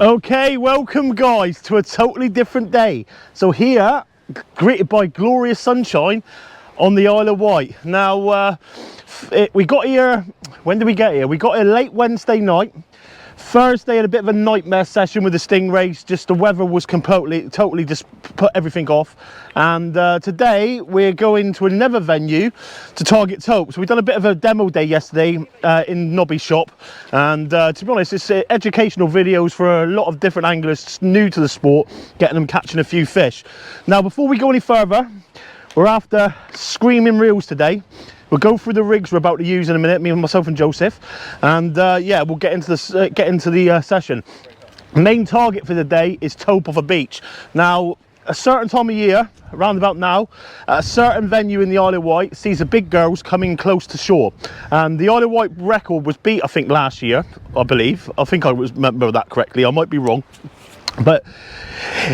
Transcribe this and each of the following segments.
Okay, welcome guys to a totally different day. So here, greeted by glorious sunshine on the Isle of Wight. Now, we got here, when did we get here? We got here late Wednesday night. Thursday had a bit of a nightmare session with the stingrays. Just the weather was totally just put everything off. And today we're going to another venue to target Tope. So we've done a bit of a demo day yesterday in Nobby's shop. And to be honest, it's educational videos for a lot of different anglers new to the sport, getting them catching a few fish. Now, before we go any further, we're after screaming reels today. We'll go through the rigs we're about to use in a minute, me and myself and Joseph, and yeah, we'll get into the session. Main target for the day is Tope off a beach. Now, a certain time of year, around about now, a certain venue in the Isle of Wight sees the big girls coming close to shore. And the Isle of Wight record was beat, I think, last year, I believe. I think I remember that correctly. I might be wrong. But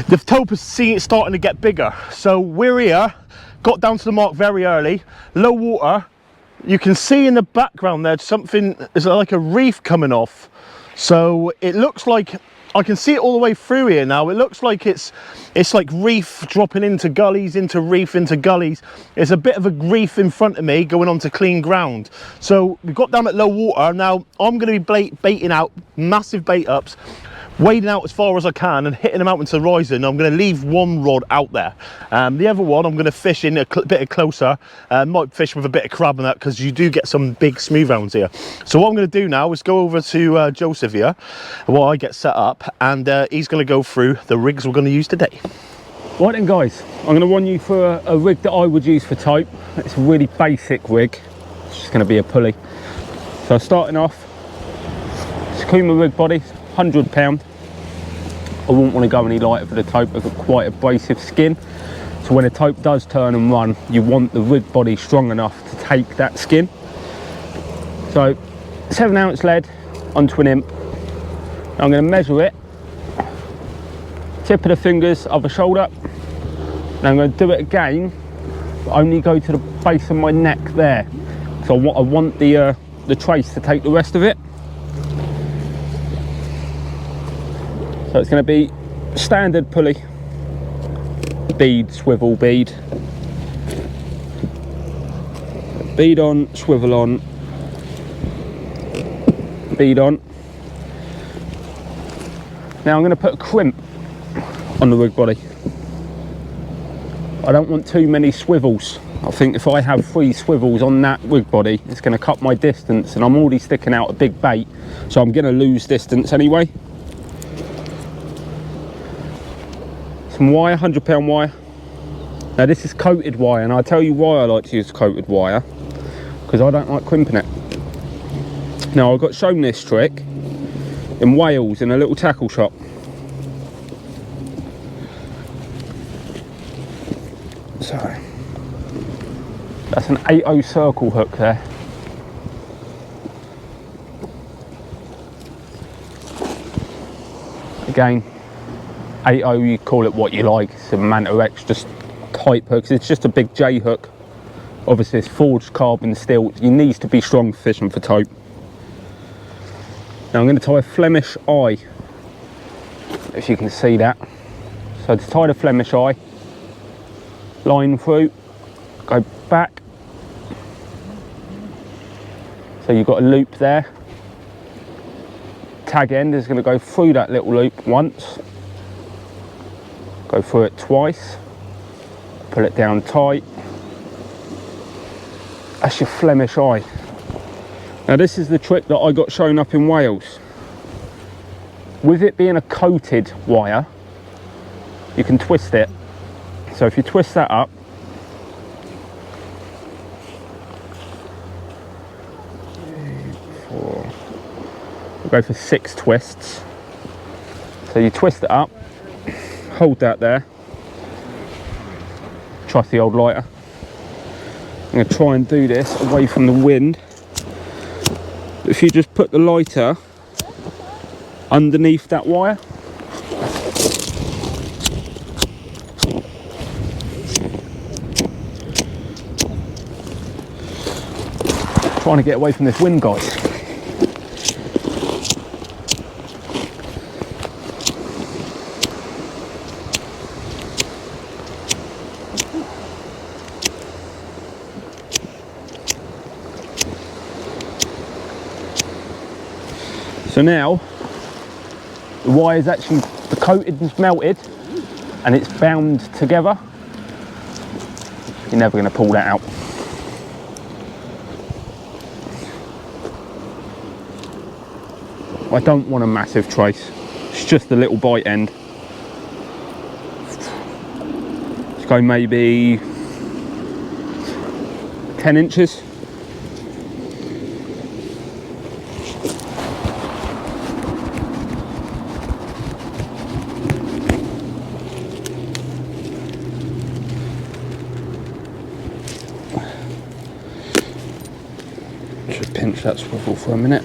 the Tope is starting to get bigger. So we're here. Got down to the mark very early, low water. You can see in the background there something is like a reef coming off. So it looks like, I can see it all the way through here now. It looks like it's like reef dropping into gullies, into reef, into gullies. There's a bit of a reef in front of me going onto clean ground. So we've got down at low water. Now I'm going to be baiting out massive bait ups, wading out as far as I can and hitting them out into the horizon. I'm going to leave one rod out there. The other one I'm going to fish in a bit closer. Might fish with a bit of crab and that, because you do get some big smoothhounds here. So what I'm going to do now is go over to Joseph here while I get set up, and he's going to go through the rigs we're going to use today. Right then guys, I'm going to run you through a rig that I would use for Tope. It's a really basic rig. It's just going to be a pulley. So starting off, Sakuma rig body, £100. I wouldn't want to go any lighter for the Tope. I've got quite abrasive skin, so when a Tope does turn and run, you want the rig body strong enough to take that skin. So 7-ounce lead onto an imp. Now I'm going to measure it, tip of the fingers, other shoulder. Now I'm going to do it again, but only go to the base of my neck there. So I want the trace to take the rest of it. So it's going to be standard pulley, bead, swivel, bead. Bead on, swivel on, bead on. Now I'm going to put a crimp on the rig body. I don't want too many swivels. I think if I have 3 swivels on that rig body, it's going to cut my distance, and I'm already sticking out a big bait, so I'm going to lose distance anyway. Some wire, £100 wire. Now this is coated wire, and I'll tell you why I like to use coated wire, because I don't like crimping it. Now I got shown this trick in Wales in a little tackle shop. So that's an 8/0 circle hook there. Again, 8/0, you call it what you like. It's a Manta X, just type hooks. It's just a big J hook. Obviously it's forged carbon steel. It needs to be strong fishing for Tope. Now I'm going to tie a Flemish eye, if you can see that. So to tie the Flemish eye, line through, go back. So you've got a loop there. Tag end is going to go through that little loop once. Go through it twice, pull it down tight. That's your Flemish eye. Now this is the trick that I got shown up in Wales. With it being a coated wire, you can twist it. So if you twist that up, we'll go for 6 twists. So you twist it up, hold that there, trust the old lighter. I'm going to try and do this away from the wind. If you just put the lighter underneath that wire, trying to get away from this wind, guys. So now the wire's actually, the coating's melted and it's bound together. You're never going to pull that out. I don't want a massive trace, it's just a little bite end. Let's go maybe 10 inches. Should pinch that swivel for a minute.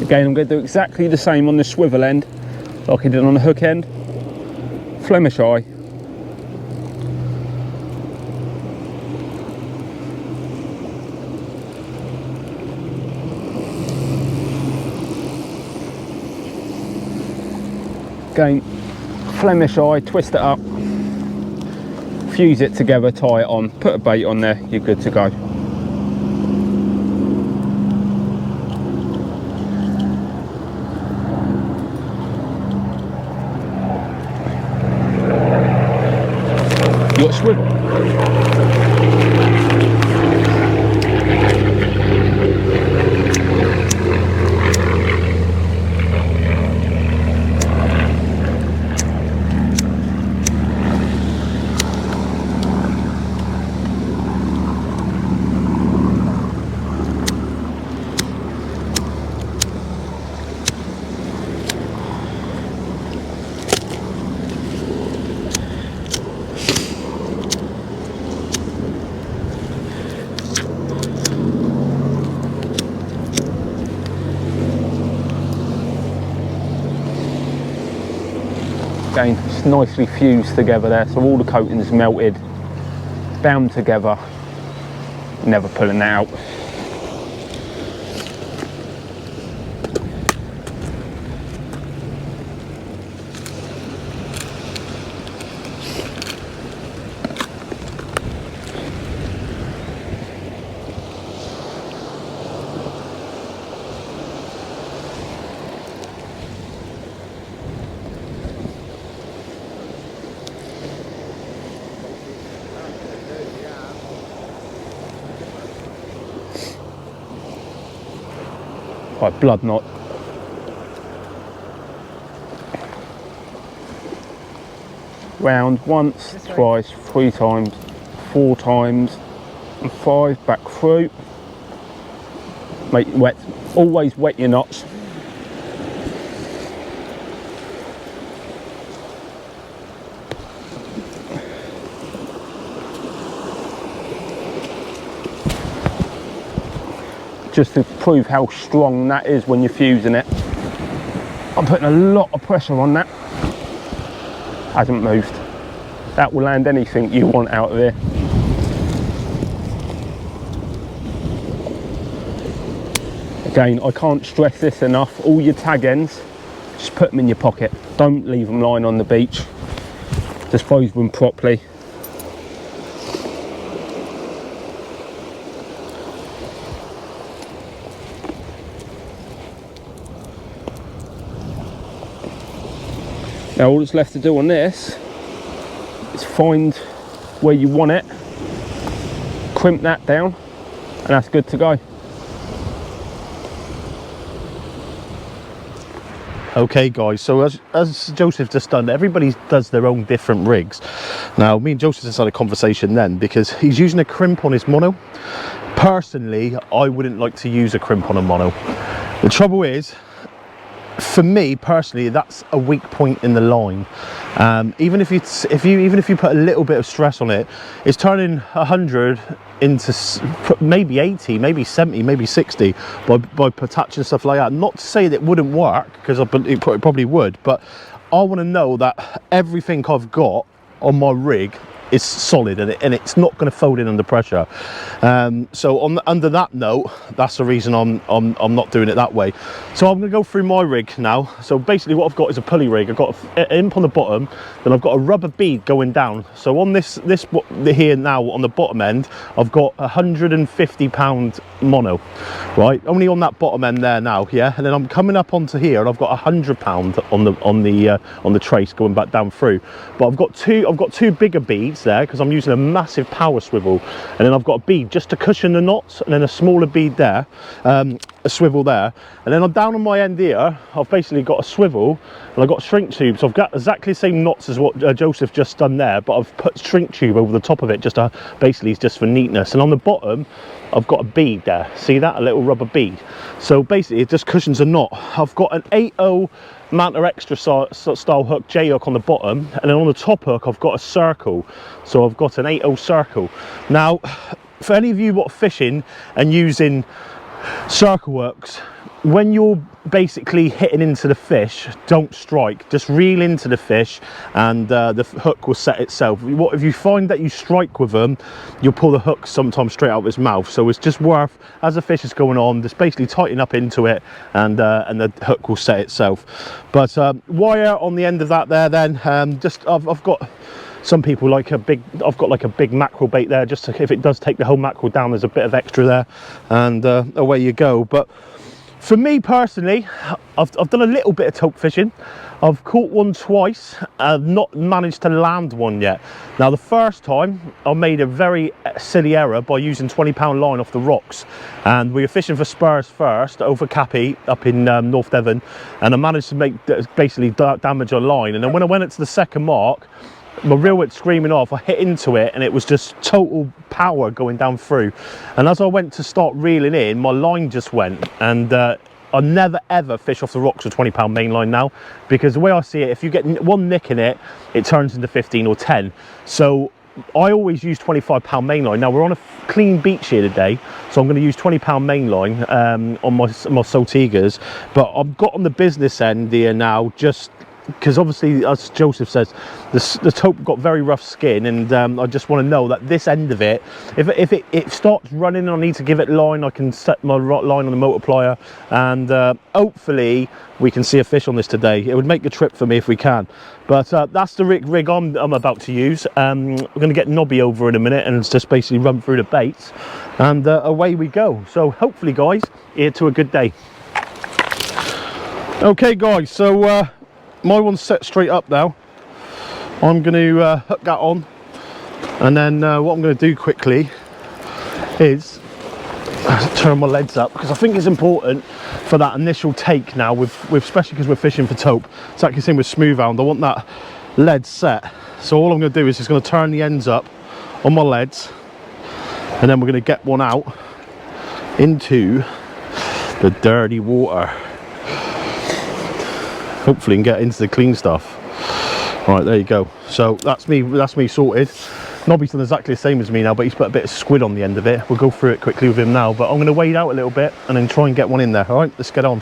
Again, I'm going to do exactly the same on the swivel end like I did on the hook end. Flemish eye. Again, Flemish eye, twist it up, fuse it together, tie it on, put a bait on there, you're good to go. You got swivel. Again, it's nicely fused together there, so all the coating's melted, bound together, never pulling that out. Right, blood knot. Round once, twice, 3 times, 4 times, and 5 back through. Make it wet. Always wet your knots. Just to prove how strong that is when you're fusing it. I'm putting a lot of pressure on that. Hasn't moved. That will land anything you want out of here. Again, I can't stress this enough. All your tag ends, just put them in your pocket. Don't leave them lying on the beach. Dispose of them properly. Now all that's left to do on this is find where you want it, crimp that down, and that's good to go. Okay guys, so as Joseph just done, everybody does their own different rigs. Now me and Joseph just had a conversation then, because he's using a crimp on his mono. Personally, I wouldn't like to use a crimp on a mono. The trouble is, for me personally, that's a weak point in the line. Even if you put a little bit of stress on it, it's turning 100 into maybe 80, maybe 70, maybe 60 by touching stuff like that. Not to say that it wouldn't work, because it probably would, but I want to know that everything I've got on my rig is solid, and it's not going to fold in under pressure. So under that note, that's the reason I'm not doing it that way. So I'm going to go through my rig now. So basically what I've got is a pulley rig. I've got an imp on the bottom, then I've got a rubber bead going down. So on this here now on the bottom end, I've got 150-pound mono, right, only on that bottom end there now, yeah. And then I'm coming up onto here, and I've got 100-pound on the trace going back down through. But I've got two bigger beads there because I'm using a massive power swivel, and then I've got a bead just to cushion the knots, and then a smaller bead there, a swivel there, and then I'm down on my end here. I've basically got a swivel, and I've got shrink tubes. So I've got exactly the same knots as what Joseph just done there, but I've put shrink tube over the top of it just to basically, it's just for neatness. And on the bottom I've got a bead there, see that, a little rubber bead. So basically it just cushions a knot. I've got an 8/0 Manta Extra style hook, J hook on the bottom, and then on the top hook I've got a circle. So I've got an 8/0 circle. Now for any of you what are fishing and using circle hooks, when you're basically hitting into the fish, don't strike, just reel into the fish, and the hook will set itself. What if you find that you strike with them, you'll pull the hook sometimes straight out of his mouth. So it's just worth, as the fish is going on, just basically tighten up into it, and the hook will set itself. But wire on the end of that there, then I've got, some people like I've got like a big mackerel bait there, just to, if it does take the whole mackerel down, there's a bit of extra there, and away you go. But for me personally, I've done a little bit of tope fishing. I've caught one twice. I've not managed to land one yet. Now the first time I made a very silly error by using 20-pound line off the rocks, and we were fishing for spurs first over Cappy up in North Devon, and I managed to make basically damage a line. And then when I went up to the second mark, my reel went screaming off. I hit into it, and it was just total power going down through. And as I went to start reeling in, my line just went, and I never ever fish off the rocks with 20-pound main line now, because the way I see it, if you get one nick in it, it turns into 15 or 10. So I always use 25-pound main line. Now we're on a clean beach here today, so I'm going to use 20-pound main line on my Saltigas. But I've got on the business end here now, just because obviously, as Joseph says, the tope got very rough skin, and I just want to know that this end of it, if it starts running and I need to give it line, I can set my line on the multiplier, and hopefully we can see a fish on this today. It would make a trip for me if we can. But that's the rig I'm about to use. We're going to get Nobby over in a minute and just basically run through the baits, and away we go. So hopefully, guys, here to a good day. Okay guys, so my one's set straight up now. I'm going to hook that on, and then what I'm going to do quickly is turn my leads up, because I think it's important for that initial take now, with especially because we're fishing for tope. It's actually the same with smoothhound. I want that lead set, so all I'm going to do is just going to turn the ends up on my leads, and then we're going to get one out into the dirty water. Hopefully, and get into the clean stuff. Right, there you go. So that's me sorted. Nobby's done exactly the same as me now, but he's put a bit of squid on the end of it. We'll go through it quickly with him now, but I'm going to wade out a little bit and then try and get one in there. All right, let's get on.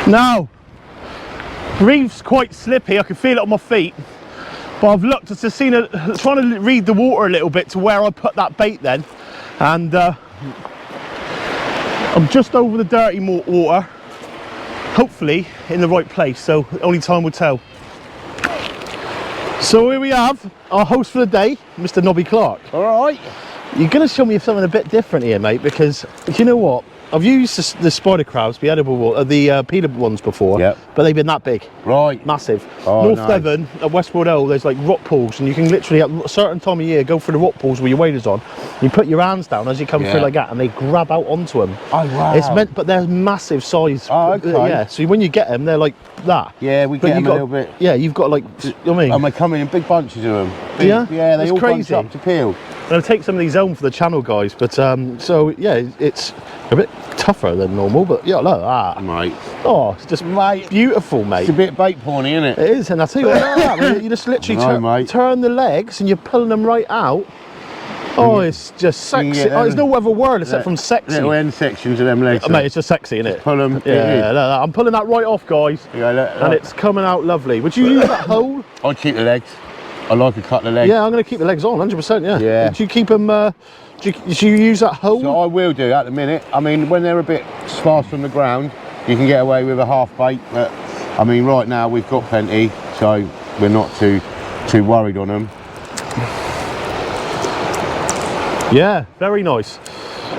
Now, reef's quite slippy, I can feel it on my feet. But I've looked, just seen it, trying to read the water a little bit to where I put that bait then, and I'm just over the dirty water, hopefully in the right place, so only time will tell. So here we have our host for the day, Mr. Nobby Clark. All right. You're going to show me something a bit different here, mate, because you know what? I've used the spider crabs, the edible, the peanut ones before, Yep. but they've been that big. Right. Massive. Oh, North nice. Devon, at Westwood O, there's like rock pools, and you can literally, at a certain time of year, go through the rock pools with your waders on. You put your hands down as you come through like that, and they grab out onto them. Oh, wow. It's meant, but they're massive size. Oh, okay. Yeah, so when you get them, they're like that. Yeah, we But get them you've a got- little bit. Yeah, you've got like, you know what I mean? And they come in big bunches of them. Yeah? Yeah, they That's all crazy. bunch up to peel. I'm going to take some of these home for the channel, guys, but so yeah, it's a bit tougher than normal, but yeah, look at that. Mate. Oh, it's just Mate. beautiful, mate. It's a bit bait porny, isn't it? It is, and I tell you what, look at that, you just literally No, mate. turn the legs and you're pulling them right out. Oh, it's just can sexy. get Oh, there's them- no other word except from sexy. Little end sections of them legs. Oh, mate, it's just sexy, isn't it? pull them. Yeah, look, I'm pulling that right off, guys, and it's coming out lovely. Would you use that hole? I'd keep the legs. I like a couple of legs. Yeah, I'm going to keep the legs on, 100%, yeah. Yeah. Do you keep them, do you use that hole? So I will do at the minute. I mean, when they're a bit sparse on the ground, you can get away with a half bait. But I mean, right now we've got plenty, so we're not too worried on them. Yeah, very nice.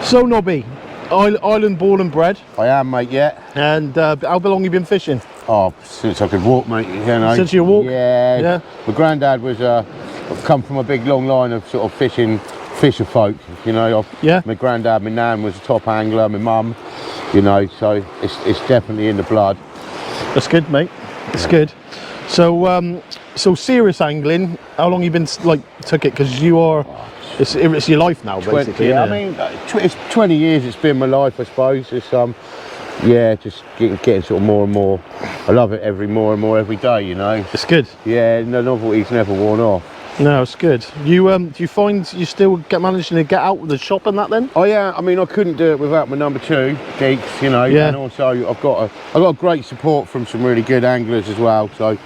So, Nobby, island born and bred, I am, mate. Yeah. and how long you been fishing? Oh, since I could walk, mate. You know. Since you walk? Yeah. Yeah. My granddad was come from a big long line of sort of fisher folk. You know. Yeah. My granddad, my nan was a top angler. My mum, you know. So it's definitely in the blood. That's good, mate. It's good. So, so serious angling. How long you been took it? Because you are, it's your life now, basically. Yeah, I isn't it? mean, it's 20 years. It's been my life, I suppose. It's yeah, just getting sort of more and more. I love it more and more every day. You know. It's good. Yeah, the novelty's never worn off. No, it's good. You do you find you still managing to get out with the shop and that then? Oh yeah, I mean I couldn't do it without my number two, Geeks, you know, Yeah. and also I've got great support from some really good anglers as well. So,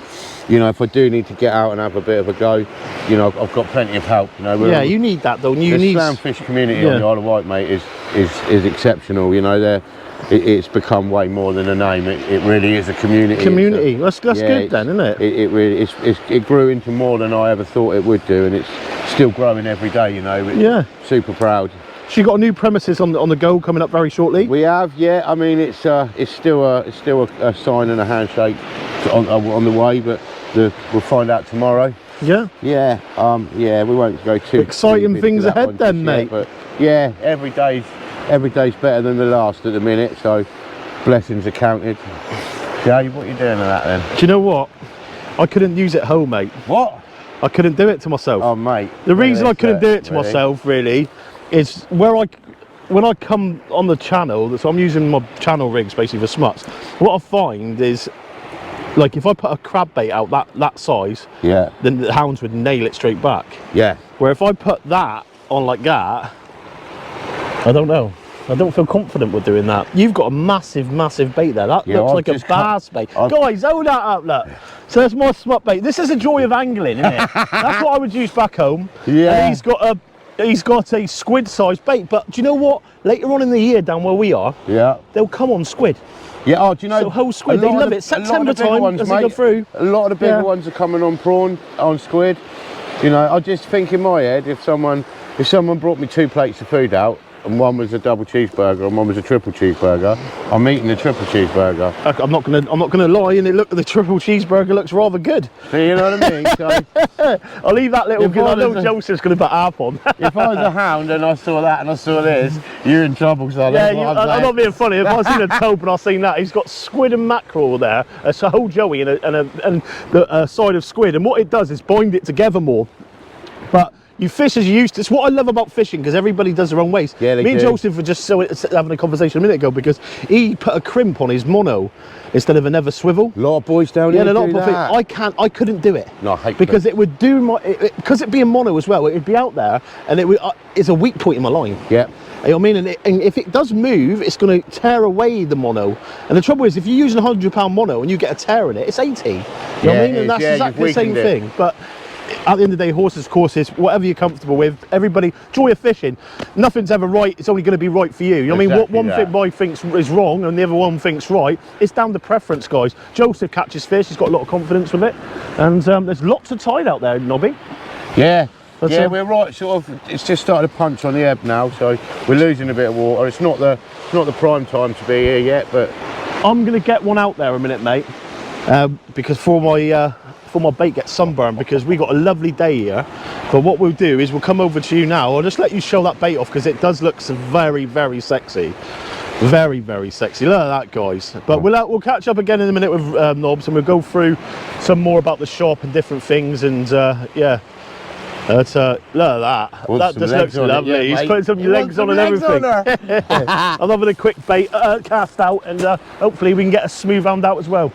you know, if I do need to get out and have a bit of a go, you know, I've got plenty of help. You know, Yeah, you need that though. You the need slam fish community Yeah. on the Isle of Wight, mate, is exceptional. You know, it's become way more than a name. It really is a community. community. That's Yeah, good then, isn't it? It really it grew into more than I ever thought it would do, and it's still growing every day. You know, Yeah. super proud. So you got a new premises on the go coming up very shortly. We have, yeah. I mean, it's still a sign and a handshake on the way, but we'll find out tomorrow. Yeah. Yeah, yeah. We won't go too Exciting deep into things that ahead one then, just yet, mate. but yeah, every day's better than the last at the minute. So blessings are counted. Yeah, what are you doing with that then? Do you know what? I couldn't use it home, mate. What? I couldn't do it to myself. Oh, mate. The reason I couldn't do it to really? myself really is when I come on the channel, so I'm using my channel rigs basically for smuts. What I find is, like, if I put a crab bait out that size, Yeah. then the hounds would nail it straight back. Yeah. Where if I put that on like that, I don't know. I don't feel confident with doing that. You've got a massive bait there. That Yeah, looks I've like a just bass bait. I've- Guys, hold that up, look. So that's my smut bait. This is the joy of angling, isn't it? That's what I would use back home. Yeah. And he's got a squid-sized bait. But do you know what? Later on in the year, down where we are, Yeah. they'll come on squid. Yeah. Oh, do you know? So whole squid, a they lot of love the- it. a lot of September the bigger time, ones, as they go mate, through. A lot of the bigger Yeah. ones are coming on prawn, on squid. You know, I just think in my head, if someone brought me 2 plates of food out, and one was a double cheeseburger and one was a triple cheeseburger, I'm eating the triple cheeseburger. I'm not gonna lie, and the triple cheeseburger looks rather good. So you know what I mean? So I'll leave that little If because I I know was a- Joseph's gonna put half on. if I was a hound and I saw that and I saw this, you're in trouble, son. Yeah, That's what I'm saying. not being funny. If I've seen a Tope and I've seen that, he's got squid and mackerel there, a whole joey and the side of squid, and what it does is bind it together more. But you fish as you used to. It's what I love about fishing, because everybody does their own ways. Yeah, they Me and do. Joseph were just having a conversation a minute ago, because he put a crimp on his mono instead of a never swivel. A lot of boys down Yeah, here a lot do of that. I couldn't do it. No, I hate because that. it would do because it being mono as well. It'd be out there, and it would. It's a weak point in my line. Yeah. You know what I mean? And if it does move, it's going to tear away the mono. And the trouble is, if you're using a £100 mono and you get a tear in it, it's 80. You know what I Yeah, mean? it And is. that's Yeah, exactly the you've same weakened it. thing. But at the end of the day, horses, courses, whatever you're comfortable with, everybody, joy of fishing. Nothing's ever right, it's only going to be right for you. You know what I mean? What one thing boy thinks is wrong and the other one thinks right, it's down to preference, guys. Joseph catches fish, he's got a lot of confidence with it. And there's lots of tide out there, Nobby. Yeah. Yeah, we're right. Sort of, it's just started to punch on the ebb now, so we're losing a bit of water. It's not the prime time to be here yet, but I'm gonna get one out there a minute, mate, because for my bait gets sunburned, because we got a lovely day here. But what we'll do is we'll come over to you now. I'll just let you show that bait off because it does look very, very sexy. Very, very sexy. Look at that, guys. But we'll catch up again in a minute with Nobs, and we'll go through some more about the shop and different things. And yeah. Look at that. That just looks lovely. He's putting some legs on and everything. I'm having a quick bait cast out, and hopefully we can get a smoothhound out as well.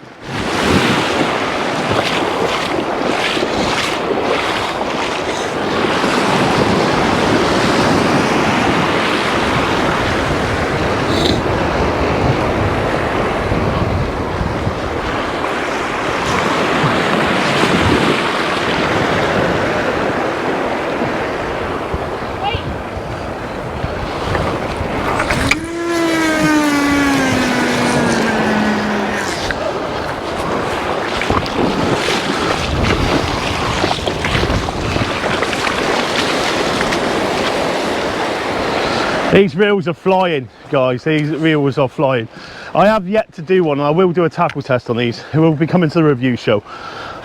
These reels are flying, guys. These reels are flying. I have yet to do one, and I will do a tackle test on these. It will be coming to the review show.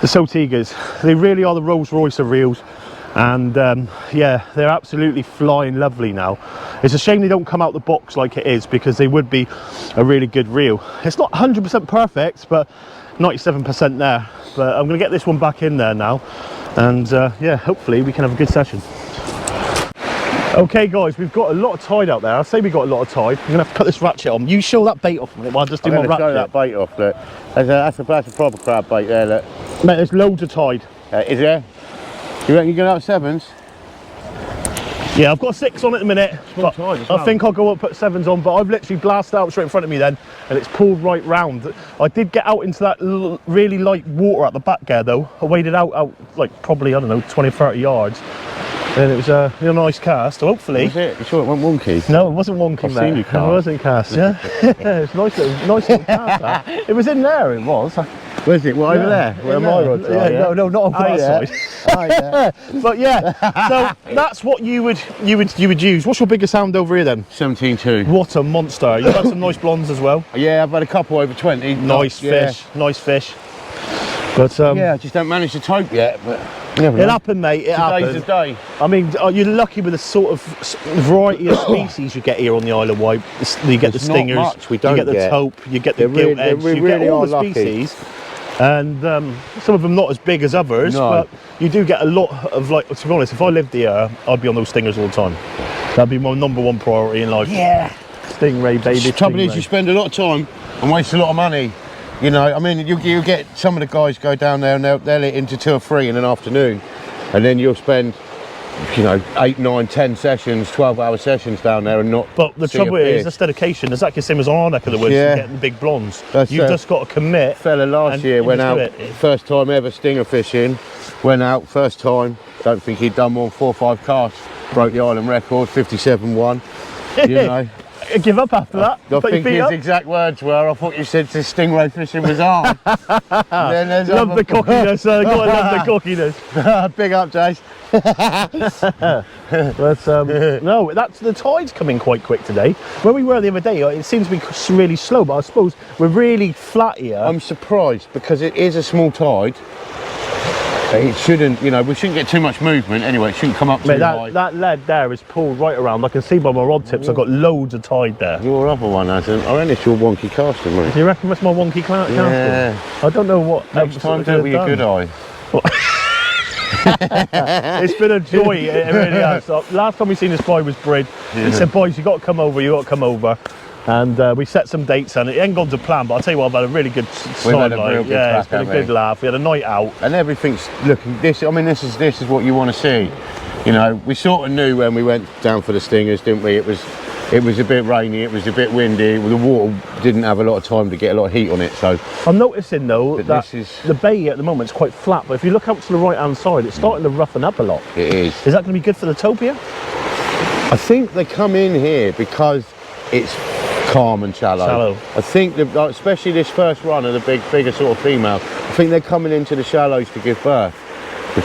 The Sotigers, they really are the Rolls Royce of reels, and yeah, they're absolutely flying lovely now. It's a shame they don't come out the box like it is, because they would be a really good reel. It's not 100% perfect, but 97% there. But I'm going to get this one back in there now, and yeah, hopefully we can have a good session. Okay, guys, we've got a lot of tide out there. I'll say we got a lot of tide. I'm gonna have to put this ratchet on. You show that bait off a minute while I just do my ratchet. Show that bait off. Look, that's a proper crab bait there. Look, mate, there's loads of tide. Is there? You reckon you're gonna have sevens? Yeah, I've got 6 on at the minute. But I think I'll go up and put 7s on. But I've literally blasted out straight in front of me then, and it's pulled right round. I did get out into that really light water at the back there, though. I waded out like probably, I don't know, 20 or 30 yards. And it was a real nice cast, so hopefully. Was it? You sure it went wonky? No, it wasn't wonky, mate. I've seen you cast. No, it wasn't cast, yeah. It's nice little cast, that. It was in there, it was. Where's it? Well, over there? Where my rods are, yeah. No, not on that side. Oh, yeah. But yeah, so that's what you would use. What's your biggest hound over here then? 17.2. What a monster. You've had some nice blondes as well. Yeah, I've had a couple over 20. Nice fish, nice fish. But yeah, I just don't manage to tope yet, but it'll happen, mate. It happens. Today's the day. I mean, you're lucky with the sort of variety of species you get here on the Isle of Wight. You get the stingers, not much we don't you get the tope, you get the gilt edge, you get all the species. And some of them not as big as others, but you do get a lot of, like, to be honest, if I lived here, I'd be on those stingers all the time. That'd be my #1 priority in life. Yeah. Stingray, baby. The trouble is, you spend a lot of time and waste a lot of money. You know, I mean, you get some of the guys go down there and they'll hit into 2 or 3 in an afternoon, and then you'll spend, you know, 8, 9, 10 sessions, 12-hour sessions down there and not. But the trouble is, that's dedication. It's exactly the same as on our neck of the woods. Yeah. Getting the big blondes. That's You've just got to commit. Fella last year went out, first time ever stinger fishing, went out first time. Don't think he'd done more than 4 or 5 casts. Broke the island record, 57.1. You know. I give up after that. I think his exact words were, I thought you said the stingray fishing was hard. Love the cockiness, gotta love the cockiness. Big up, Jace. But no, that's the tide's coming quite quick today. Where we were the other day, it seems to be really slow, but I suppose we're really flat here. I'm surprised because it is a small tide. It shouldn't, you know, we shouldn't get too much movement anyway. It shouldn't come up too high. That lead there is pulled right around. I can see by my rod tips, I've got loads of tide there. Your other one hasn't. I reckon it's your wonky casting, mate. Do you reckon that's my wonky casting? Yeah. I don't know what. Next time, don't be a good eye. It's been a joy, it really has. Last time we seen this boy was Brid. He said, boys, you got to come over, And we set some dates, and it ain't gone to plan, but I'll tell you what, I've had a really good time. Yeah, it's been a good laugh. We had a night out. And everything's looking, this is what you want to see. You know, we sort of knew when we went down for the stingers, didn't we? It was it was a bit rainy, it was a bit windy, the water didn't have a lot of time to get a lot of heat on it, so. I'm noticing though But that this is- the bay at the moment is quite flat, but if you look out to the right hand side, it's starting to roughen up a lot. It is. Is that going to be good for the Tope here? I think they come in here because it's calm and shallow. I think, like, especially this first run of the bigger sort of female, I think they're coming into the shallows to give birth.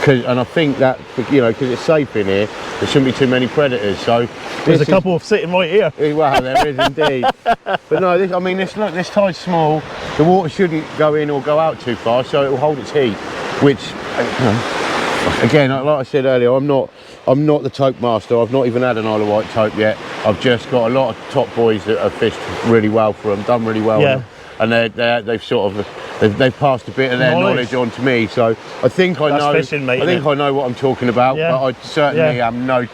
And I think that, you know, because it's safe in here, there shouldn't be too many predators. So There's a couple sitting right here. Well, there is indeed. But no, I mean, this tide's small. The water shouldn't go in or go out too far, so it will hold its heat. Which, you know, again, like I said earlier, I'm not the tope master. I've not even had an Isle of Wight tope yet. I've just got a lot of top boys that have fished really well for them, done really well. Yeah. And they've sort of they've passed a bit of their knowledge on to me. So I think I know. Fishing, mate, I think I know what I'm talking about. Yeah. But I certainly am no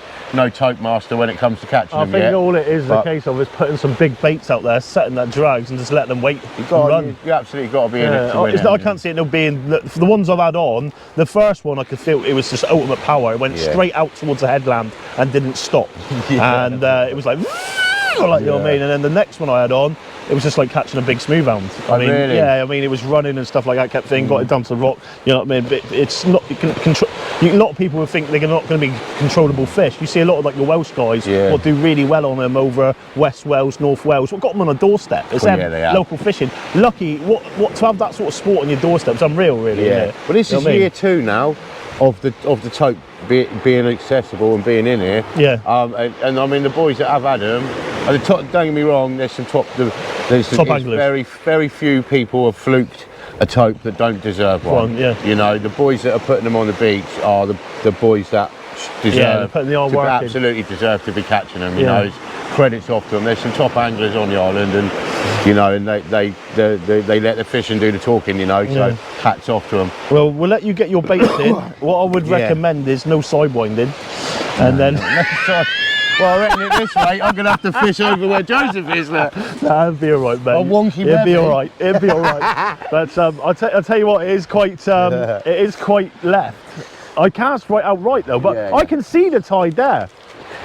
tope master when it comes to catching them I think yet. all it is the case of is putting some big baits out there, setting that drags, and just let them wait and run. You absolutely got to be in it to win it. I can't see it no being. For the ones I've had on, the first one I could feel it was just ultimate power. It went straight out towards the headland and didn't stop. And it was like, you know what I mean? And then the next one I had on, it was just like catching a big smoothhound. I mean, really? yeah, I mean, it was running and stuff like that, kept thing, got it down to the rock, you know what I mean? But it's not, you can control, a lot of people would think they're not going to be controllable fish. You see a lot of like the Welsh guys will do really well on them over West Wales, North Wales. What got them on a doorstep? It's local fishing. Lucky, what to have that sort of sport on your doorstep is unreal, really. Yeah. Isn't it? Well, this is year 2 now of the tope being accessible and being in here. Yeah. And I mean, the boys that have had them, don't get me wrong, there's some top anglers. Very few people have fluked a tope that don't deserve one. You know, the boys that are putting them on the beach are the boys that deserve absolutely deserve to be catching them. You know, it's credits off to them. There's some top anglers on the island, and you know, and they let the fishing do the talking. You know, so hats off to them. Well, we'll let you get your baits in. What I would recommend is no sidewinding, and then. Well, I reckon at this rate, I'm going to have to fish over where Joseph is there. That'd be all right, mate. A wonky It'd be all right. It'd be all right. But I'll tell you what, it is quite left. I cast right outright though, but I can see the tide there.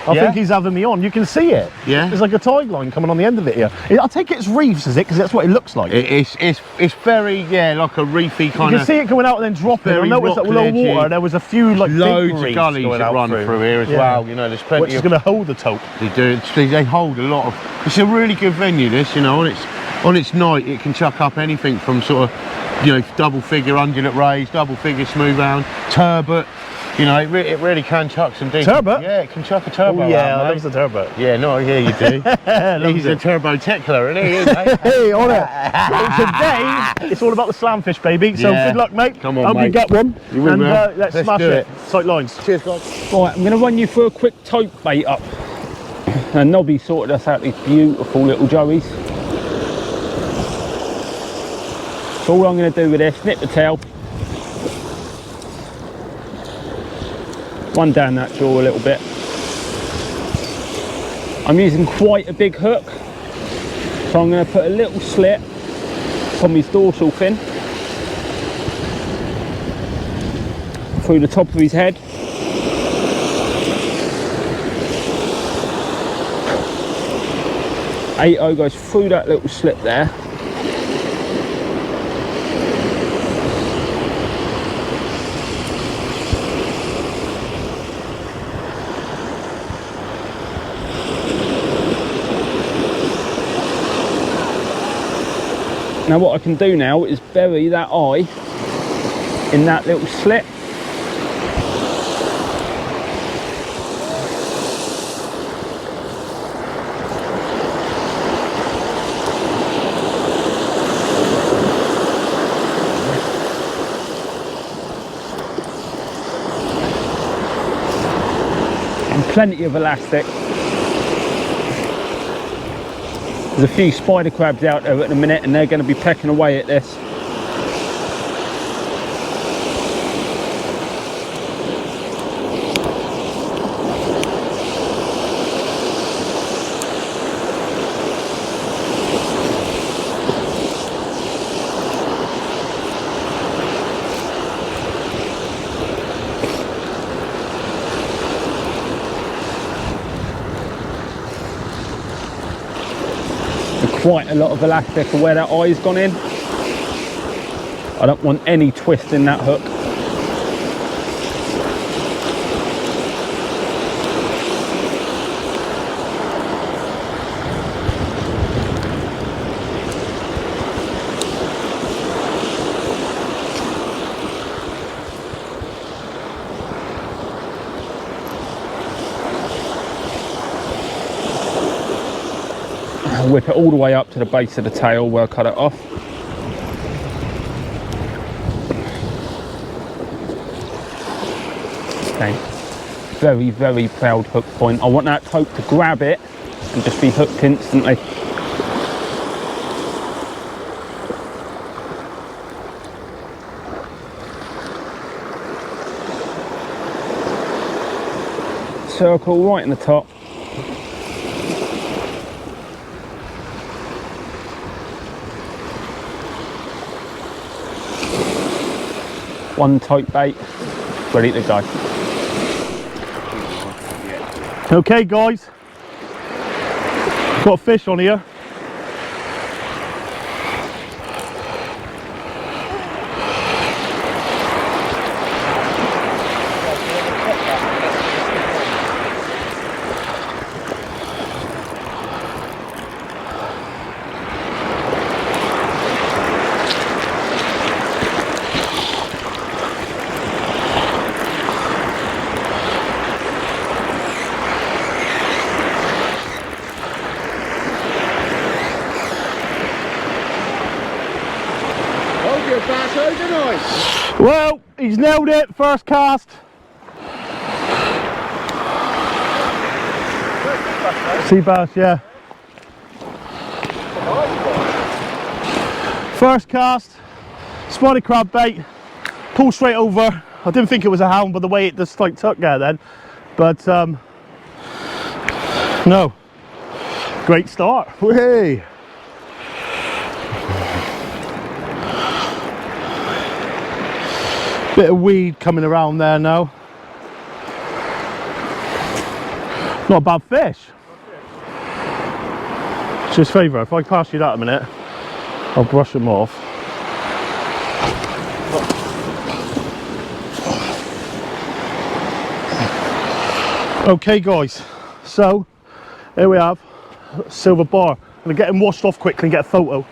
I think he's having me on. You can see it. Yeah. There's like a tide line coming on the end of it here. I take it it's reefs, is it? Because that's what it looks like. It's very like a reefy kind of. You can see it coming out and then dropping. I noticed that low water. There was a few like loads big of gullies that run through here as well. You know, there's plenty. Which is going to hold the tope. They do. They hold a lot of. It's a really good venue. This, you know, on its night, it can chuck up anything from sort of, you know, double figure undulate rays, double figure smoothhound, turbot. You know, it really can chuck some decent. Turbot? Yeah, it can chuck a turbo. Yeah, I love the turbot. Yeah, no, yeah, you do. He's a turbo tickler, isn't he? Hey, on it. So today, it's all about the slamfish, baby. So good luck, mate. Come on, Hope mate. you get one. You will, and let's smash it. Tight lines. Cheers, guys. Right, I'm going to run you through a quick tope bait up. And Nobby sorted us out these beautiful little joeys. So all I'm going to do with this, nip the tail. Run down that jaw a little bit. I'm using quite a big hook, so I'm going to put a little slit from his dorsal fin through the top of his head. AO goes through that little slit there. Now what I can do now is bury that eye in that little slit. And plenty of elastic. There's a few spider crabs out there at the minute and they're going to be pecking away at this. And quite a lot of elastic for where that eye's gone in. I don't want any twist in that hook. Whip it all the way up to the base of the tail where I cut it off. Okay, very, very proud hook point. I want that tope to grab it and just be hooked instantly. Circle right in the top. One tope bait, ready to go. Okay guys, got a fish on here. Well, he's nailed it, first cast. Sea bass, yeah. First cast, spotted crab bait, pull straight over. I didn't think it was a hound, but the way it just like took there then. But no, great start. Whee! Bit of weed coming around there now. Not a bad fish. It's his favourite. If I pass you that a minute, I'll brush them off. Okay guys, so here we have silver bar. I'm gonna get him washed off quickly and get a photo.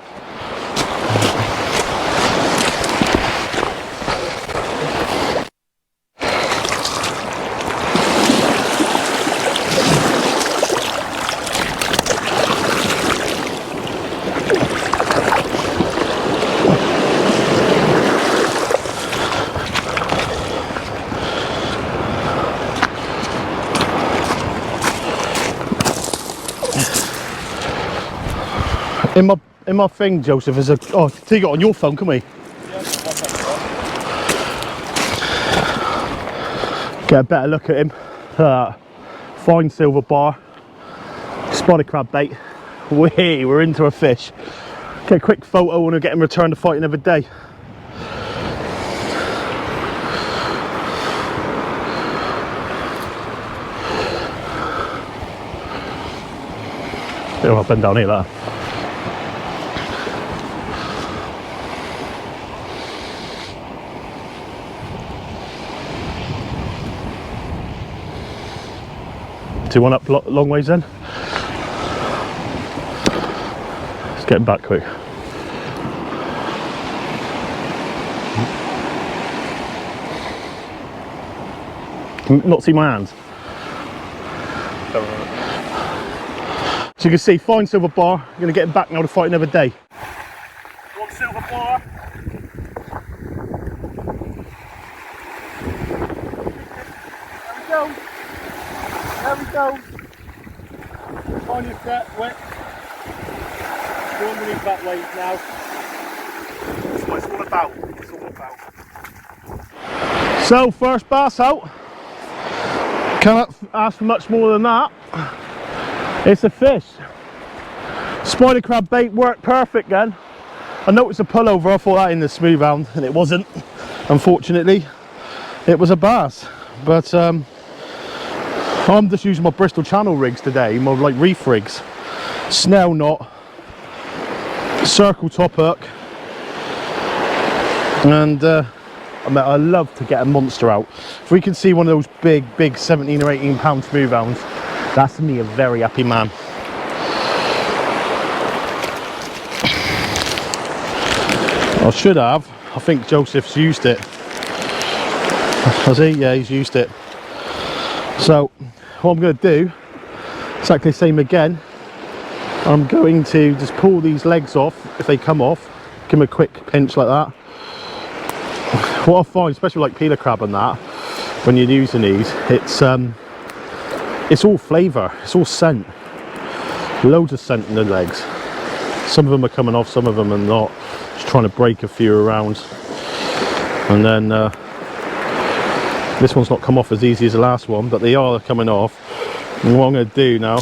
In my thing, Joseph, is a... Oh, take it on your phone, can we? Get a better look at him. Fine silver bar. Spotted crab bait. We're into a fish. Get a quick photo and we'll get him returned to fight another day. They're up and down here, there. Do you want up long ways then? Let's get him back quick. Can you not see my hands? So you can see, fine silver bar. I'm going to get him back now to fight another day. One silver bar. There we go. There we go. On your set, wet. Go underneath that wave now. That's what it's all about. It's all about. So, first bass out. Can't ask for much more than that. It's a fish. Spider crab bait worked perfect then. I noticed a pullover, I thought that in the smoothhound, and it wasn't. Unfortunately, it was a bass. But I'm just using my Bristol Channel rigs today, my like reef rigs. Snell knot, circle top hook, and I love to get a monster out. If we can see one of those big 17 or 18 pound smoothhounds, that's me a very happy man. I should have. I think Joseph's used it. Has he? Yeah, he's used it. So what I'm going to do, exactly the same again. I'm going to just pull these legs off. If they come off, give them a quick pinch like that. What I find, especially like peeler crab and that, when you're using these, it's all flavour, it's all scent. Loads of scent in the legs. Some of them are coming off, some of them are not. Just trying to break a few around. And then this one's not come off as easy as the last one, but they are coming off. And what I'm going to do now,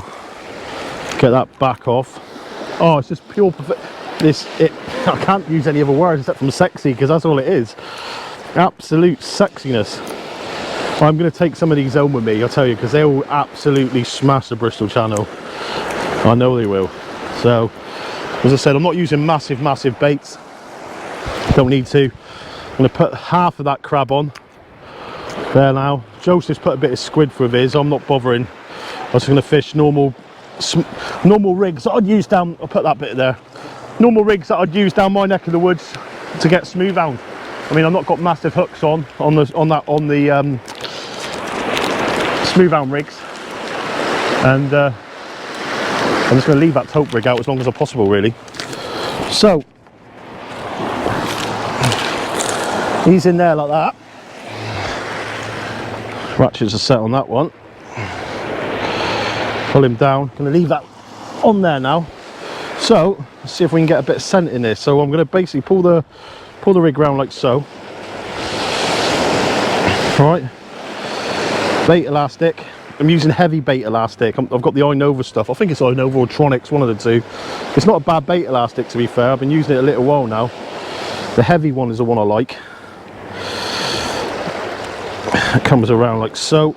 get that back off. Oh, it's just pure I can't use any other words except from sexy, because that's all it is. Absolute sexiness. I'm going to take some of these home with me, I'll tell you, because they will absolutely smash the Bristol channel. I know they will. So, as I said, I'm not using massive baits. Don't need to. I'm going to put half of that crab on. There now. Joseph's put a bit of squid through his. I'm not bothering. I'm just going to fish normal rigs that I'd use down. I'll put that bit there. Normal rigs that I'd use down my neck of the woods to get smoothhound. I mean, I've not got massive hooks on the smoothhound rigs, and I'm just going to leave that Tope rig out as long as possible, really. So he's in there like that. Ratchets are set on that one. Pull him down. Going to leave that on there now. So let's see if we can get a bit of scent in this. So I'm going to basically pull the rig round like so. Right. Bait elastic. I'm using heavy bait elastic. I've got the Inova stuff. I think it's Inova or Tronics, one of the two. It's not a bad bait elastic, to be fair. I've been using it a little while now. The heavy one is the one I like. It comes around like so.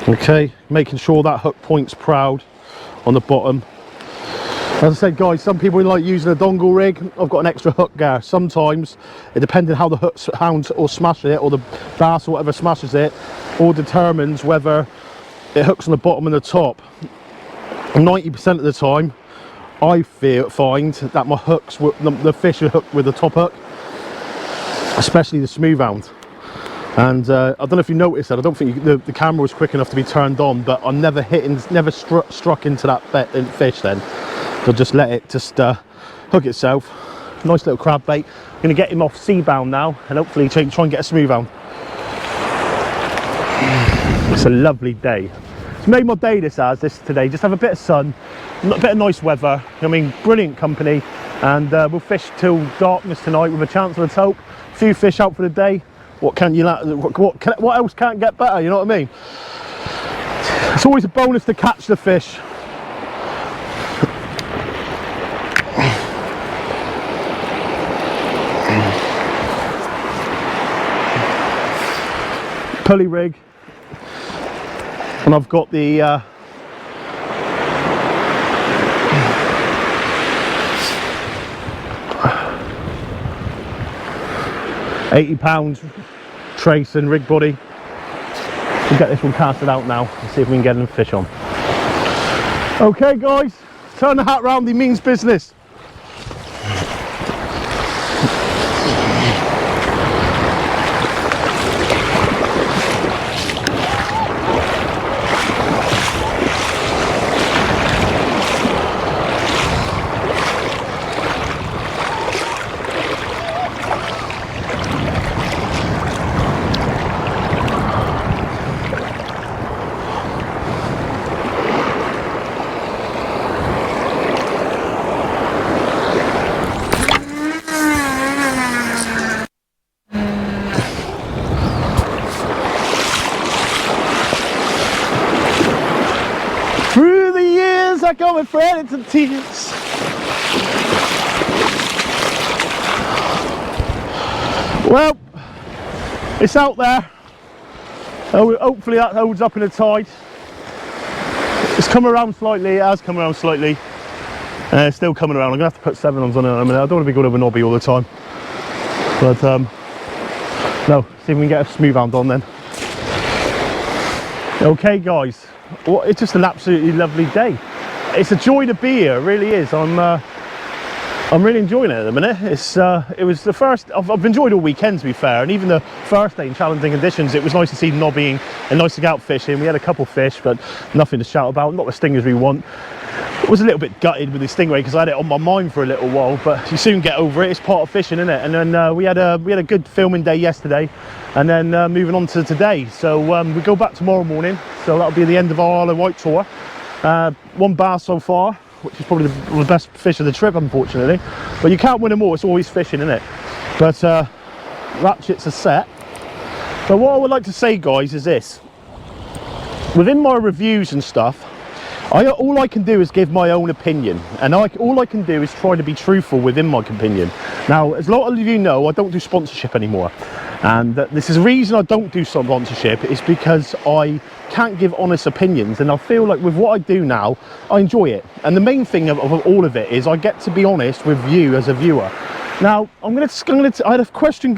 Okay, making sure that hook points proud on the bottom. As I said, guys, some people like using a dongle rig. I've got an extra hook there. Sometimes, it depends on how the hound or smashes it, or the bass or whatever smashes it, or determines whether it hooks on the bottom and the top. 90% of the time, I find that my hooks, the fish are hooked with the top hook, especially the smoothhound. And I don't know if you noticed that. I don't think the camera was quick enough to be turned on, but I never struck into that fish then. So just let it hook itself. Nice little crab bait. I'm going to get him off seabound now, and hopefully try and get a smoothhound. It's a lovely day. It's made my day this today. Just have a bit of sun, a bit of nice weather. I mean, brilliant company, and we'll fish till darkness tonight with a chance of a Tope. A few fish out for the day. What else can't get better, you know what I mean? It's always a bonus to catch the fish. Pulley rig, and I've got the £80 trace and rig body. We'll get this one casted out now and see if we can get them fish on. Okay guys, turn the hat round, the means business. Through the years I go with friends and tears. Well, it's out there. Hopefully that holds up in the tide. It's come around slightly, it has come around slightly. It's still coming around. I'm gonna have to put 7-ons on it. I mean, I don't want to be going over Nobby all the time. But no, see if we can get a smoothhound on then. Okay guys, well, it's just an absolutely lovely day. It's a joy to be here, it really is. I'm really enjoying it at the minute. It was the first, I've enjoyed all weekend to be fair, and even the first day in challenging conditions, it was nice to see Nobby and nice to get out fishing. We had a couple fish, but nothing to shout about, not the stingers we want. I was a little bit gutted with the stingray because I had it on my mind for a little while, but you soon get over it. It's part of fishing, isn't it? And then we had a good filming day yesterday, and then moving on to today. So we go back tomorrow morning, so that'll be the end of our Isle of Wight tour. One bass so far, which is probably the best fish of the trip, unfortunately. But you can't win them all, it's always fishing, isn't it? But ratchets are set. But what I would like to say, guys, is this. Within my reviews and stuff, all I can do is give my own opinion, and all I can do is try to be truthful within my opinion. Now, as a lot of you know, I don't do sponsorship anymore, and this is the reason I don't do sponsorship, is because I can't give honest opinions, and I feel like with what I do now, I enjoy it. And the main thing of all of it is I get to be honest with you as a viewer. Now, I had a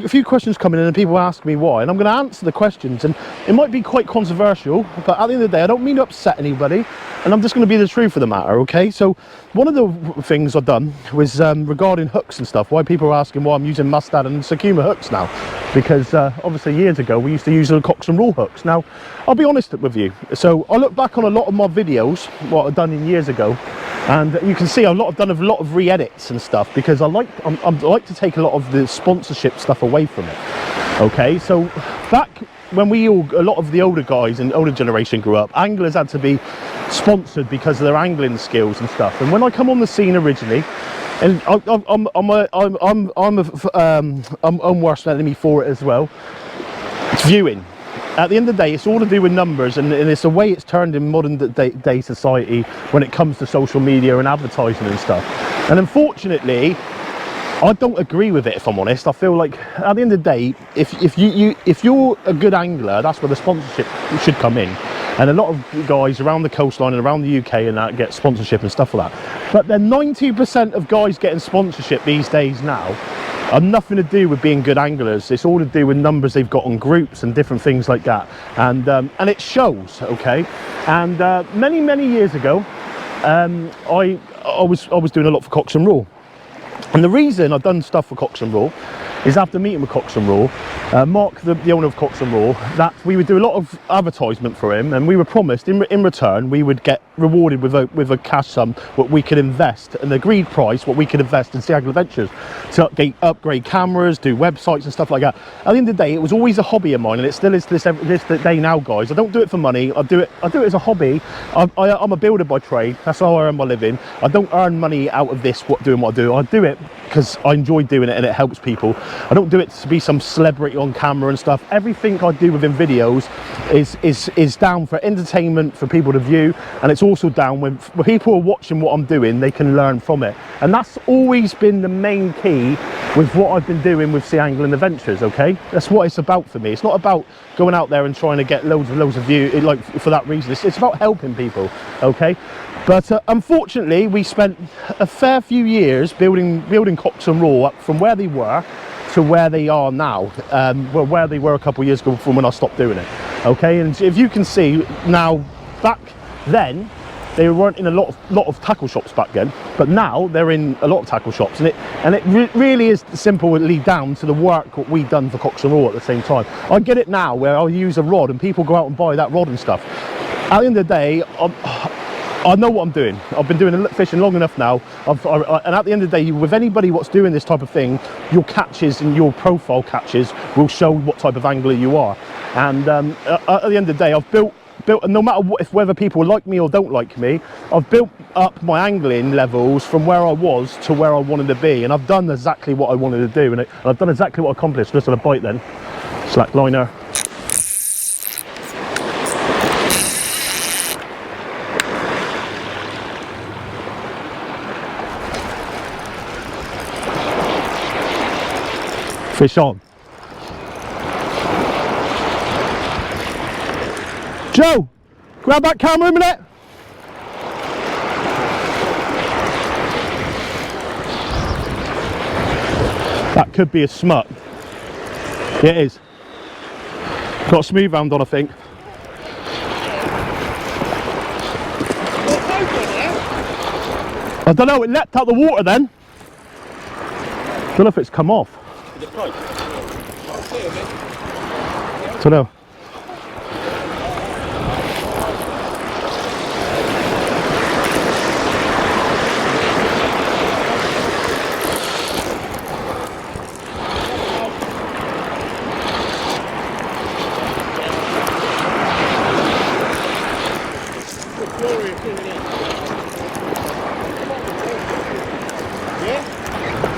few questions coming in and people ask me why, and I'm going to answer the questions, and it might be quite controversial, but at the end of the day, I don't mean to upset anybody, and I'm just going to be the truth of the matter, okay? So, one of the things I've done was regarding hooks and stuff, why people are asking why I'm using Mustad and Sakuma hooks now, because obviously years ago we used to use the Cox and Raw hooks. Now, I'll be honest with you, so I look back on a lot of my videos, what I've done in years ago, and you can see I've done a lot of re-edits and stuff, because I like to take a lot of the sponsorship stuff away from it. Okay, so back when a lot of the older guys and older generation grew up, anglers had to be sponsored because of their angling skills and stuff. And when I come on the scene originally, and I'm worst enemy for it as well, it's viewing. At the end of the day, it's all to do with numbers, and it's the way it's turned in modern day society when it comes to social media and advertising and stuff. And unfortunately, I don't agree with it, if I'm honest. I feel like at the end of the day, if you're a good angler, that's where the sponsorship should come in. And a lot of guys around the coastline and around the UK and that get sponsorship and stuff like that. But then 90% of guys getting sponsorship these days now are nothing to do with being good anglers. It's all to do with numbers they've got on groups and different things like that. And it shows, okay? And many years ago, I was doing a lot for Cox and Raw. And the reason I've done stuff for Cox and Raw is after meeting with Cox and Raw, Mark, the owner of Cox and Raw, that we would do a lot of advertisement for him, and we were promised in return we would get rewarded with a cash sum what we could invest, an agreed price what we could invest in Sea Angler Ventures to upgrade cameras, do websites and stuff like that. At the end of the day, it was always a hobby of mine, and it still is this day now, guys. I don't do it for money. I do it as a hobby. I'm a builder by trade. That's how I earn my living. I don't earn money out of this doing what I do. I do it because I enjoy doing it and it helps people. I don't do it to be some celebrity on camera and stuff. Everything I do within videos is down for entertainment, for people to view, and it's also down when people are watching what I'm doing, they can learn from it. And that's always been the main key with what I've been doing with Sea Angling Adventures, okay? That's what it's about for me. It's not about going out there and trying to get loads of views, like for that reason. It's about helping people, okay? But unfortunately, we spent a fair few years building Cox and Raw up from where they were to where they are now, where they were a couple of years ago from when I stopped doing it. Okay, and if you can see now, back then they weren't in a lot of tackle shops back then, but now they're in a lot of tackle shops, and it really is simply down to the work what we've done for Cox and Raw at the same time. I get it now where I'll use a rod and people go out and buy that rod and stuff. At the end of the day, I know what I'm doing. I've been doing fishing long enough now, and at the end of the day, with anybody what's doing this type of thing, your catches and your profile catches will show what type of angler you are. And at the end of the day, I've built, no matter whether people like me or don't like me, I've built up my angling levels from where I was to where I wanted to be, and I've done exactly what I wanted to do, and I've done exactly what I accomplished. Just on a bite then, slack liner. Fish on. Joe, grab that camera a minute. That could be a smut. Yeah, it is. Got a smoothhound on, I think. I don't know, it leapt out the water then. Don't know if it's come off. Don't know.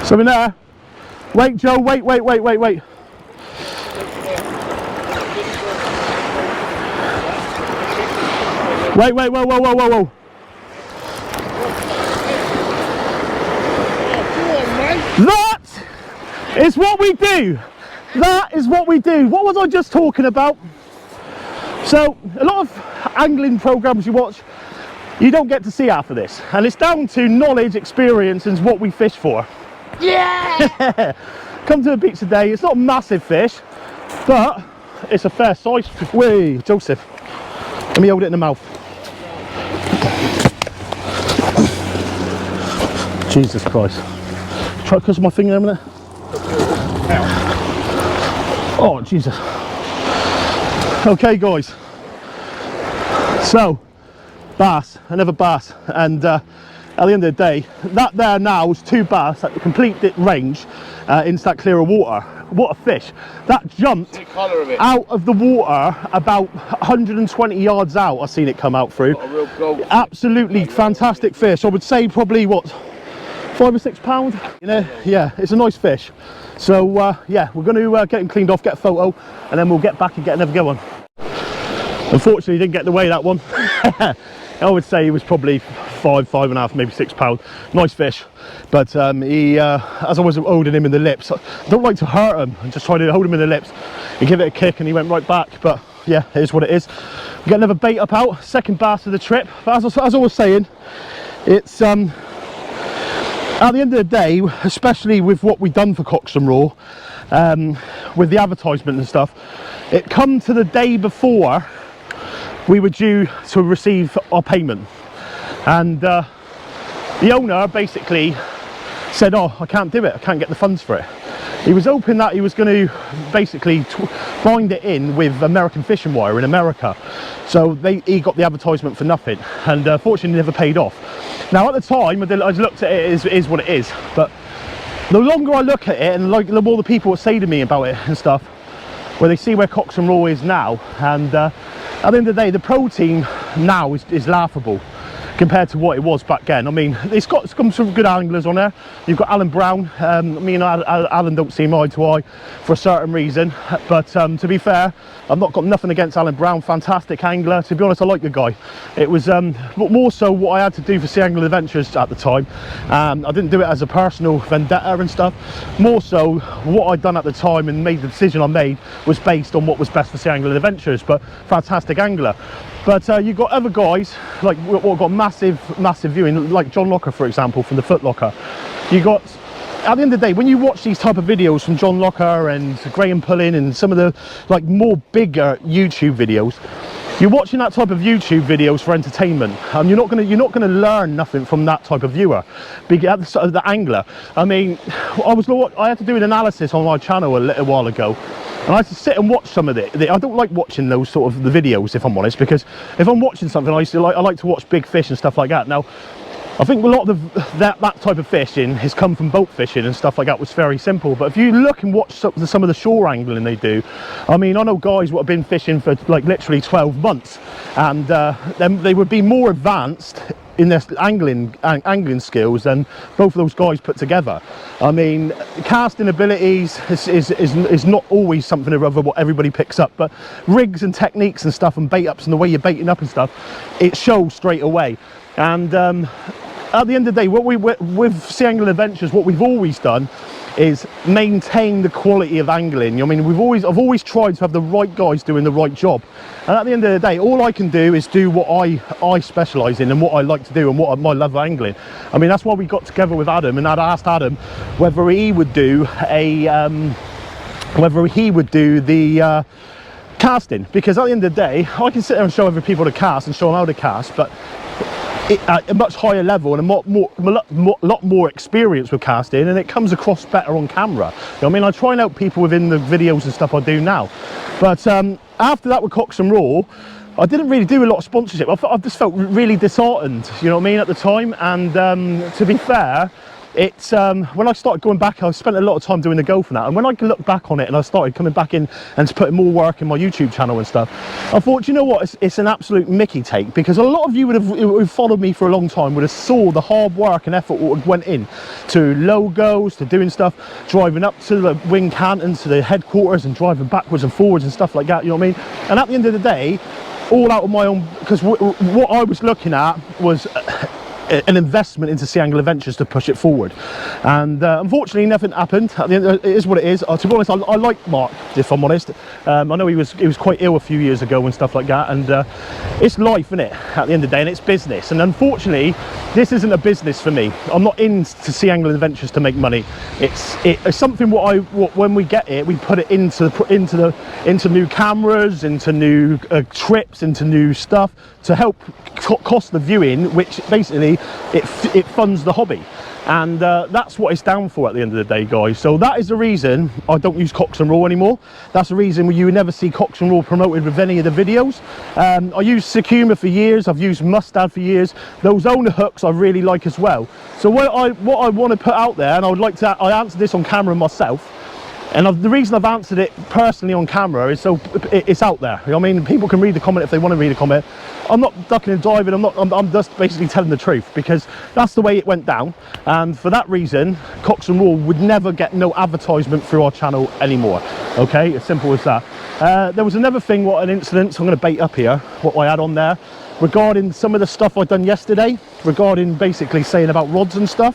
Something there. Wait, Joe, wait. Wait, whoa. That is what we do. That is what we do. What was I just talking about? So, a lot of angling programs you watch, you don't get to see half of this. And it's down to knowledge, experience, and what we fish for. Yeah! Come to the beach today. It's not a massive fish, but it's a fair size. Wait, Joseph. Let me hold it in the mouth. Jesus Christ. Try to cuss my finger in a minute. Oh, Jesus. Okay, guys. So, bass, another bass, and at the end of the day, that there now is 2 bass at the complete range into that clearer water. What a fish. That jumped out of the water about 120 yards out. I've seen it come out through. Absolutely fantastic fish. I would say probably, what, 5 or 6 pounds? You know, yeah, it's a nice fish. So, yeah, we're going to get him cleaned off, get a photo, and then we'll get back and get another go on. Unfortunately, didn't get the way that one. I would say he was probably 5.5, maybe 6 pounds. Nice fish, but he, as I was holding him in the lips, I don't like to hurt him. I just tried to hold him in the lips and give it a kick, and he went right back. But yeah, it is what it is. We get another bait up out, second bass of the trip. But as I was saying, it's at the end of the day, especially with what we've done for Cocks and Raw, with the advertisement and stuff, it come to the day before we were due to receive our payment, and the owner basically said, oh, I can't do it, I can't get the funds for it. He was hoping that he was going to basically bind it in with American fishing wire in America, so he got the advertisement for nothing, and fortunately never paid off. Now at the time I looked at it, it is what it is, but the longer I look at it, and like the more the people say to me about it and stuff, where they see where Cocks and Raw is now, and at the end of the day, the protein now is laughable compared to what it was back then. I mean, it's got some good anglers on there. You've got Alan Brown. Me and Alan don't seem eye to eye for a certain reason, but to be fair, I've not got nothing against Alan Brown. Fantastic angler. To be honest, I like the guy. It was more so what I had to do for Sea Angling Adventures at the time. I didn't do it as a personal vendetta and stuff. More so, what I'd done at the time and made the decision I made was based on what was best for Sea Angling Adventures. But fantastic angler. But you've got other guys like what got massive viewing, like John Locker, for example, from the Foot Locker. You got, at the end of the day, when you watch these type of videos from John Locker and Graham Pullin and some of the like more bigger YouTube videos, you're watching that type of YouTube videos for entertainment, and you're not gonna learn nothing from that type of viewer, the angler. I mean, I had to do an analysis on my channel a little while ago, and I had to sit and watch some of it. I don't like watching those sort of the videos, if I'm honest, because if I'm watching something, I like to watch big fish and stuff like that. Now, I think a lot of that type of fishing has come from boat fishing and stuff like that, was very simple. But if you look and watch some of the shore angling they do, I mean, I know guys what have been fishing for like literally 12 months, and then they would be more advanced in their angling skills than both of those guys put together. I mean, casting abilities is not always something or other what everybody picks up, but rigs and techniques and stuff, and bait ups and the way you're baiting up and stuff, it shows straight away. And at the end of the day, with Sea Angling Adventures, what we've always done is maintain the quality of angling. I mean, I've always tried to have the right guys doing the right job, and at the end of the day, all I can do is do what I specialise in and what I like to do and what my love of angling. I mean, that's why we got together with Adam, and I'd asked Adam whether he would do the casting, because at the end of the day, I can sit there and show other people to cast and show them how to cast, but at a much higher level and a lot more experience with casting, and it comes across better on camera. You know what I mean? I try and help people within the videos and stuff I do now, but after that with Cox and Raw, I didn't really do a lot of sponsorship. I just felt really disheartened, you know what I mean, at the time. And to be fair, it's when I started going back, I spent a lot of time doing the golf and that, and when I look back on it and I started coming back in and putting more work in my YouTube channel and stuff, I thought, you know what, it's an absolute mickey take, because a lot of you who've followed me for a long time would have saw the hard work and effort what went in to logos, to doing stuff, driving up to the wing cantons, to the headquarters, and driving backwards and forwards and stuff like that, you know what I mean? And at the end of the day, all out of my own, because what I was looking at was an investment into Sea Angler Ventures to push it forward, and unfortunately nothing happened. At the end, it is what it is. To be honest, I like Mark, if I'm honest. I know he was quite ill a few years ago and stuff like that, and it's life, isn't it, at the end of the day, and it's business, and unfortunately this isn't a business for me. I'm not into Sea Angler Ventures to make money. It's something when we get it, we put it into new cameras, into new trips, into new stuff to help cost the viewing, which basically it funds the hobby, and that's what it's down for at the end of the day, guys. So that is the reason I don't use Cox and Raw anymore. That's the reason you would never see Cox and Raw promoted with any of the videos. I used Sakuma for years, I've used Mustad for years. Those owner hooks I really like as well. So what I want to put out there, and I answered this on camera myself, and the reason I've answered it personally on camera is so it's out there. You know what I mean? People can read the comment if they want to read a comment. I'm not ducking and diving. I'm just basically telling the truth, because that's the way it went down. And for that reason, Cox and Raw would never get no advertisement through our channel anymore. Okay, as simple as that. There was another thing, an incident. So I'm going to bait up here what I had on there regarding some of the stuff I'd done yesterday, regarding basically saying about rods and stuff.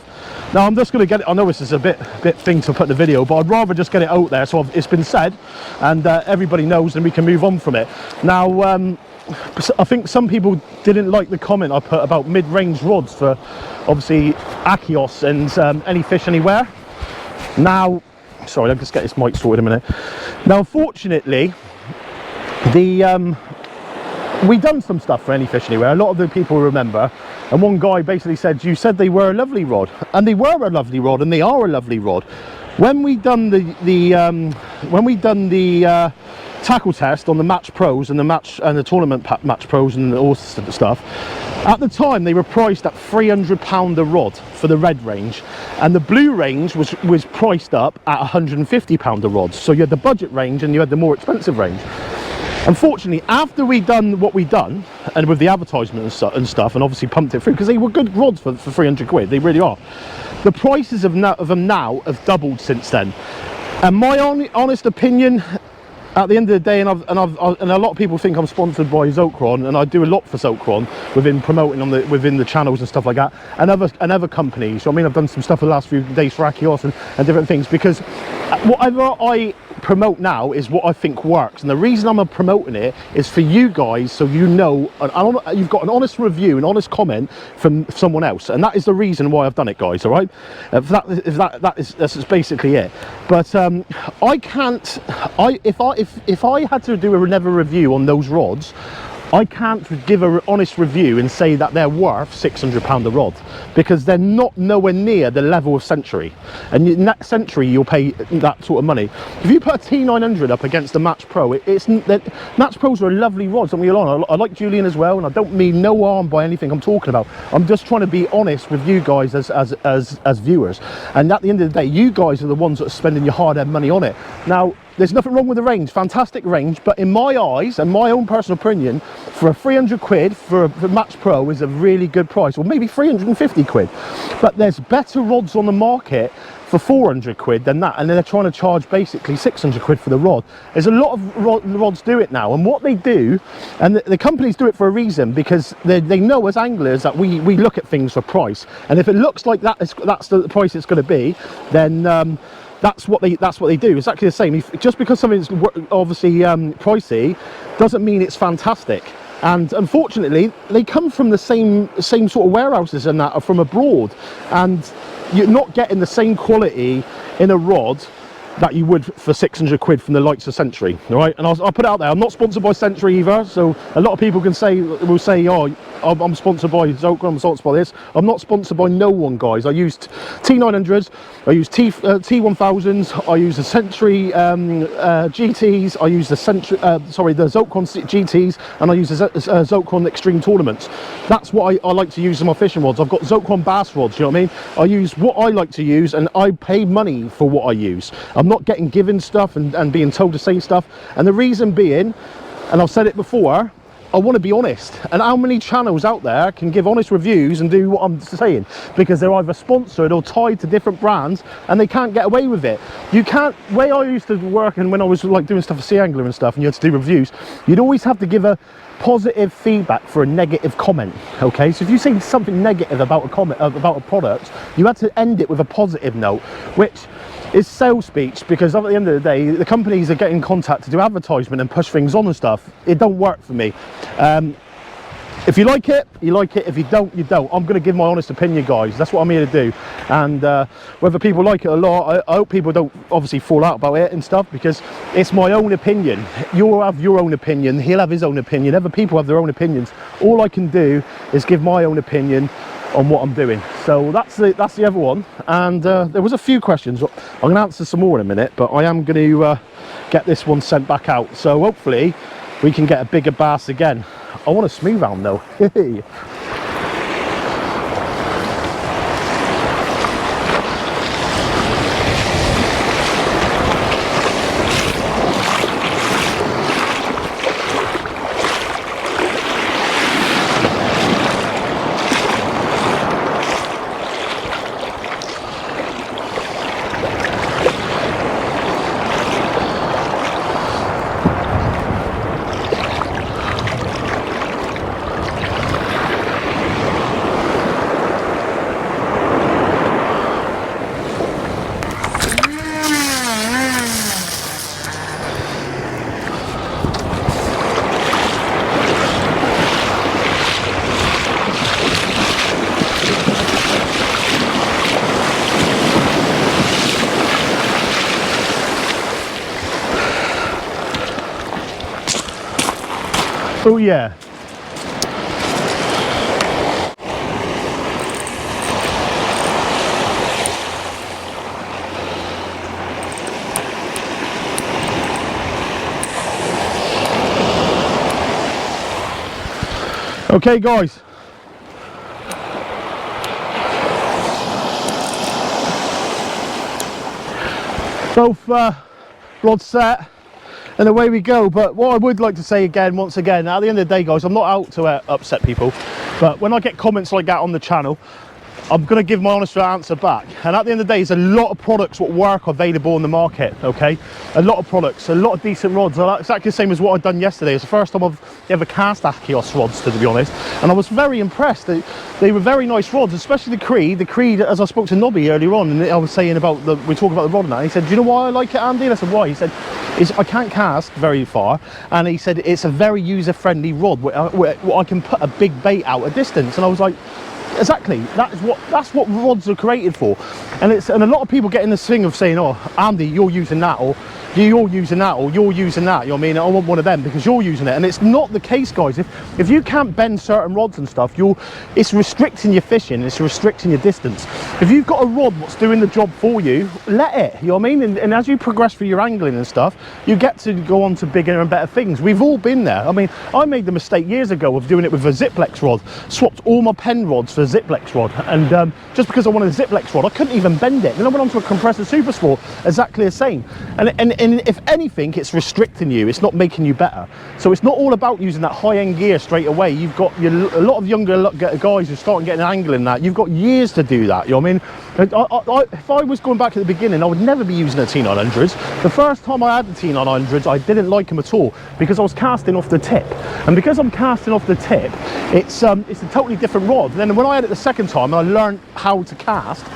Now I'm just going to get it, I know this is a bit thing to put in the video, but I'd rather just get it out there so it's been said, and everybody knows, and we can move on from it. Now I think some people didn't like the comment I put about mid-range rods for obviously Akios and Any Fish Anywhere. Now, sorry, let me just get this mic sorted a minute. Now unfortunately, we done some stuff for Any Fish Anywhere. A lot of the people remember, and one guy basically said, you said they were a lovely rod, and they were a lovely rod, and they are a lovely rod. When we done the tackle test on the Match Pros and the tournament Match Pros and all stuff, at the time they were priced at £300 a rod for the red range, and the blue range was priced up at £150 a rod. So you had the budget range and you had the more expensive range. Unfortunately, after we done what we done, and with the advertisement and stuff, and obviously pumped it through, because they were good rods for 300 quid, they really are. The prices of them now have doubled since then. And my honest opinion, at the end of the day, and a lot of people think I'm sponsored by Zocron, and I do a lot for Zocron within promoting within the channels and stuff like that, and other companies. So, I mean, I've done some stuff the last few days for Akios and different things, because whatever I promote now is what I think works, and the reason I'm promoting it is for you guys, so you know, and you've got an honest review, an honest comment from someone else, and that is the reason why I've done it, guys. All right, that's basically it. But I can't. If I had to do another review on those rods, I can't give an honest review and say that they're worth £600 a rod, because they're not nowhere near the level of Century. And in that Century, you'll pay that sort of money. If you put a T900 up against a Match Pro, Match Pros are a lovely rod. Don't get me wrong, I like Julian as well, and I don't mean no harm by anything I'm talking about. I'm just trying to be honest with you guys as viewers. And at the end of the day, you guys are the ones that are spending your hard-earned money on it. Now, there's nothing wrong with the range, fantastic range, but in my eyes and my own personal opinion, for a 300 quid for Match Pro is a really good price, or maybe 350 quid. But there's better rods on the market for 400 quid than that, and they're trying to charge basically 600 quid for the rod. There's a lot of rods do it now, and what they do, and the companies do it for a reason, because they know as anglers that we look at things for price, and if it looks like that's the price it's going to be, then that's what they do. Exactly the same. Just because something's obviously pricey doesn't mean it's fantastic. And unfortunately, they come from the same sort of warehouses and that are from abroad, and you're not getting the same quality in a rod that you would for 600 quid from the likes of Century. All right, and I'll put it out there, I'm not sponsored by Century either, so a lot of people will say, oh, I'm sponsored by Zoka, I'm sponsored by this. I'm not sponsored by no one, guys. I used T900s, I used T1000s, I use the Century GTs, I use the the Zocon GTs, and I use the Zocon Extreme Tournaments. That's what I like to use in my fishing rods. I've got Zocon bass rods, you know what I mean? I use what I like to use, and I pay money for what I use. I'm not getting given stuff and being told to say stuff. And the reason being, and I've said it before, I want to be honest. And how many channels out there can give honest reviews and do what I'm saying? Because they're either sponsored or tied to different brands, and they can't get away with it. You can't, the way I used to work, and when I was like doing stuff for Sea Angler and stuff, and you had to do reviews, you'd always have to give a positive feedback for a negative comment. Okay, so if you say something negative about a comment about a product, you had to end it with a positive note, which is sales speech, because at the end of the day, the companies are getting in contact to do advertisement and push things on and stuff. It don't work for me. If you like it, you like it. If you don't, you don't. I'm going to give my honest opinion, guys. That's what I'm here to do. And whether people like it or not, I hope people don't obviously fall out about it and stuff, because it's my own opinion. You'll have your own opinion. He'll have his own opinion. Other people have their own opinions. All I can do is give my own opinion on what I'm doing. So that's the other one. And there was a few questions. I'm going to answer some more in a minute, but I am going to get this one sent back out. So hopefully we can get a bigger bass again. I want a smoothhound though. Oh yeah. Okay guys, both rods set and away we go. But what I would like to say again, once again, at the end of the day guys, I'm not out to upset people, but when I get comments like that on the channel, I'm going to give my honest answer back. And at the end of the day, there's a lot of products what work available on the market, okay? A lot of products, a lot of decent rods. Exactly the same as what I've done yesterday. It's the first time I've ever cast Achios rods, to be honest. And I was very impressed. They were very nice rods, especially the Creed. The Creed, as I spoke to Nobby earlier on, and I was saying about we talked about the rod and that. He said, do you know why I like it, Andy? And I said, why? He said, I can't cast very far. And he said, it's a very user-friendly rod where I can put a big bait out a distance. And I was like, exactly, that's what rods are created for. And a lot of people get in this thing of saying, oh Andy, you're using that, or you're using that, or you're using that, you know what I mean? I want one of them because you're using it. And it's not the case, guys. If you can't bend certain rods and stuff, it's restricting your fishing, it's restricting your distance. If you've got a rod that's doing the job for you, let it, you know what I mean? And as you progress through your angling and stuff, you get to go on to bigger and better things. We've all been there. I mean, I made the mistake years ago of doing it with a Ziplex rod, swapped all my pen rods for a Ziplex rod, and just because I wanted a Ziplex rod, I couldn't even bend it. Then I went on to a compressor Super Sport, exactly the same. And if anything, it's restricting you, it's not making you better. So it's not all about using that high-end gear straight away. You've got a lot of younger guys who are starting getting angling that. You've got years to do that, you know what I mean? If I was going back at the beginning, I would never be using a T900s. The first time I had the T900s, I didn't like them at all because I was casting off the tip. And because I'm casting off the tip, it's a totally different rod. Then when I had it the second time and I learned how to cast,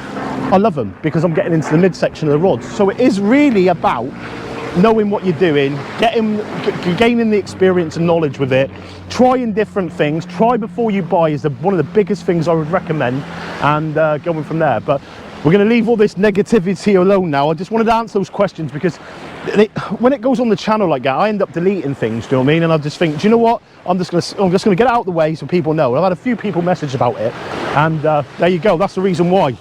I love them because I'm getting into the midsection of the rods. So it is really about knowing what you're doing, gaining the experience and knowledge with it, trying different things. Try before you buy is one of the biggest things I would recommend, and going from there. But we're going to leave all this negativity alone now. I just wanted to answer those questions because when it goes on the channel like that, I end up deleting things, do you know what I mean? And I just think, do you know what? I'm just going to get it out of the way so people know. And I've had a few people message about it, and there you go. That's the reason why.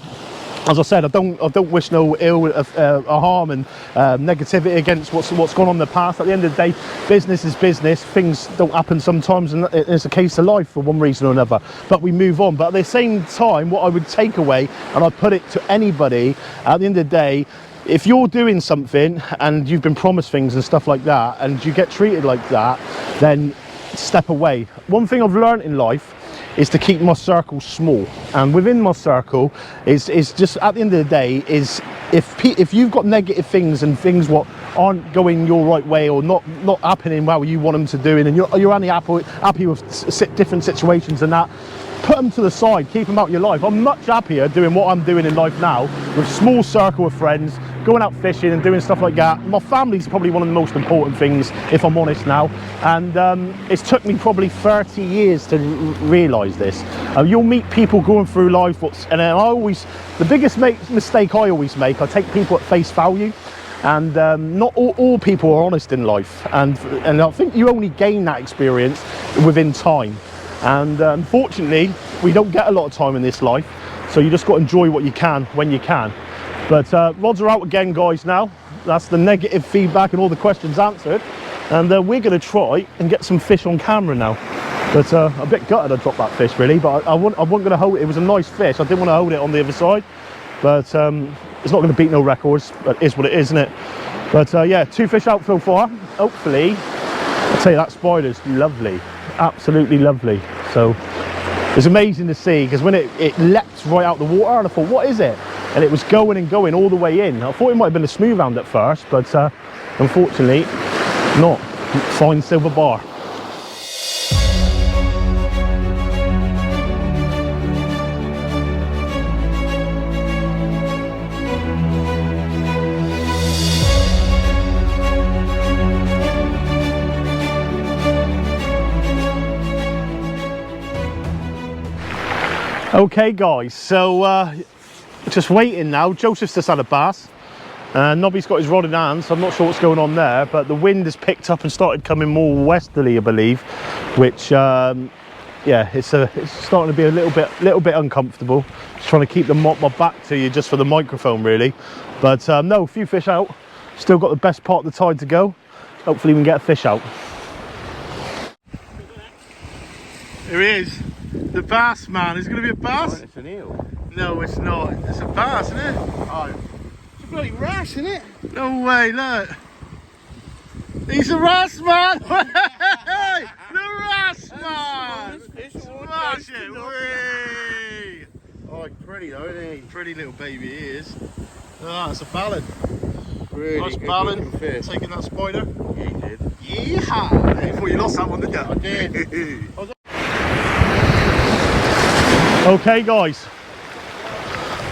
As I said, I don't wish no ill harm and negativity against what's gone on in the past. At the end of the day, business is business. Things don't happen sometimes, and it's a case of life for one reason or another. But we move on. But at the same time, what I would take away, and I put it to anybody, at the end of the day, if you're doing something and you've been promised things and stuff like that, and you get treated like that, then step away. One thing I've learned in life is to keep my circle small, and within my circle is just, at the end of the day, is if you've got negative things and things what aren't going your right way or not happening how you want them to do, and you're only happy with different situations and that, put them to the side, keep them out of your life. I'm much happier doing what I'm doing in life now with a small circle of friends, going out fishing and doing stuff like that. My family's probably one of the most important things, if I'm honest now, and it's took me probably 30 years to realise this. You'll meet people going through life, the biggest mistake I always make, I take people at face value, and not all people are honest in life, and I think you only gain that experience within time. And unfortunately, we don't get a lot of time in this life, so you just got to enjoy what you can when you can. But rods are out again, guys. Now that's the negative feedback and all the questions answered, and we're going to try and get some fish on camera now. But a bit gutted I dropped that fish, really, but I wasn't going to hold it. It was a nice fish. I didn't want to hold it on the other side, but it's not going to beat no records. But it is what it is, isn't it? But yeah, 2 fish out so far. Hopefully, I'll tell you, that spider's lovely, absolutely lovely. So it's amazing to see, because when it leapt right out the water, and I thought, what is it? And it was going and going all the way in. I thought it might have been a smoothhound at first, but unfortunately not. Fine silver bar. Okay guys, so just waiting now. Joseph's just had a bass, and Nobby's got his rod in hand, so I'm not sure what's going on there, but the wind has picked up and started coming more westerly, I believe, which yeah, it's starting to be a little bit uncomfortable. Just trying to keep my back to you just for the microphone, really. But no, a few fish out. Still got the best part of the tide to go. Hopefully we can get a fish out. Here he is, the bass man. Is it going to be a bass? Oh, it's an eel. No, it's not. It's a bass, isn't it? Oh, it's a bloody wrasse, isn't it? No way, look. He's a wrasse man! Hey, the wrasse man! Smash it! Whee! Oh, he's pretty though, isn't he? Pretty little baby he is. Ah, it's a ballon. Really Nice good ballon. looking fish. Taking that spider. Yeah, he did. Yeehaw! I thought you lost that one, didn't you? I did. Okay guys,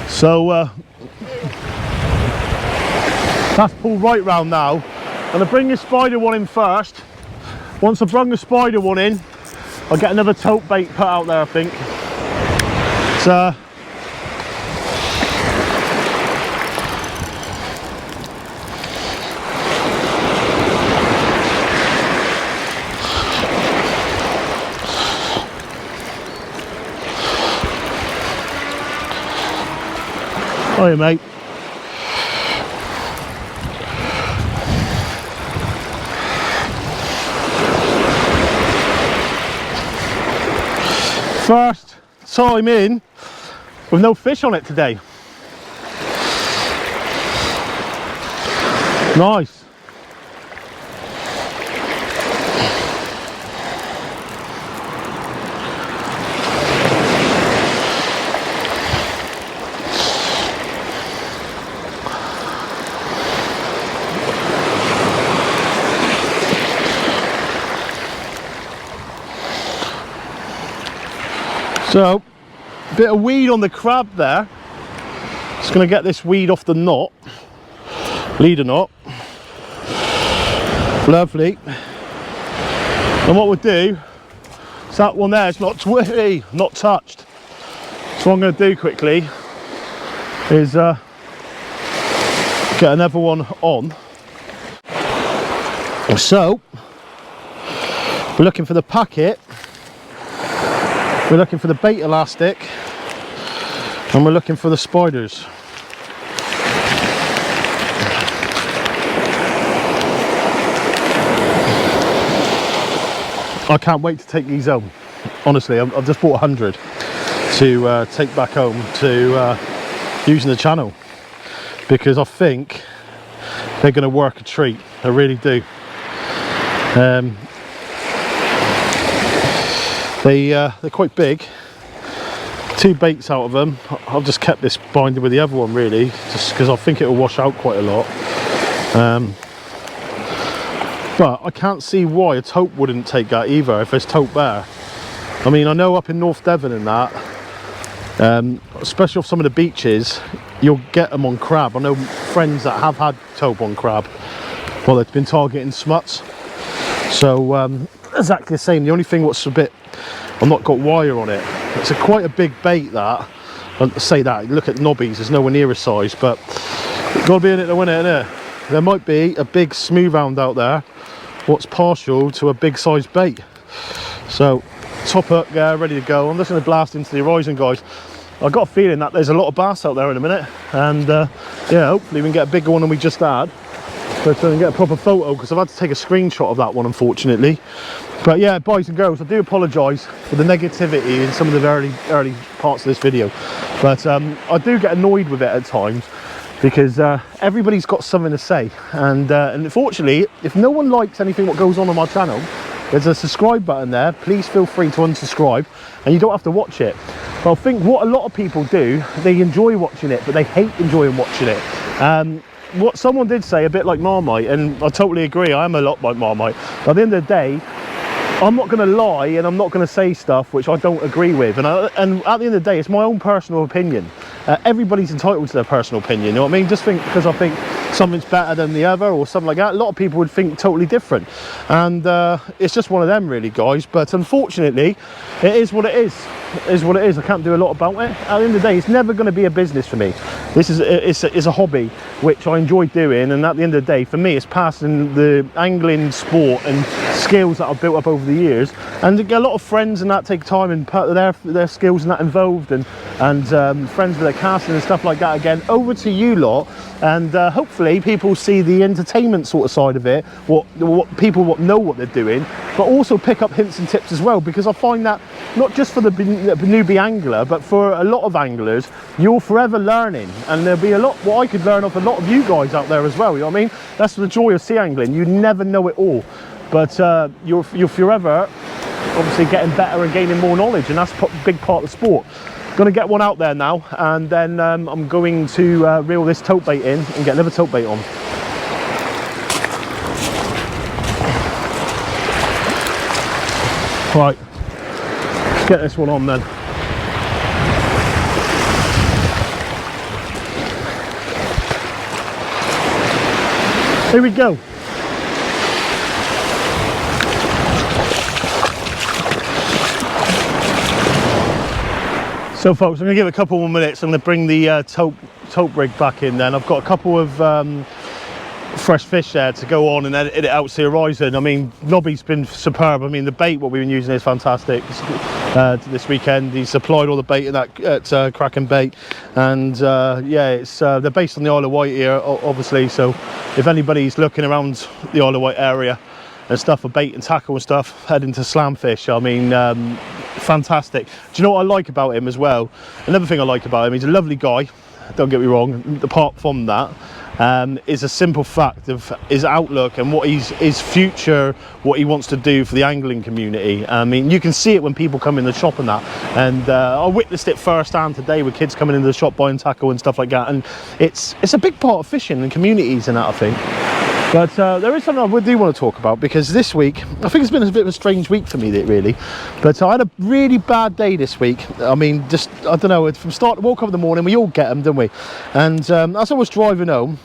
so that's pulled right round now. I'm going to bring the spider one in first. Once I've brought the spider one in, I'll get another tope bait put out there, I think. So hiya, mate. First time in with no fish on it today. Nice. So, bit of weed on the crab there. Just going to get this weed off the knot, leader knot. Lovely. And what we'll do is that one there is not touched. So what I'm going to do quickly is get another one on. So we're looking for the packet, we're looking for the bait elastic, and we're looking for the spiders. I can't wait to take these home. Honestly, I've just bought 100 to take back home to using the channel, because I think they're going to work a treat. I really do. They're quite big. 2 baits out of them. I've just kept this binding with the other one, really, just because I think it will wash out quite a lot. But I can't see why a tope wouldn't take that either if there's tope there. I mean, I know up in North Devon and that, especially off some of the beaches, you'll get them on crab. I know friends that have had tope on crab while they've been targeting smuts. So exactly the same. The only thing what's a bit, I've not got wire on it. It's quite a big bait that. I say that, look at Nobby's, there's nowhere near his size, but you've got to be in it to win it, innit? There might be a big smoothhound out there what's partial to a big size bait. So top hook there, ready to go. I'm just going to blast into the horizon, guys. I've got a feeling that there's a lot of bass out there in a minute, and yeah, hopefully we can get a bigger one than we just had. But I can get a proper photo, because I've had to take a screenshot of that one, unfortunately. But yeah, boys and girls, I do apologise for the negativity in some of the early parts of this video. But I do get annoyed with it at times, because everybody's got something to say. And unfortunately, if no one likes anything what goes on my channel, there's a subscribe button there. Please feel free to unsubscribe, and you don't have to watch it. But I think what a lot of people do, they enjoy watching it, but they hate enjoying watching it. What someone did say, a bit like Marmite, and I totally agree, I am a lot like Marmite. But at the end of the day, I'm not going to lie, and I'm not going to say stuff which I don't agree with. And at the end of the day, it's my own personal opinion. Everybody's entitled to their personal opinion, you know what I mean? Just think, because I think something's better than the other or something like that, a lot of people would think totally different. And it's just one of them, really, guys. But unfortunately, it is what it is. It is what it is. I can't do a lot about it. At the end of the day, it's never going to be a business for me. This is it's a hobby which I enjoy doing, and at the end of the day, for me, it's passing the angling sport and skills that I've built up over the years. And to get a lot of friends and that take time and put their skills and that involved, and friends with their casting and stuff like that, again over to you lot. And hopefully people see the entertainment sort of side of it, what people know what they're doing, but also pick up hints and tips as well, because I find that not just for the newbie angler, but for a lot of anglers, you're forever learning, and there'll be a lot what I could learn off a lot of you guys out there as well, you know what I mean? That's the joy of sea angling. You never know it all, but you're forever obviously getting better and gaining more knowledge, and that's a big part of the sport. Going to get one out there now, and then I'm going to reel this tope bait in and get another tope bait on. Right, let's get this one on then. Here we go. So folks, I'm going to give it a couple more minutes. I'm going to bring the tope rig back in then. I've got a couple of fresh fish there to go on and edit it out to the horizon. I mean, Nobby's been superb. I mean, the bait what we've been using is fantastic. This weekend he supplied all the bait at Kraken Bait, and yeah, it's they're based on the Isle of Wight here, obviously. So if anybody's looking around the Isle of Wight area and stuff for bait and tackle and stuff, heading to Slamfish, I mean, fantastic. Do you know what I like about him as well? Another thing I like about him, he's a lovely guy, don't get me wrong. Apart from that, is a simple fact of his outlook and what his future, what he wants to do for the angling community. I mean, you can see it when people come in the shop and that, and I witnessed it firsthand today with kids coming into the shop buying tackle and stuff like that, and it's a big part of fishing and communities and that, I think. But there is something I do want to talk about, because this week, I think it's been a bit of a strange week for me, really. But I had a really bad day this week. I mean, just, I don't know, from start, woke up in the morning, we all get them, don't we? And as I was driving home,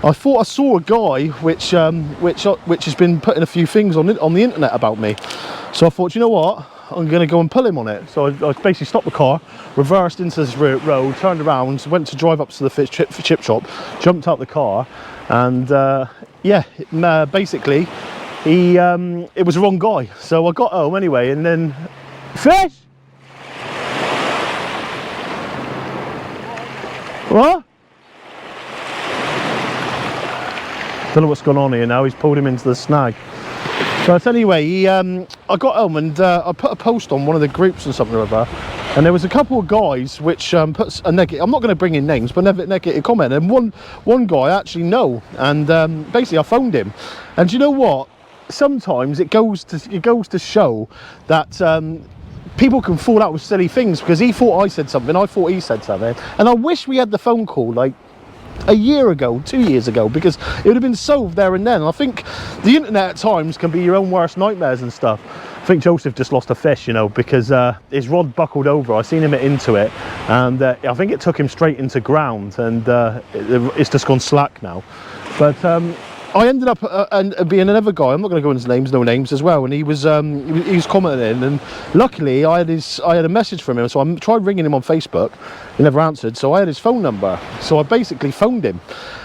I thought I saw a guy which has been putting a few things on the internet about me. So I thought, you know what? I'm going to go and pull him on it. So I basically stopped the car, reversed into this road, turned around, went to drive up to the chip shop, jumped out the car, and yeah, basically it was the wrong guy. So I got home anyway, and then fish. What? Don't know what's going on here now. He's pulled him into the snag. So anyway, I got home and I put a post on one of the groups and something or other, and there was a couple of guys which put a negative, I'm not going to bring in names, but negative comment, and one guy I actually know, and basically I phoned him, and you know what? Sometimes it goes to show that people can fall out with silly things, because he thought I said something, I thought he said something, and I wish we had the phone call like a year ago, 2 years ago, because it would have been solved there and then. And I think the internet at times can be your own worst nightmares and stuff. I think Joseph just lost a fish, you know, because his rod buckled over. I seen him into it, and I think it took him straight into ground, and it's just gone slack now. But I ended up being another guy. I'm not going to go into names, no names as well. And he was commenting, and luckily I had a message from him. So I tried ringing him on Facebook. He never answered. So I had his phone number. So I basically phoned him,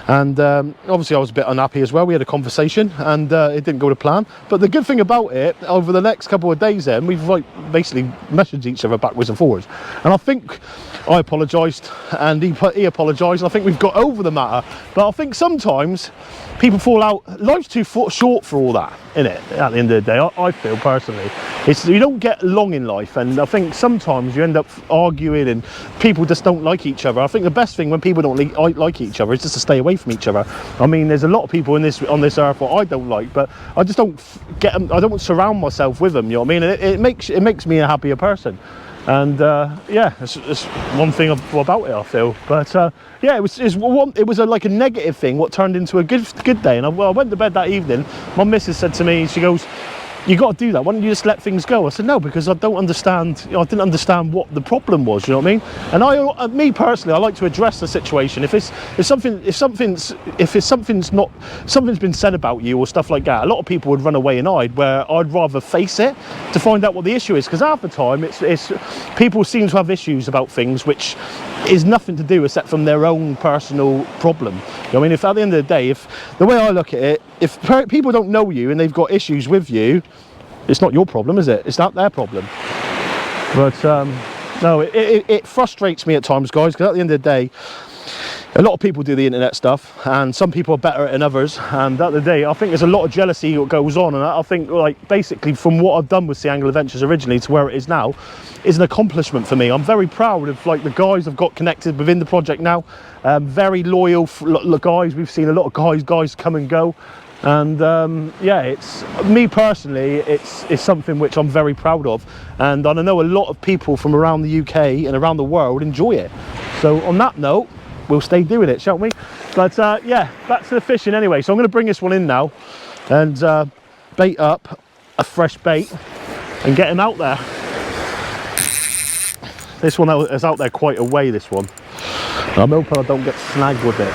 and obviously I was a bit unhappy as well. We had a conversation, and it didn't go to plan. But the good thing about it, over the next couple of days, then we've like basically messaged each other backwards and forwards. And I think I apologised, and he apologised. I think we've got over the matter. But I think sometimes people fall out. Life's too short for all that, innit? At the end of the day, I feel personally, you don't get long in life, and I think sometimes you end up arguing, and people just don't like each other. I think the best thing when people don't like each other is just to stay away from each other. I mean, there's a lot of people on this earth that I don't like, but I just don't get them. I don't surround myself with them. You know what I mean? And it makes me a happier person. And yeah, it's one thing about it, I feel. But yeah, it was like a negative thing what turned into a good day. And I went to bed that evening. My missus said to me, she goes, "You got to do that. Why don't you just let things go?" I said, "No, because I don't understand. You know, I didn't understand what the problem was. You know what I mean?" And me personally, I like to address the situation. If something's been said about you or stuff like that, a lot of people would run away and hide. Where I'd rather face it to find out what the issue is, because half the time it's people seem to have issues about things which is nothing to do except from their own personal problem. You know what I mean? If at the end of the day, if the way I look at it, if people don't know you and they've got issues with you, it's not your problem, is it? It's not their problem. But no, it frustrates me at times, guys, because at the end of the day, a lot of people do the internet stuff, and some people are better than others. And at the end of the day, I think there's a lot of jealousy that goes on. And I think, like, basically from what I've done with Sea Angle Adventures originally to where it is now, is an accomplishment for me. I'm very proud of like the guys I've got connected within the project now. Very loyal guys. We've seen a lot of guys come and go. And yeah, it's me personally, it's something which I'm very proud of, and I know a lot of people from around the UK and around the world enjoy it. So on that note, we'll stay doing it, shan't we? But yeah, back to the fishing anyway. So I'm going to bring this one in now and bait up a fresh bait and get him out there. This one is out there quite a way, this one. I'm hoping I don't get snagged with it.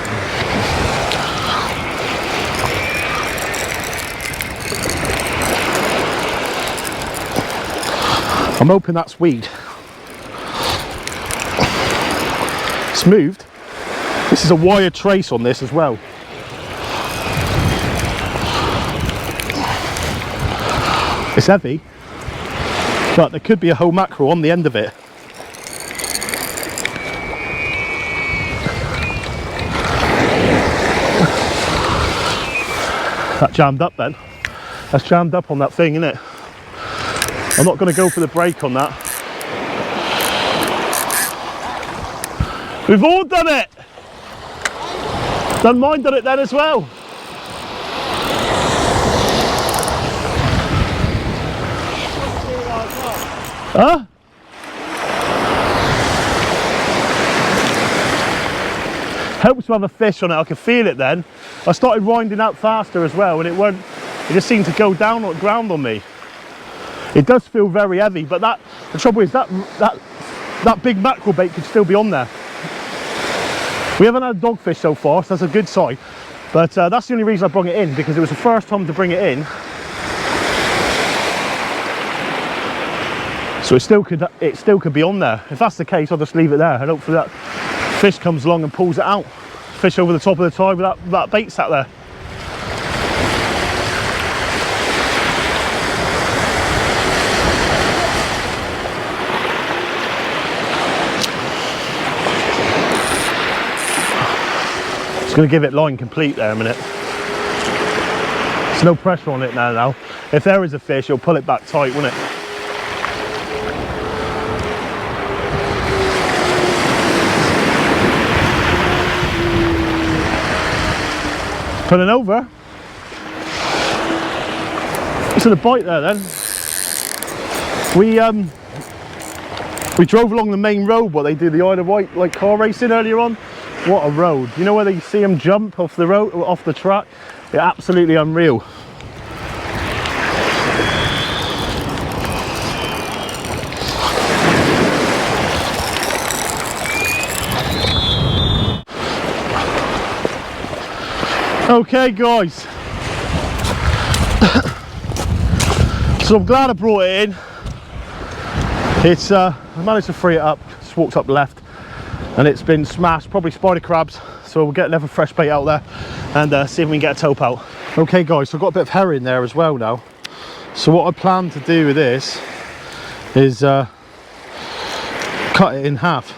I'm hoping that's weed. Smooth. This is a wire trace on this as well. It's heavy, but there could be a whole mackerel on the end of it. That jammed up then. That's jammed up on that thing, isn't it? I'm not going to go for the break on that. We've all done it! Done mine, done it then as well. Huh? helps to have a fish on it. I could feel it then. I started winding out faster as well, and it just seemed to go down on the ground on me. It does feel very heavy, but the trouble is that big mackerel bait could still be on there. We haven't had a dogfish so far, so that's a good sign. But that's the only reason I brought it in, because it was the first time to bring it in. So it still could be on there. If that's the case, I'll just leave it there, and hopefully that fish comes along and pulls it out. Fish over the top of the tide with that bait sat there. Just going to give it line complete there a minute. There's no pressure on it now. If there is a fish, you'll pull it back tight, won't it? Pulling over. So the bite there then. We drove along the main road where they do the Isle of Wight like car racing earlier on. What a road. You know where they see them jump off the road, off the track? They're absolutely unreal. Okay guys, so I'm glad I brought it in. It's I managed to free it up, just walked up left, and it's been smashed, probably spider crabs, so we'll get another fresh bait out there and see if we can get a tope out. Okay guys, so I've got a bit of herring there as well now. So what I plan to do with this is cut it in half.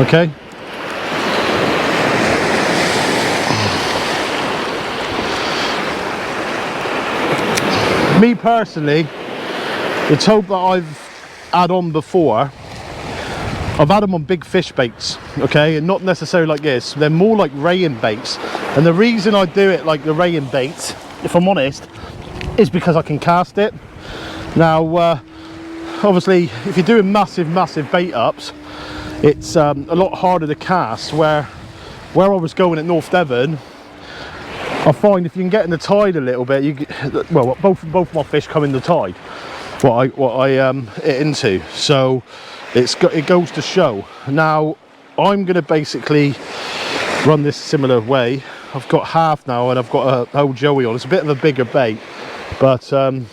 Okay. Me personally, the tope that I've had on before, I've had them on big fish baits, okay, and not necessarily like this. They're more like raying baits, and the reason I do it like the raying baits, if I'm honest, is because I can cast it. Now, obviously, if you're doing massive bait ups, it's a lot harder to cast. Where I was going at North Devon, I find if you can get in the tide a little bit, well, both my fish come in the tide. What I hit into, so it goes to show. Now I'm going to basically run this similar way. I've got half now, and I've got a whole joey on. It's a bit of a bigger bait, but I'm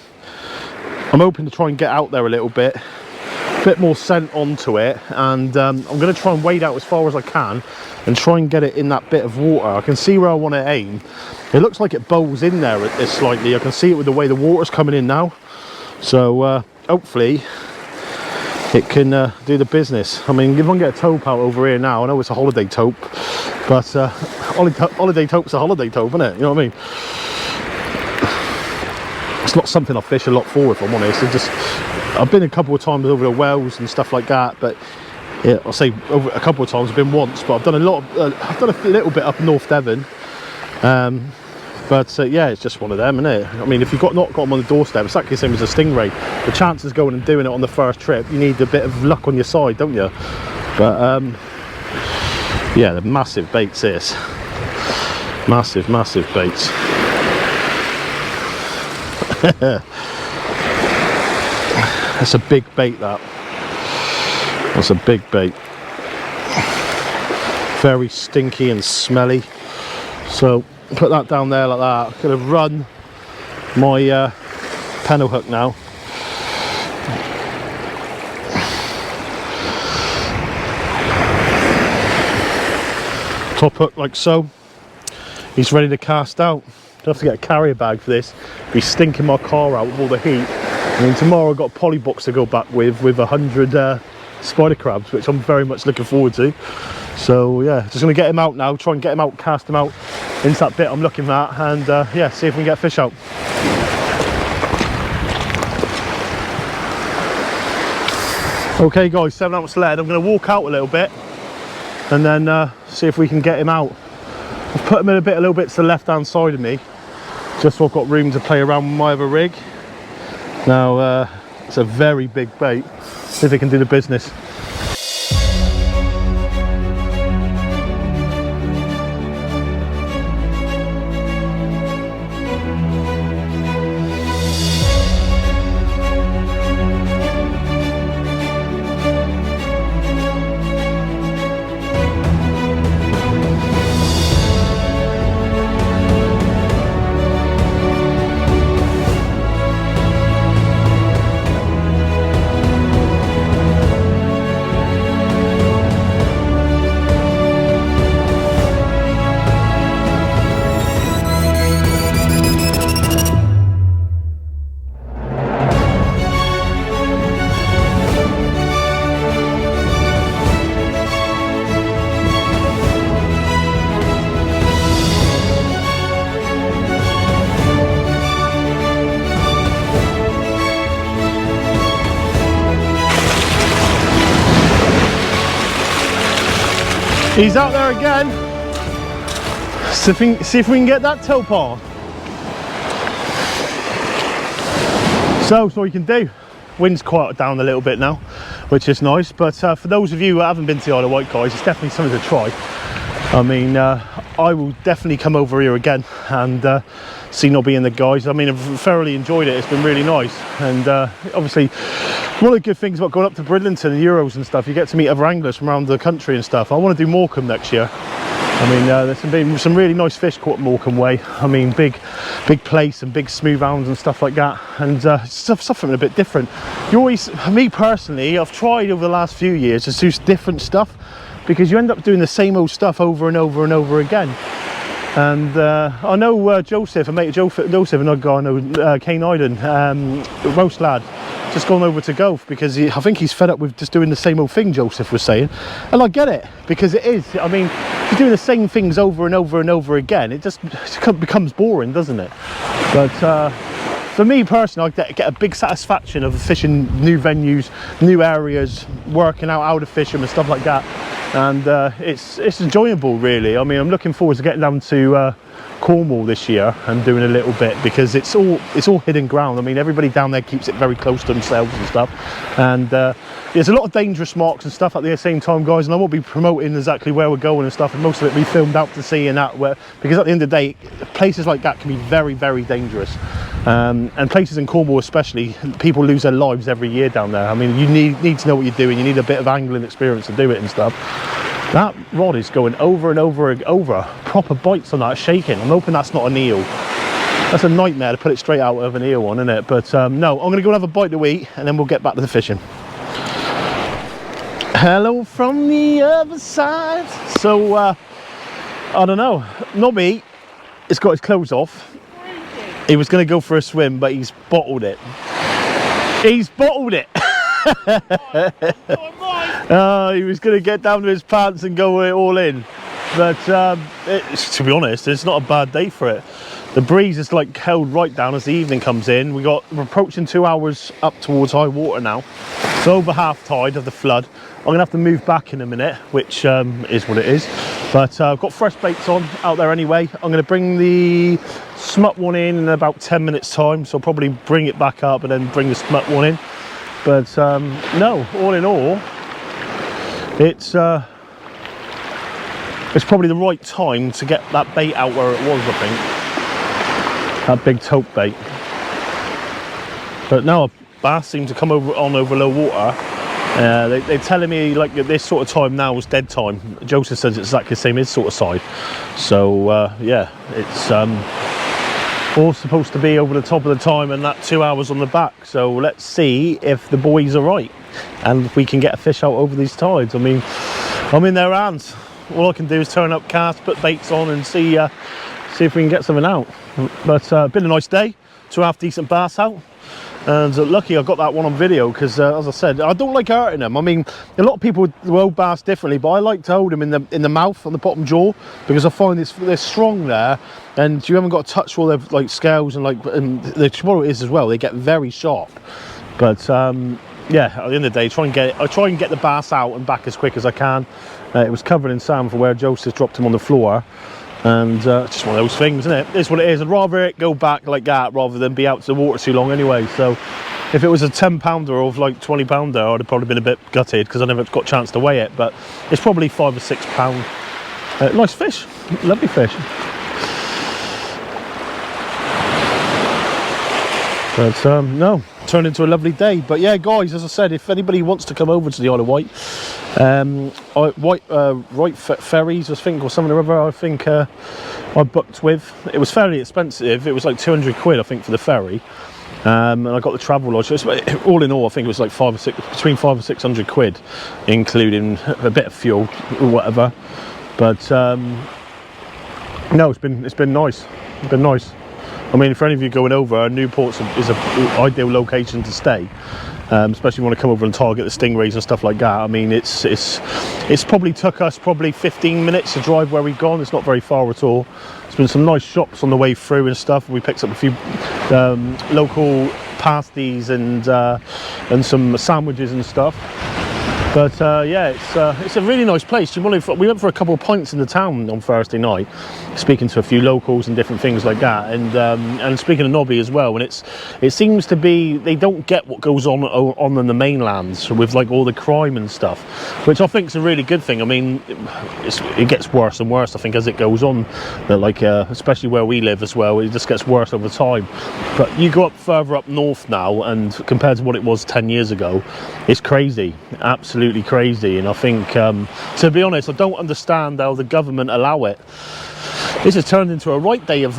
hoping to try and get out there a little bit more scent onto it, and I'm going to try and wade out as far as I can and try and get it in that bit of water. I can see where I want to aim. It looks like it bowls in there slightly. I can see it with the way the water's coming in now, so hopefully it can do the business. I mean, if I can get a tope out over here now, I know it's a holiday tope, but holiday tope's a holiday tope, isn't it? You know what I mean? It's not something I fish a lot for, if I'm honest. I've been a couple of times over the wells and stuff like that, but yeah, I'll say over a couple of times. I've been once, but I've done I've done a little bit up North Devon. But yeah, it's just one of them, isn't it? I mean, if you've not got them on the doorstep, it's exactly the same as a stingray. The chances of going and doing it on the first trip, you need a bit of luck on your side, don't you? But yeah, they're massive baits, this. Massive baits. That's a big bait, that's a big bait. Very stinky and smelly. So put that down there like that. I'm going to run my pennel hook now. Top hook like so. He's ready to cast out. I'll have to get a carrier bag for this. Be stinking my car out with all the heat. And then tomorrow I've got a poly box to go back with 100 spider crabs, which I'm very much looking forward to. So yeah, just going to get him out now, try and get him out, cast him out into that bit I'm looking at, and yeah, see if we can get a fish out. Okay guys, 7 ounce lead. I'm going to walk out a little bit and then see if we can get him out. I've put him in a little bit to the left hand side of me, just so I've got room to play around with my other rig. Now it's a very big bait. See if it can do the business. He's out there again. See if we can get that Tope on. So that's all you can do. Wind's quieted down a little bit now, which is nice. But for those of you who haven't been to the Isle of Wight, guys, it's definitely something to try. I mean, I will definitely come over here again and see Nobby and the guys. I mean, I've thoroughly enjoyed it. It's been really nice. And obviously, one of the good things about going up to Bridlington and Euros and stuff, you get to meet other anglers from around the country and stuff. I want to do Morecambe next year. I mean, there's been some really nice fish caught at Morecambe Way. I mean, big place and big smoothhounds and stuff like that. And something a bit different. You always, me personally, I've tried over the last few years to do different stuff, because you end up doing the same old stuff over and over and over again. And I know Joseph, a mate of Joseph, another guy I know, Kane Iden, roast lad, just gone over to golf because I think he's fed up with just doing the same old thing, Joseph was saying. And I get it, because it is. I mean, if you're doing the same things over and over and over again, it just becomes boring, doesn't it? But for me personally, I get a big satisfaction of fishing new venues, new areas, working out how to fish them and stuff like that. And it's enjoyable, really. I mean, I'm looking forward to getting down to Cornwall this year and doing a little bit, because it's all hidden ground. I mean, everybody down there keeps it very close to themselves and stuff. And there's a lot of dangerous marks and stuff at the same time, guys. And I won't be promoting exactly where we're going and stuff. And most of it we filmed out to sea and that, because at the end of the day, places like that can be very, very dangerous. And places in Cornwall especially, people lose their lives every year down there. I mean, you need to know what you're doing. You need a bit of angling experience to do it and stuff. That rod is going over and over and over. Proper bites on that, shaking. I'm hoping that's not an eel. That's a nightmare to put it straight out of an eel on, isn't it? But no, I'm going to go and have a bite to eat, and then we'll get back to the fishing. Hello from the other side. So, I don't know. Nobby has got his clothes off. He was going to go for a swim, but he's bottled it. He's bottled it. He was going to get down to his pants and go all in. But to be honest, it's not a bad day for it. The breeze is like held right down as the evening comes in. We're approaching 2 hours up towards high water now. So over half tide of the flood. I'm going to have to move back in a minute, which is what it is. But I've got fresh baits on out there anyway. I'm going to bring the smut one in about 10 minutes time. So I'll probably bring it back up and then bring the smut one in. But no, all in all, it's probably the right time to get that bait out where it was, I think. That big Tope bait. But now bass seem to come over low water. They're telling me like at this sort of time now is dead time. Joseph says it's exactly the same his sort of side. So yeah, it's all supposed to be over the top of the time and that 2 hours on the back. So let's see if the boys are right and if we can get a fish out over these tides. I mean, I'm in their hands. All I can do is turn up, cast, put baits on and see if we can get something out. But been a nice day, 2 half decent bass out. And lucky I got that one on video, because as I said, I don't like hurting them. I mean, a lot of people will bass differently, but I like to hold them in the mouth, on the bottom jaw, because I find they're strong there, and you haven't got to touch all their like scales and like, and what it is as well, they get very sharp. But yeah, at the end of the day, I try and get the bass out and back as quick as I can. It was covered in sand from where Joseph dropped him on the floor. And it's just one of those things, isn't it? It's what it is. I'd rather it go back like that rather than be out to the water too long anyway. So if it was a 10 pounder or like 20 pounder, I'd have probably been a bit gutted because I never got a chance to weigh it. But it's probably 5 or 6 pound. Nice fish, lovely fish. But no, turned into a lovely day. But yeah, guys, as I said, if anybody wants to come over to the Isle of Wight, Wight ferries, I think, or something or other, I think I booked with. It was fairly expensive. It was like 200 quid, I think, for the ferry. And I got the travel lodge. All in all, I think it was like between 500 and 600 quid, including a bit of fuel or whatever. But no, it's been nice. It's been nice. I mean, for any of you going over, Newport is an ideal location to stay, especially if you want to come over and target the stingrays and stuff like that. I mean, it's probably took us 15 minutes to drive where we've gone. It's not very far at all. There's been some nice shops on the way through and stuff. We picked up a few local pasties and some sandwiches and stuff. But yeah, it's a really nice place. We went for a couple of pints in the town on Thursday night, speaking to a few locals and different things like that. And speaking of Nobby as well, and it seems to be they don't get what goes on in the mainlands with like all the crime and stuff, which I think is a really good thing. I mean, it gets worse and worse, I think, as it goes on. That like especially where we live as well, it just gets worse over time. But you go up further up north now, and compared to what it was 10 years ago, it's crazy, absolutely crazy. And I think, to be honest, I don't understand how the government allow it. This has turned into a right day of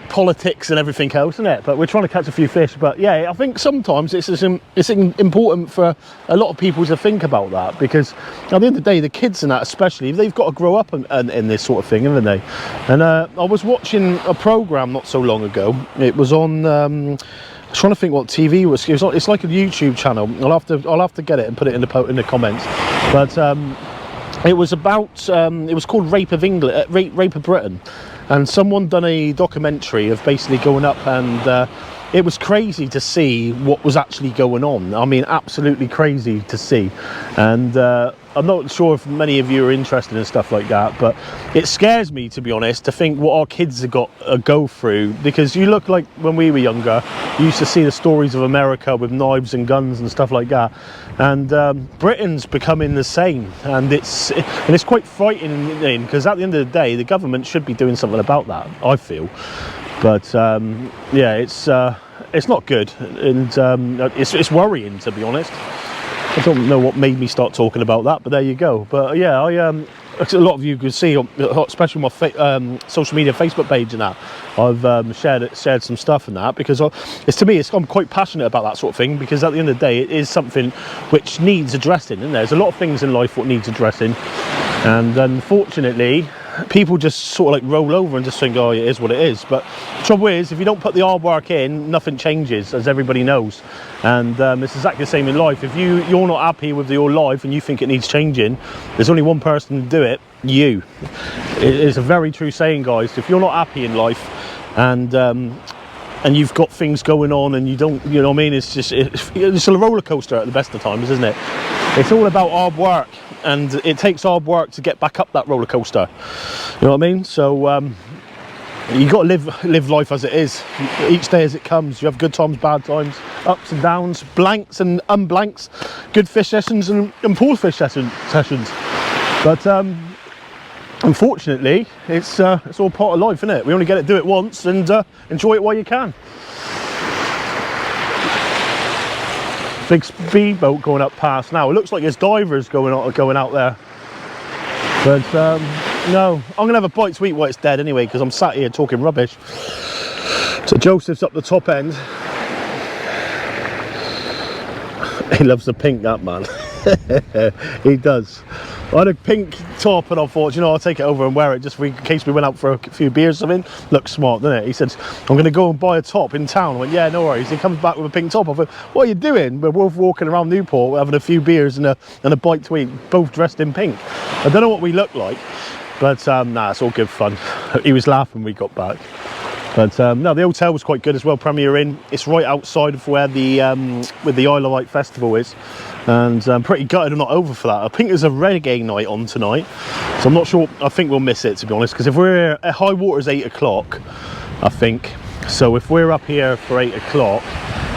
politics and everything else, isn't it? But we're trying to catch a few fish. But yeah, I think sometimes it's important for a lot of people to think about that, because at the end of the day, the kids and that especially, they've got to grow up in this sort of thing, haven't they? And I was watching a program not so long ago. It was on I'm trying to think what TV was. It's like a YouTube channel. I'll have to get it and put it in the comments. But it was about it was called Rape of England, Rape of Britain, and someone done a documentary of basically going up, and it was crazy to see what was actually going on. I mean, absolutely crazy to see. And I'm not sure if many of you are interested in stuff like that, but it scares me, to be honest, to think what our kids have got to go through. Because you look like when we were younger, you used to see the stories of America with knives and guns and stuff like that, and Britain's becoming the same, and it's quite frightening, because at the end of the day, the government should be doing something about that, I feel. But yeah, it's not good, and it's worrying, to be honest. I don't know what made me start talking about that, but there you go. But yeah, a lot of you can see, especially on my social media, Facebook page and that, I've shared some stuff and that, because I'm quite passionate about that sort of thing, because at the end of the day, it is something which needs addressing, isn't there? There's a lot of things in life what needs addressing, and unfortunately, people just sort of like roll over and just think, oh, it is what it is. But the trouble is, if you don't put the hard work in, nothing changes, as everybody knows. And it's exactly the same in life. If you're not happy with your life and you think it needs changing, there's only one person to do it: you. It is a very true saying, guys. If you're not happy in life, and you've got things going on, and you don't, you know what I mean, it's a roller coaster at the best of times, isn't it? It's all about hard work, and it takes hard work to get back up that roller coaster. You know what I mean? So you got to live life as it is, each day as it comes. You have good times, bad times, ups and downs, blanks and unblanks, good fish sessions and poor fish sessions. But unfortunately, it's all part of life, isn't it? We only get to do it once, and enjoy it while you can. Big speedboat going up past now. It looks like there's divers going out there. But no, I'm gonna have a bite to eat while it's dead anyway, because I'm sat here talking rubbish. So Joseph's up the top end. He loves the pink, that man. He does. I had a pink top, and I thought, you know, I'll take it over and wear it just in case we went out for a few beers or something. Looks smart, doesn't it? He said, I'm going to go and buy a top in town. I went, yeah, no worries. He comes back with a pink top. I thought, what are you doing? We're both walking around Newport having a few beers and a bite to eat, both dressed in pink. I don't know what we look like, but nah, it's all good fun. He was laughing when we got back. But no, the hotel was quite good as well. Premier Inn. It's right outside of where the Isle of Wight festival is, and I'm pretty gutted I'm not over for that. I think there's a reggae night on tonight, so I'm not sure. I think we'll miss it, to be honest, because if we're at high water's 8 o'clock, I think. So if we're up here for 8 o'clock,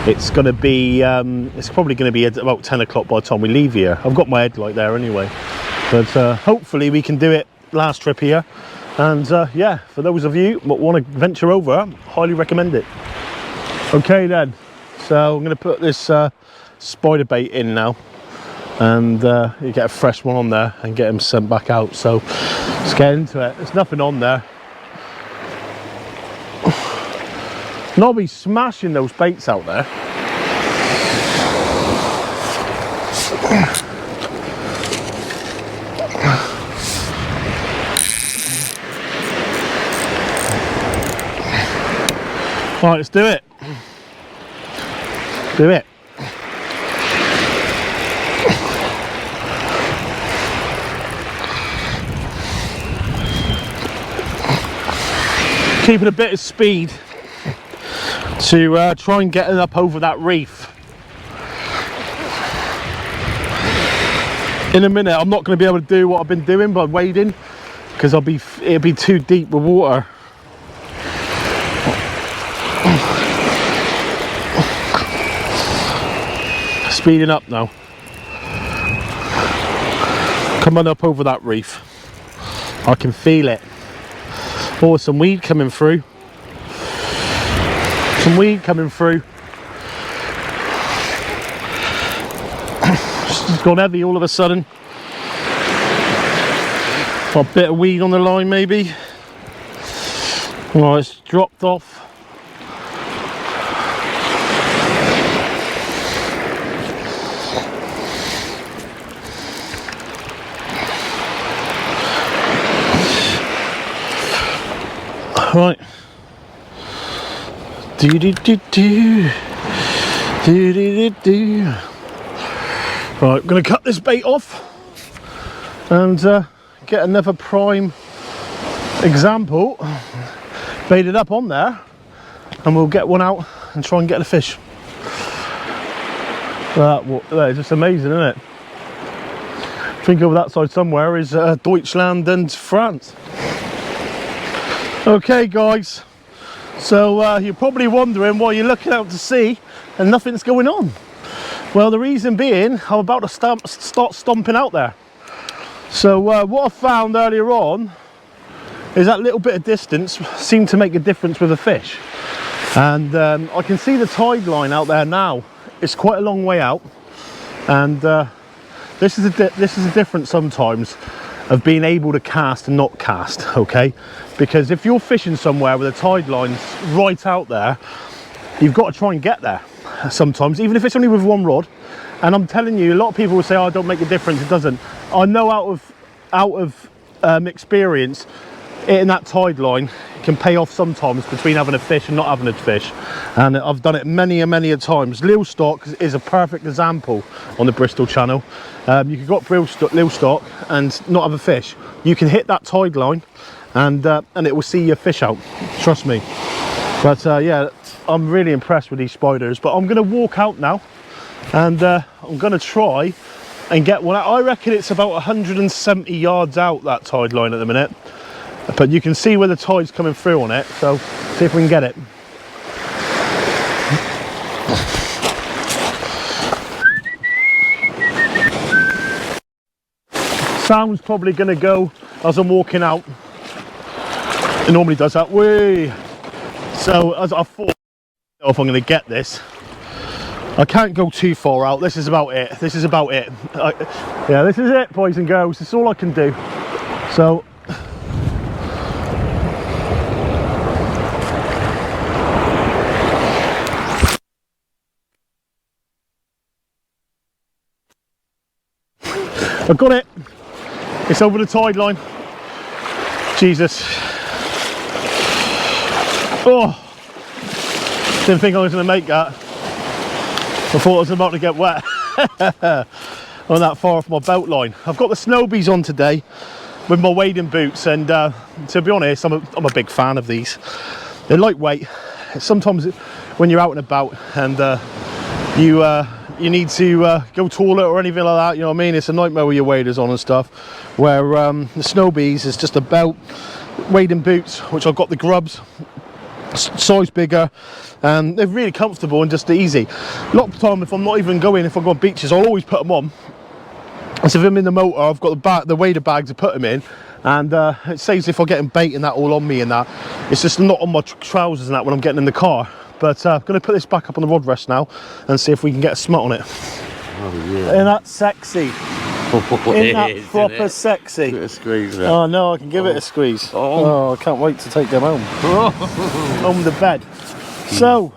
it's going to be it's probably going to be about 10 o'clock by the time we leave here. I've got my headlight there anyway, but hopefully we can do it last trip here. And yeah, for those of you that want to venture over, highly recommend it. Okay then, so I'm going to put this spider bait in now, and you get a fresh one on there and get him sent back out. So let's get into it. There's nothing on there. Nobby's smashing those baits out there. Right, let's do it. Do it. Keeping a bit of speed to try and get it up over that reef. In a minute, I'm not going to be able to do what I've been doing by wading, because it'll be too deep with water. Speeding up now. Come on up over that reef. I can feel it. Oh, some weed coming through. Some weed coming through. It's gone heavy all of a sudden. Got a bit of weed on the line maybe. Oh, it's dropped off. Right. Do do do do. Do do do do. Right, I'm going to cut this bait off and get another prime example baited up on there, and we'll get one out and try and get a fish. That is just amazing, isn't it? I think over that side somewhere is Deutschland and France. Okay guys, so you're probably wondering why you're looking out to sea and nothing's going on. Well, the reason being, I'm about to start stomping out there. So what I found earlier on is that little bit of distance seemed to make a difference with a fish. And I can see the tide line out there now. It's quite a long way out. And this is a difference sometimes of being able to cast and not cast, okay? Because if you're fishing somewhere where the tide line's right out there, you've got to try and get there sometimes, even if it's only with one rod. And I'm telling you, a lot of people will say, oh, it don't make a difference. It doesn't. I know out of experience, hitting that tide line can pay off sometimes between having a fish and not having a fish. And I've done it many a times. Lil stock is a perfect example on the Bristol channel. You can go up lil stock and not have a fish. You can hit that tide line and it will see your fish out, trust me. But yeah, I'm really impressed with these spiders. But I'm going to walk out now and I'm going to try and get one out. I reckon it's about 170 yards out, that tide line at the minute. But you can see where the tide's coming through on it, so see if we can get it. Sound's probably going to go as I'm walking out. It normally does that. Whee! So as I thought, if I'm going to get this, I can't go too far out. This is about it. This is about it. Yeah, this is it, boys and girls. This is all I can do. So. I've got it. It's over the tide line. Jesus. Oh, didn't think I was going to make that. I thought I was about to get wet. I'm that far off my belt line. I've got the Snowbies on today with my wading boots, and to be honest, I'm a big fan of these. They're lightweight. Sometimes when you're out and about and you need to go toilet or anything like that, you know what I mean? It's a nightmare with your waders on and stuff. Where the Snowbies is just a belt, wading boots, which I've got the grubs, size bigger, and they're really comfortable and just easy. A lot of the time, if I'm not even going, if I go on beaches, I'll always put them on. And so if I'm in the motor, I've got the wader bag to put them in, and it saves if I'm getting bait and that all on me and that. It's just not on my trousers and that when I'm getting in the car. But I'm going to put this back up on the rod rest now and see if we can get a smut on it. Oh yeah. Isn't that sexy? Isn't that proper sexy? Give it a squeeze. There. Oh no, I can give it a squeeze. Oh, I can't wait to take them home. Home to bed. So,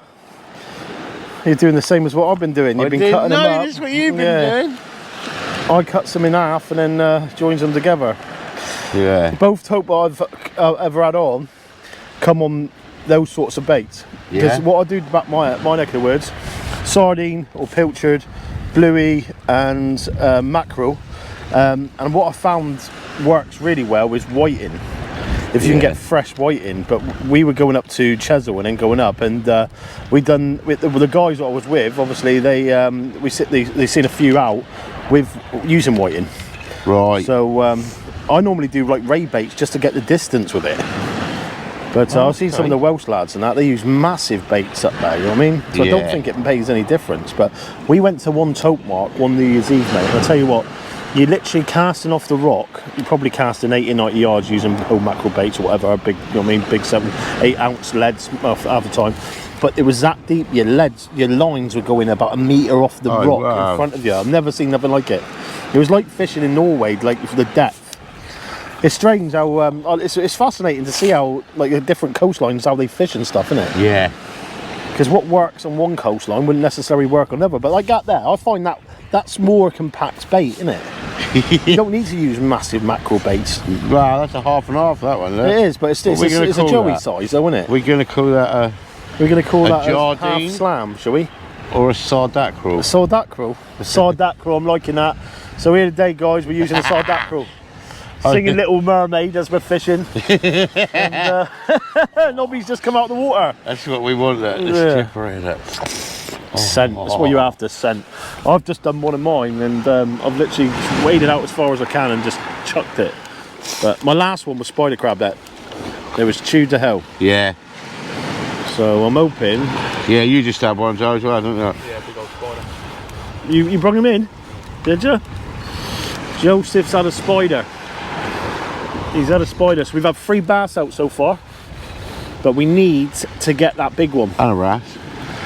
you're doing the same as what I've been doing. You've been cutting them up. No, this is what you've been doing. I cut them in half and then joins them together. Yeah. Both Tope I've ever had on come on those sorts of baits. Because what I do back my neck of the woods, sardine or pilchard, bluey and mackerel, and what I found works really well is whiting. If you can get fresh whiting. But we were going up to Chesil and then going up, and we done with the guys that I was with. Obviously, they seen a few out with using whiting, Right. So I normally do like ray baits just to get the distance with it. But I've seen some of the Welsh lads and that, they use massive baits up there, you know what I mean? So I don't think it makes any difference. But we went to one Tope mark, one New Year's Eve, mate, and I'll tell you what, you're literally casting off the rock, you're probably casting 80 or 90 yards using old mackerel baits or whatever, big, you know what I mean, big 7-8 ounce leads half the time. But it was that deep, your lines were going about a metre off the rock in front of you. I've never seen nothing like it. It was like fishing in Norway, like for the depth. It's strange how it's fascinating to see how like the different coastlines, how they fish and stuff, isn't it? Yeah. Because what works on one coastline wouldn't necessarily work on another. But like that there, I find that's more compact bait, isn't it? You don't need to use massive mackerel baits. Wow, that's a half and half, that one. Isn't it? It is, but it's a joey size, though, isn't it? We're going to call that We're going to call that a Jardine? half slam, shall we? or a sardackerel. A sardackerel. A sardackerel, I'm liking that. So here today, guys, we're using a sardackerel. Singing Little Mermaid as we're fishing. And Nobby's just come out of the water. That's what we want, that. Let's separate that. Scent, that's what you have to scent. I've just done one of mine and I've literally waded out as far as I can and just chucked it. But my last one was spider crab that. It was chewed to hell. Yeah. So I'm hoping. Yeah, you just had one, Joe, as well, didn't you? Yeah, big old spider. You brought him in? Did you? Joseph's had a spider. He's had a spider. So we've had 3 bass out so far. But we need to get that big one. And a wrasse.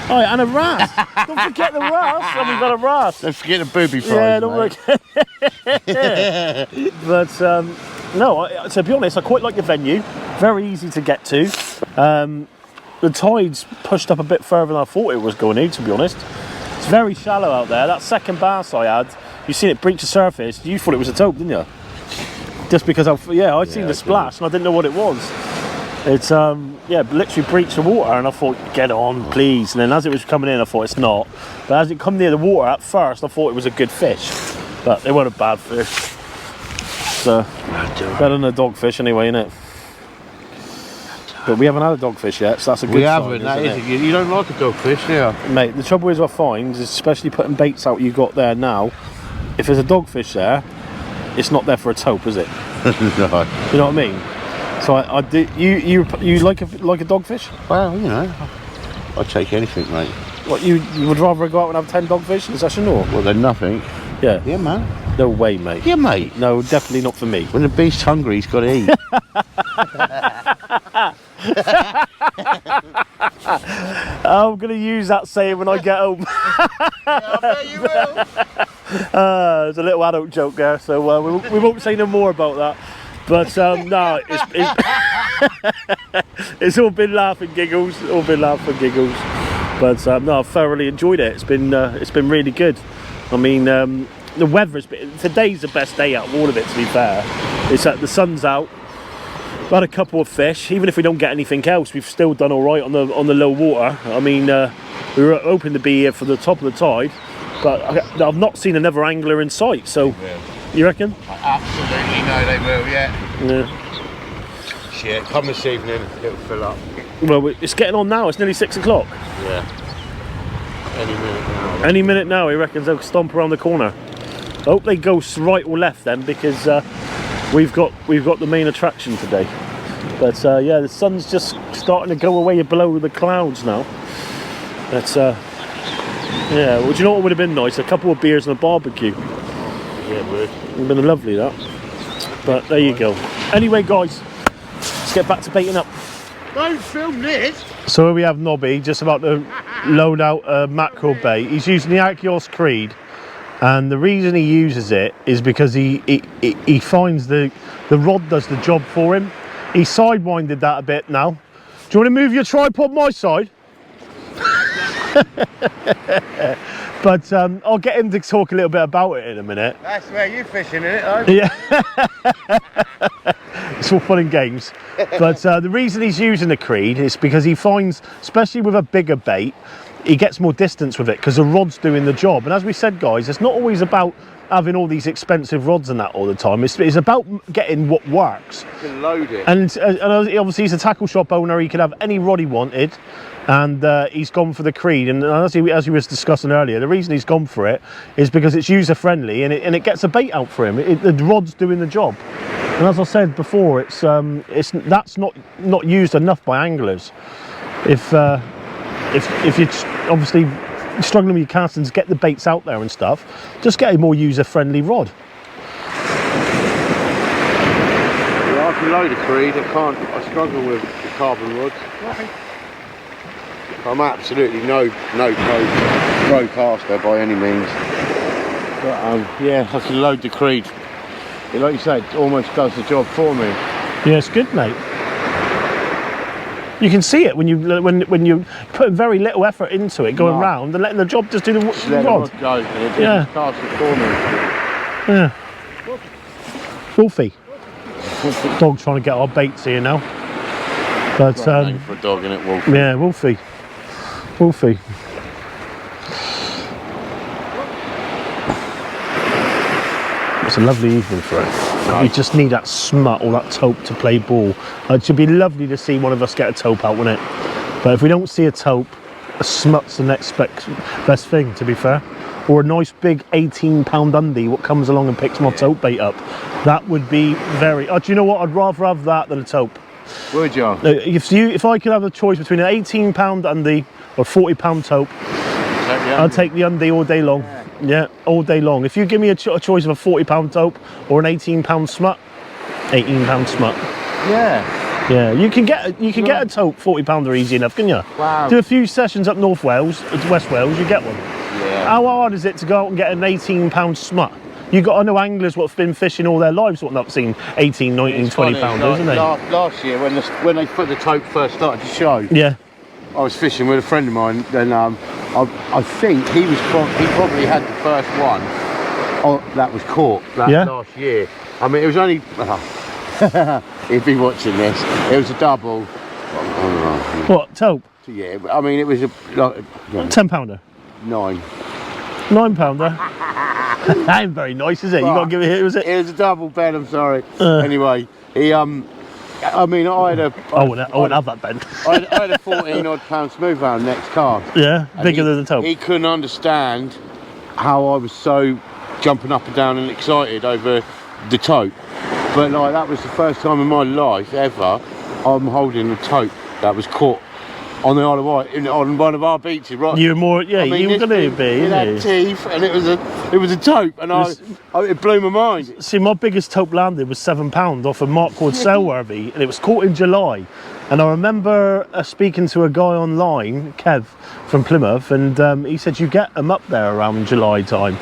Oh, yeah, and a wrasse. Don't forget the wrasse. And we've got a wrasse. Don't forget the booby fries. Yeah, don't forget. But no, to be honest, I quite like the venue. Very easy to get to. The tide's pushed up a bit further than I thought it was going to be honest. It's very shallow out there. That second bass I had, you seen it breach the surface. You thought it was a tope, didn't you? Just because I'd seen the splash and I didn't know what it was. It's literally breached the water and I thought, get on please. And then as it was coming in I thought it's not. But as it come near the water at first I thought it was a good fish. But they weren't a bad fish. So better than a dogfish anyway, innit? But we haven't had a dogfish yet, so that's a good sign. We haven't, that is it? You don't like a dogfish, do you? Mate, the trouble is I find, especially putting baits out you got there now, if there's a dogfish there, it's not there for a tope, is it? No. You know what I mean? So I do. You like a dogfish? Well, you know, I'd take anything, mate. What you would rather go out and have 10 dogfish in a session, or? Well, then nothing. Yeah. Yeah, man. No way, mate. Yeah, mate. No, definitely not for me. When the beast's hungry, he's got to eat. I'm gonna use that saying when I get home. Yeah, I bet you will. There's a little adult joke there, so we won't say no more about that. But no, it's all been laugh and giggles, But no, I've thoroughly enjoyed it. It's been really good. I mean, the weather's been, today's the best day out of all of it. To be fair, it's the sun's out. We've had a couple of fish. Even if we don't get anything else, we've still done all right on the low water. I mean, we were hoping to be here for the top of the tide, but I've not seen another angler in sight. So, you reckon? I absolutely know they will. Yeah. Yeah. Shit, come this evening, it'll fill up. Well, it's getting on now. It's nearly 6 o'clock. Yeah. Any minute now. Any minute now, he reckons they'll stomp around the corner. I hope they go right or left then, because we've got the main attraction today. But yeah, the sun's just starting to go away below the clouds now. That's yeah. Well, do you know what would have been nice? A couple of beers and a barbecue. Yeah, it would. It would have been lovely that. But there you go. Anyway, guys, let's get back to baiting up. Don't film this. So here we have Nobby just about to load out a mackerel bait. He's using the Achios Creed, and the reason he uses it is because he finds the rod does the job for him. He sidewinded that a bit now. Do you want to move your tripod my side? But I'll get him to talk a little bit about it in a minute. That's where you're fishing, isn't it? Though? Yeah. It's all fun and games. But the reason he's using the Creed is because he finds, especially with a bigger bait, he gets more distance with it because the rod's doing the job. And as we said, guys, it's not always about having all these expensive rods and that all the time. It's about getting what works. You can load it. And obviously he's a tackle shop owner. He could have any rod he wanted, and he's gone for the Creed. And as he was discussing earlier, the reason he's gone for it is because it's user friendly and it gets a bait out for him. The rod's doing the job. And as I said before, that's not used enough by anglers. If you're obviously struggling with your casting to get the baits out there and stuff, just get a more user-friendly rod. Yeah, I can load a Creed. I struggle with the carbon rods. I'm absolutely no pro caster by any means. But yeah, I can load the Creed. Like you said, it almost does the job for me. Yeah, it's good, mate. You can see it when you put very little effort into it, going round and letting the job just do the rod. Go, and it just casts it for me. Yeah. Wolfie. Dog trying to get our baits here now. But for a dog, innit, Wolfie? yeah, Wolfie. Wolfie. It's a lovely evening for it. Right. You just need that smut or that taupe to play ball. It should be lovely to see one of us get a taupe out, wouldn't it? But if we don't see a taupe, a smut's the next best thing, to be fair. Or a nice big 18-pound undie what comes along and picks my taupe bait up. That would be very... do you know what? I'd rather have that than a taupe. Would you? If I could have a choice between an 18-pound undie or a 40-pound taupe, I'd take the undie all day long. Yeah, all day long. If you give me a choice of a 40-pound taupe or an 18-pound smut, 18-pound smut. Yeah. Yeah, you can get a taupe 40-pounder easy enough, can you? Wow. Do a few sessions up North Wales, West Wales, you get one. Yeah. How hard is it to go out and get an 18-pound smut? I know anglers what have been fishing all their lives what not seen 18, 19, 20 pounders, isn't they? Last year when they put the taupe first started to show. Yeah. I was fishing with a friend of mine, and I think he probably had the first one that was caught last year. I mean, it was only he'd be watching this. It was a double. What, taupe? Yeah, I mean it was a 10-pounder. 9. 9-pounder. That ain't very nice, is it? You got to give it here, was it? It was a double, Ben. I'm sorry. Anyway, he I mean, I wouldn't have that, Ben. I had a 14-odd pound smoothhound next cast. Yeah, bigger than the taupe. He couldn't understand how I was so jumping up and down and excited over the taupe. But like, that was the first time in my life ever I'm holding a taupe that was caught on the Isle of Wight, on one of our beaches, right? You were more, yeah, you were going to be. It had teeth, and it was a taupe, and it blew my mind. See, my biggest taupe landed was £7 off a mark called Sailworthy, and it was caught in July. And I remember speaking to a guy online, Kev from Plymouth, and he said you get them up there around July time,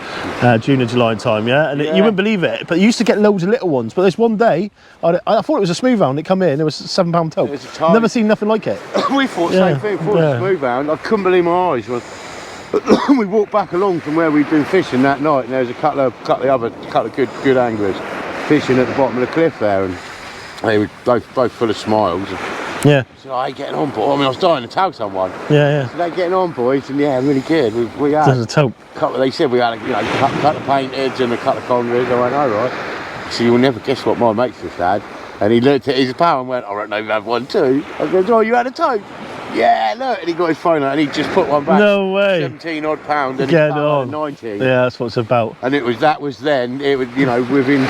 June and July time, yeah. And you wouldn't believe it, but you used to get loads of little ones. But this one day, I thought it was a smoothhound. It come in, it was a £7 taupe. Never seen nothing like it. We thought the same thing. Thought it was a smoothhound. I couldn't believe my eyes when we walked back along from where we'd been fishing that night, and there was a couple of good anglers fishing at the bottom of the cliff there, and they were both full of smiles. Yeah. So I getting on, boy. I mean, I was dying to tell someone. Yeah. So they getting on, boys, and yeah, really good. We had a taupe. They said we had a couple of painteds and a couple of congas. I went, all right. So you'll never guess what my mates just had. And he looked at his pal and went, I reckon you have one too. I goes, oh, you had a taupe? Yeah, look. And he got his phone out and he just put one back. No way. 17-odd pound and Get his pal had 19. Yeah, that's what it's about. And that was then. It was, within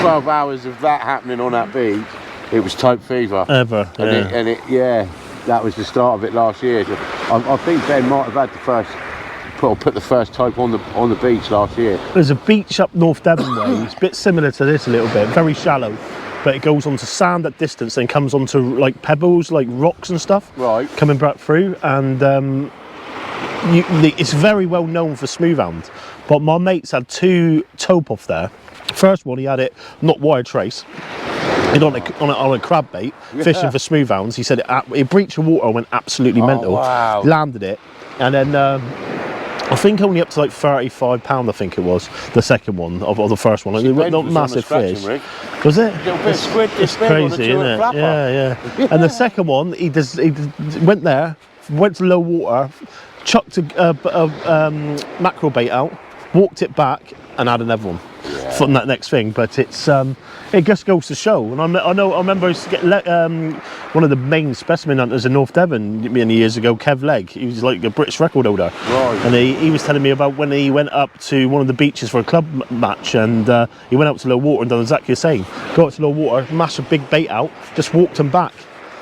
12 hours of that happening on that beach, it was taupe fever. Ever. And that was the start of it last year. So I think Ben might have had the first, put the first taupe on the beach last year. There's a beach up North Devon way. It's a bit similar to this a little bit, very shallow, but it goes onto sand at distance, then comes onto like pebbles, like rocks and stuff. Right. Coming back through, and it's very well known for smoothhound. But my mates had 2 taupe off there. First one, he had it not wire trace. On a crab bait, fishing for smoothhounds. He said it breached the water, went absolutely mental. Wow. Landed it, and then I think only up to like £35. I think it was the second one of the first one. Not massive fish. Was it? It's crazy, isn't it? Yeah. And the second one, he went there, went to low water, chucked a mackerel bait out, walked it back, and had another one from that next thing. But it's it just goes to show. And I remember I used to get one of the main specimen hunters in North Devon many years ago, Kev Legg. He was like a British record holder, and he was telling me about when he went up to one of the beaches for a club match, and he went out to low water and done exactly the same. Got to low water, mashed a big bait out, just walked them back.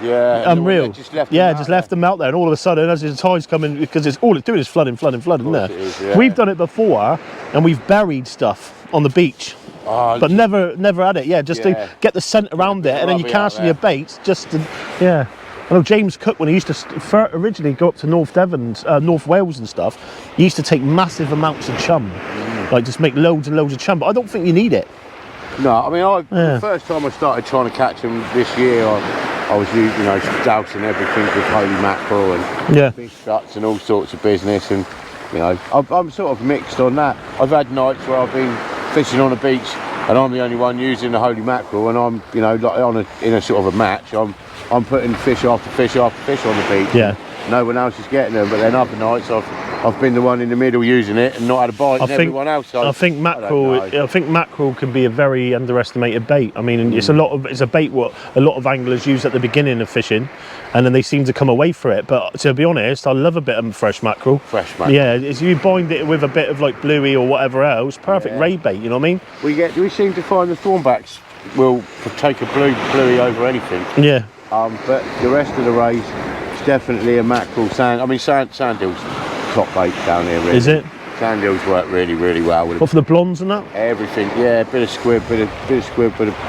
Yeah, unreal. Just left them out there, and all of a sudden, as the tide's coming, because all it's doing is flooding, isn't it? Is, yeah. We've done it before, and we've buried stuff on the beach, but never had it. Yeah, just to get the scent around it, and then you cast your baits. I know James Cook, when he used to originally go up to North Devon, North Wales and stuff, he used to take massive amounts of chum, like just make loads and loads of chum. But I don't think you need it. No, I mean, the first time I started trying to catch them this year, I was, dousing everything with holy mackerel and fish guts and all sorts of business, and I'm sort of mixed on that. I've had nights where I've been fishing on a beach and I'm the only one using the holy mackerel, and I'm like in a sort of a match, I'm putting fish after fish after fish on the beach. Yeah. No one else is getting them, but then other nights I've been the one in the middle using it and not had a bite, and everyone else. I think mackerel can be a very underestimated bait. I mean, it's a bait what a lot of anglers use at the beginning of fishing, and then they seem to come away from it. But to be honest, I love a bit of fresh mackerel. Yeah, if you bind it with a bit of like bluey or whatever else, perfect ray bait. You know what I mean? We seem to find the thornbacks will take a bluey over anything. Yeah. But the rest of the rays, it's definitely a mackerel sand. I mean, sandhills top bait down here. Really. Is it? Sandhills work really, really well with it. What, for the blondes and that? Everything, yeah. Bit of squid, bit of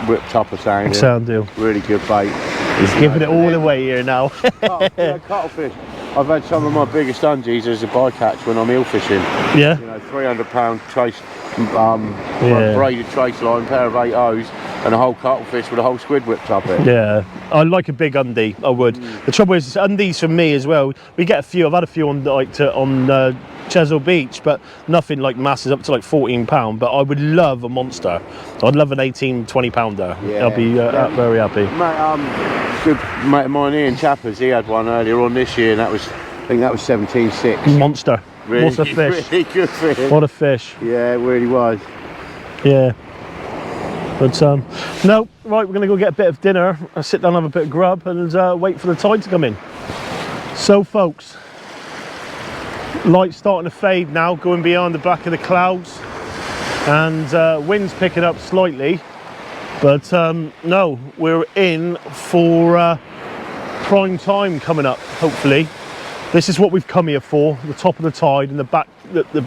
whipped up of sandhill. Sandhill. Really good bait. He's giving it all away here now. Cuttlefish. I've had some of my biggest undies as a bycatch when I'm eel fishing. Yeah. 300-pound trace, braided trace line, pair of 8 O's, and a whole cuttlefish with a whole squid whipped up it. Yeah, I like a big undie. I would. The trouble is, undies for me as well. We get a few. I've had a few on Chesil Beach, but nothing like masses up to like £14. But I would love a monster. I'd love an 18-20 pounder. Yeah. I'll be very happy. Good mate of mine, Ian Chappers, he had one earlier on this year, and I think that was 17.6. Monster. Really, what a fish. Really good fish. What a fish. Yeah, it really was. Yeah. But no, right, we're going to go get a bit of dinner, sit down and have a bit of grub, and wait for the tide to come in. So folks, light's starting to fade now, going beyond the back of the clouds, and wind's picking up slightly, but no, we're in for prime time coming up, hopefully. This is what we've come here for, the top of the tide and the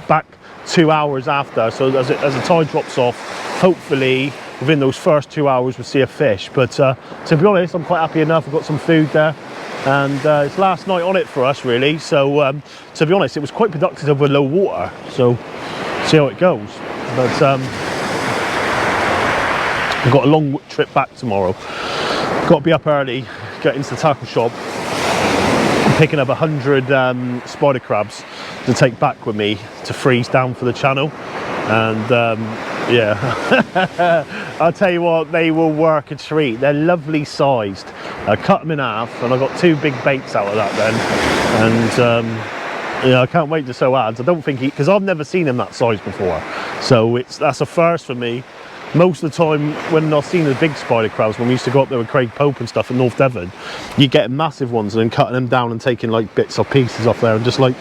back 2 hours after. So as the tide drops off, hopefully within those first 2 hours we'll see a fish. But to be honest, I'm quite happy enough. I've got some food there, and it's last night on it for us really. So to be honest, it was quite productive with low water. So see how it goes. But I've got a long trip back tomorrow. Got to be up early, get into the tackle shop. Picking up 100 spider crabs to take back with me to freeze down for the channel, and I'll tell you what, they will work a treat. They're lovely sized. I cut them in half, and I got 2 big baits out of that then, and I can't wait to sow ads. I don't think because I've never seen them that size before, so that's a first for me. Most of the time when I've seen the big spider crabs, when we used to go up there with Craig Pope and stuff in North Devon, you get massive ones and then cutting them down and taking like bits or pieces off there, and just like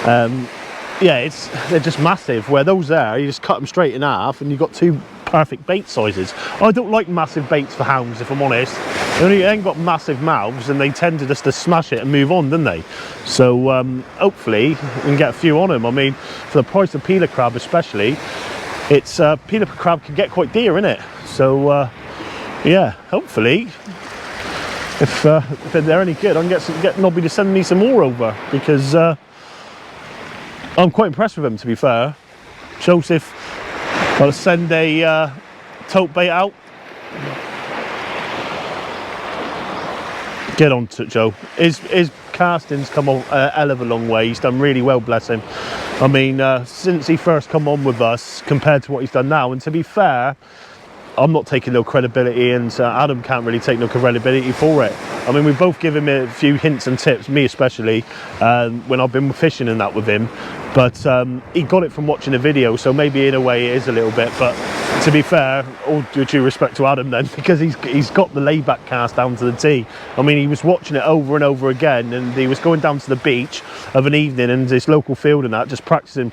they're just massive. Where those there, you just cut them straight in half and you've got 2 perfect bait sizes. I don't like massive baits for hounds, if I'm honest. They ain't got massive mouths and they tend to just to smash it and move on, don't they? So hopefully we can get a few on them. I mean, for the price of peeler crab especially, it's peeler crab can get quite dear, innit? So yeah, hopefully if they're any good, I can get Nobby to send me some more over, because I'm quite impressed with them, to be fair. Joseph, I'll send a tote bait out. Get on to it, Joe. His casting's come on a hell of a long way. He's done really well, bless him. I mean, since he first come on with us compared to what he's done now, and to be fair, I'm not taking no credibility, and Adam can't really take no credibility for it. I mean, we both give him a few hints and tips, me especially, when I've been fishing and that with him. But he got it from watching a video, so maybe in a way it is a little bit. But to be fair, all due respect to Adam then, because he's got the layback cast down to the tee. I mean, he was watching it over and over again, and he was going down to the beach of an evening and this local field and that, just practicing,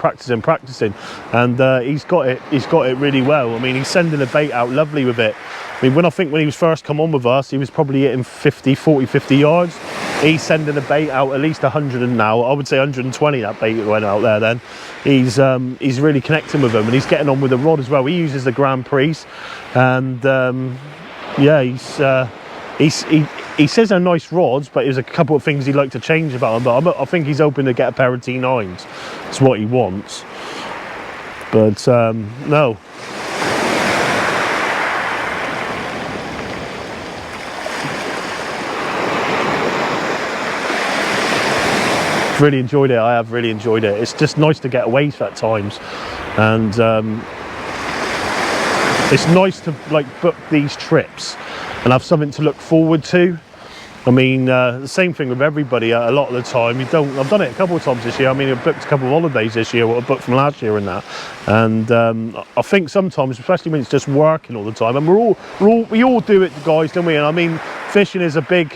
and he's got it really well. I mean, he's sending the bait out lovely with it. I mean, when he was first come on with us, he was probably hitting 50 yards. He's sending the bait out at least 100, and now I would say 120 that bait went out there then. He's really connecting with them, and he's getting on with the rod as well. He uses the Grand Prix, and yeah, he says they're nice rods, but there's a couple of things he'd like to change about them. But I think he's hoping to get a pair of T9s. That's what he wants. But no. Really enjoyed it. I have really enjoyed it. It's just nice to get away at times, and it's nice to like book these trips and have something to look forward to. I mean, the same thing with everybody. A lot of the time, I've done it a couple of times this year. I mean, I've booked a couple of holidays this year, what I booked from last year and that. And I think sometimes, especially when it's just working all the time, and we all do it, guys, don't we? And I mean, fishing is a big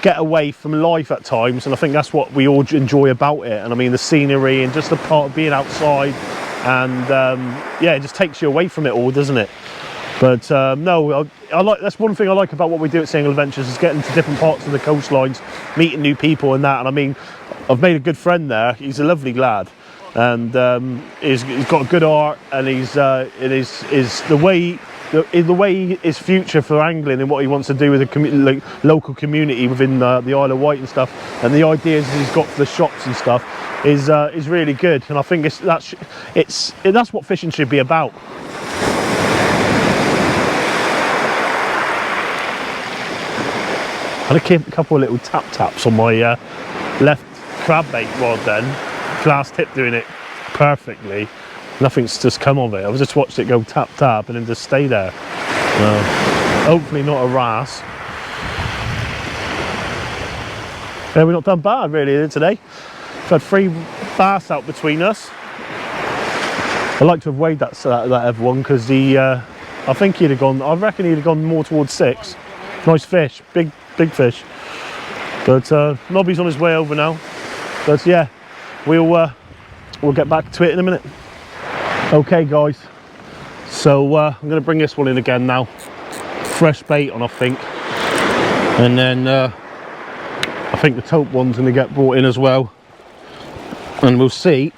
get away from life at times, and I think that's what we all enjoy about it. And I mean, the scenery and just the part of being outside, and yeah, it just takes you away from it all, doesn't it? But no, I like, that's one thing I like about what we do at Single Adventures, is getting to different parts of the coastlines, meeting new people and that. And I mean, I've made a good friend there. He's a lovely lad, and he's got a good heart, and the way his future for angling and what he wants to do with the local community within the Isle of Wight and stuff, and the ideas he's got for the shops and stuff is really good. And I think that's what fishing should be about. I had a couple of little taps on my left crab bait rod then, glass tip doing it perfectly. Nothing's just come of it. I've just watched it go tap and then just stay there. Hopefully not a wrasse. Yeah, we're not done bad really today. We've had 3 bass out between us. I'd like to have weighed that other one, because I think he'd have gone, I reckon he'd have gone more towards 6. Nice fish, big fish. But Nobby's on his way over now. But yeah, we'll get back to it in a minute. Okay guys, so I'm going to bring this one in again now. Fresh bait on, I think. And then I think the Tope one's going to get brought in as well. And we'll see.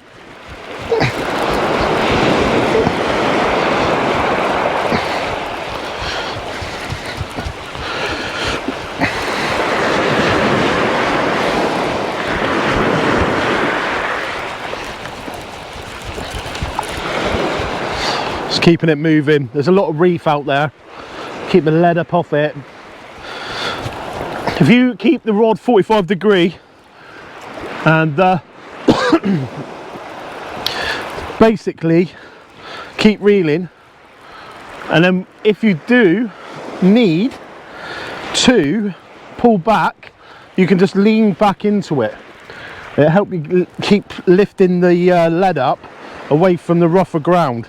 Keeping it moving. There's a lot of reef out there. Keep the lead up off it. If you keep the rod 45 degree and basically keep reeling, and then if you do need to pull back, you can just lean back into it. It'll help you keep lifting the lead up away from the rougher ground.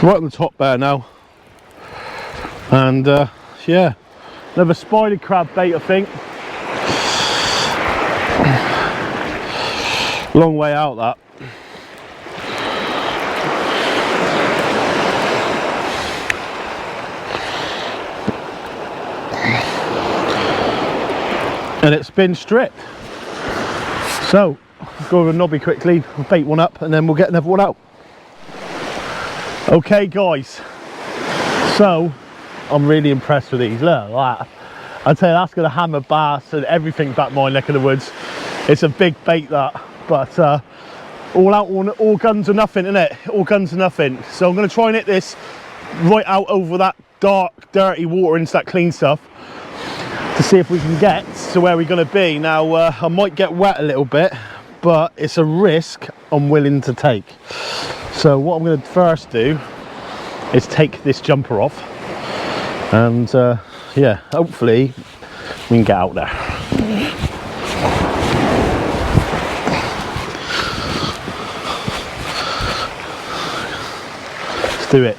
Right on the top there now, and yeah, another spider crab bait, I think. Long way out that. And it's been stripped, so let's go over a Nobby quickly, bait one up, and then we'll get another one out. Okay guys, so I'm really impressed with these. Look at that. I'd say that's going to hammer bass and everything back my neck of the woods. It's a big bait that, but all guns or nothing, isn't it? All guns or nothing. So I'm going to try and hit this right out over that dark dirty water into that clean stuff to see if we can get to where we're going to be. Now I might get wet a little bit, but it's a risk I'm willing to take. So what I'm going to first do is take this jumper off, and yeah, hopefully we can get out there. Let's do it.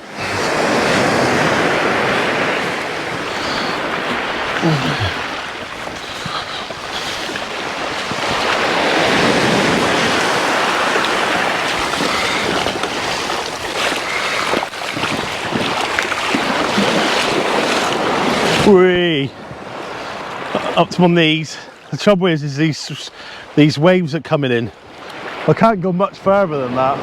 Whee! Up to my knees. The trouble is these waves are coming in. I can't go much further than that.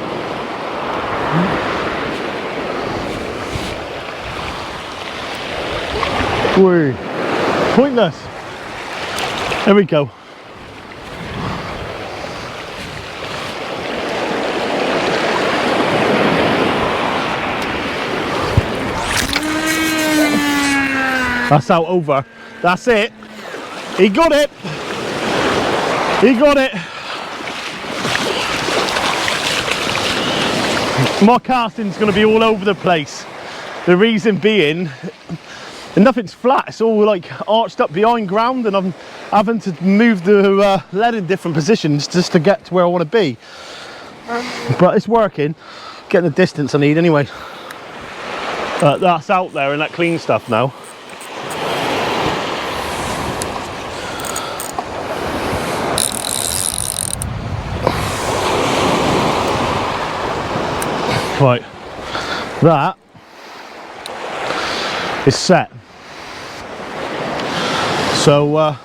Whee! Pointless. There we go. That's out over. That's it. He got it. He got it. My casting's going to be all over the place. The reason being, nothing's flat. It's all like arched up behind ground, and I'm having to move the lead in different positions just to get to where I want to be. But it's working. Getting the distance I need anyway. That's out there and that clean stuff now. Right, that is set. So I'm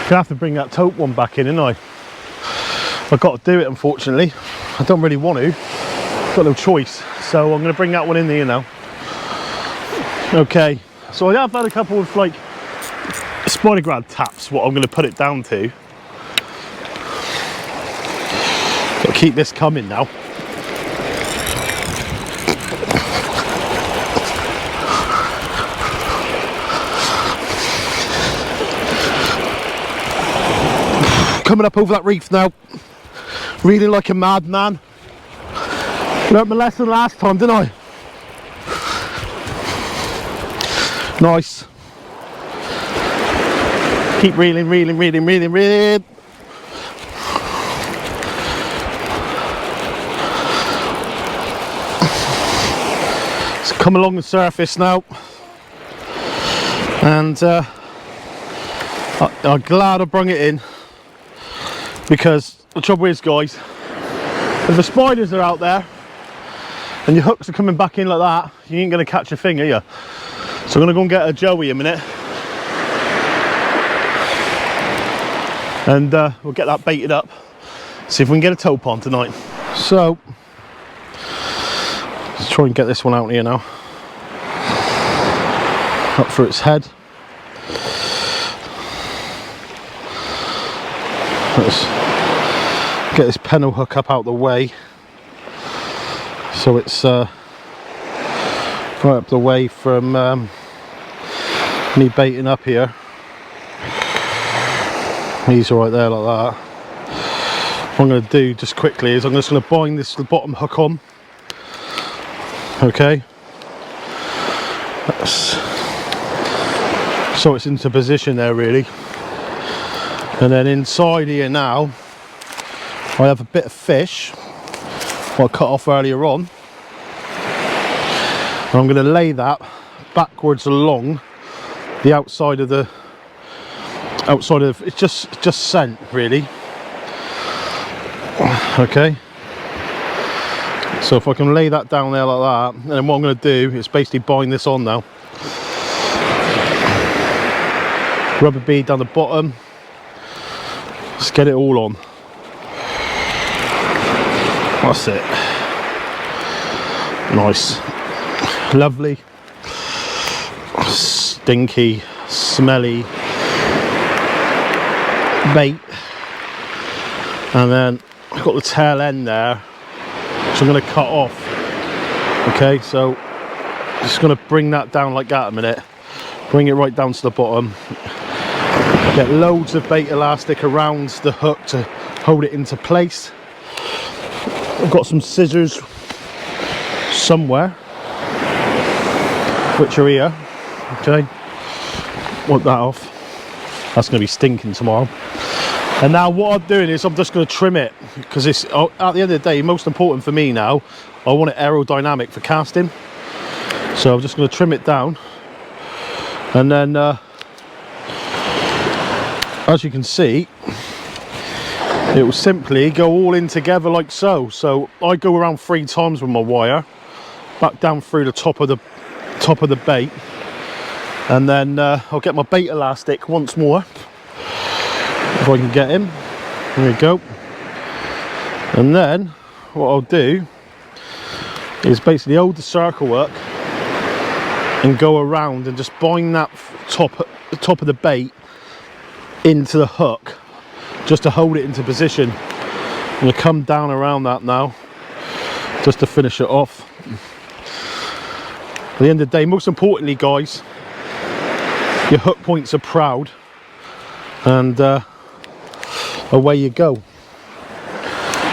gonna have to bring that Tope one back in, ain't I? I've got to do it, unfortunately. I don't really want to. Got no choice. So I'm gonna bring that one in here now. Okay. So I have had a couple of like spider grab taps. What I'm gonna put it down to. Got to keep this coming now. Coming up over that reef now, reeling like a madman. Learned my lesson last time, didn't I? Nice. Keep reeling, reeling, reeling, reeling, reeling. It's come along the surface now, and I'm glad I brung it in. Because the trouble is, guys, if the spiders are out there and your hooks are coming back in like that, you ain't going to catch a thing, are you? So I'm going to go and get a joey a minute, and we'll get that baited up, see if we can get a Tope on tonight. So let's try and get this one out here now, up for its head. Let's get this pennel hook up out the way, so it's right up the way from me baiting up here. He's right there like that. What I'm going to do just quickly is I'm just going to bind this bottom hook on. Okay, so it's into position there really. And then inside here now, I have a bit of fish I cut off earlier on. And I'm going to lay that backwards along the outside of the it's just scent really. Okay. So if I can lay that down there like that, and then what I'm going to do is basically bind this on now. Rubber bead down the bottom. Let's get it all on. That's it. Nice. Lovely. Stinky, smelly bait. And then I've got the tail end there, which I'm going to cut off. Okay, so just going to bring that down like that a minute. Bring it right down to the bottom. Get loads of bait elastic around the hook to hold it into place. I've got some scissors somewhere, which are here. Okay, wipe that off. That's going to be stinking tomorrow. And now what I'm doing is I'm just going to trim it, because it's, at the end of the day, most important for me now, I want it aerodynamic for casting. So I'm just going to trim it down, and then as you can see, it will simply go all in together like so. So I go around 3 times with my wire, back down through the top of the bait, and then I'll get my bait elastic once more, if I can get him. There we go. And then what I'll do is basically hold the circle work and go around and just bind that the top of the bait into the hook, just to hold it into position. I'm going to come down around that now, just to finish it off. At the end of the day, most importantly, guys, your hook points are proud, and away you go.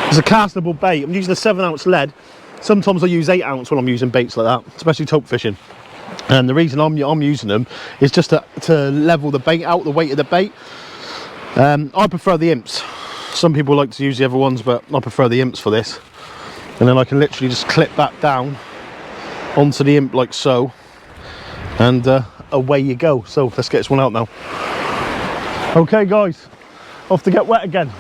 It's a castable bait. I'm using a 7-ounce lead. Sometimes I use 8-ounce when I'm using baits like that, especially tope fishing. And the reason I'm using them is just to level the bait out, the weight of the bait. I prefer the imps. Some people like to use the other ones, but I prefer the imps for this. And then I can literally just clip back down onto the imp like so, and away you go. So let's get this one out now. Okay guys, off to get wet again.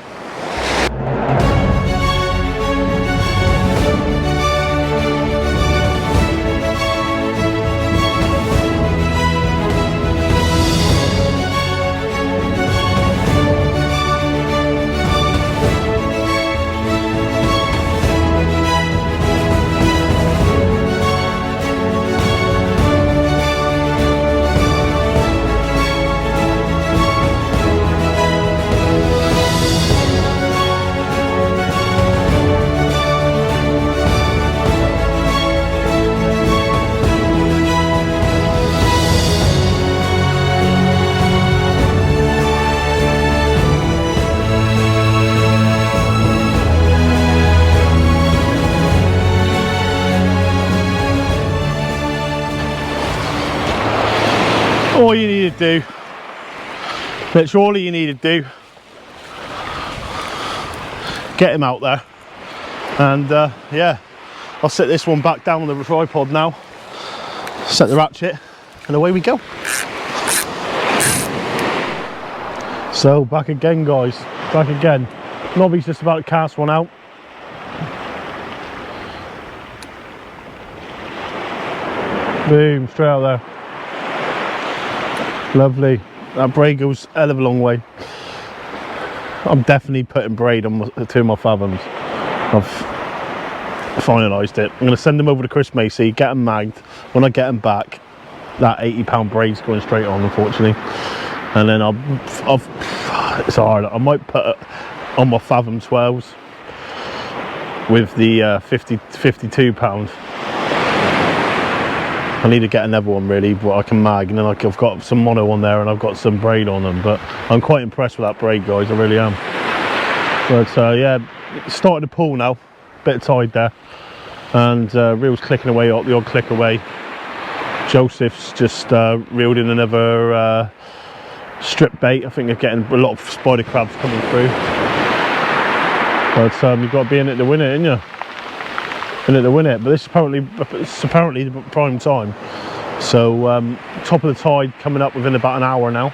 All you need to do, that's all you need to do, get him out there, and yeah, I'll set this one back down on the tripod now, set the ratchet, and away we go. So back again guys, back again. Nobby's just about to cast one out. Boom, straight out there. Lovely. That braid goes a hell of a long way. I'm definitely putting braid on 2 of my fathoms. I've finalised it. I'm going to send them over to Chris Macy, get them magged. When I get them back, that £80 braid's going straight on, unfortunately. And then it's hard. I might put it on my fathom 12s with the £52. I need to get another one really, but I can mag, and then I've got some mono on there and I've got some braid on them. But I'm quite impressed with that braid, guys, I really am. But yeah, starting to pull now, bit of tide there, and reel's clicking away, the odd click away. Joseph's just reeled in another strip bait. I think they're getting a lot of spider crabs coming through. But you've got to be in it to win it, ain't you? In it to win it. But this is apparently the prime time. So top of the tide coming up within about an hour now,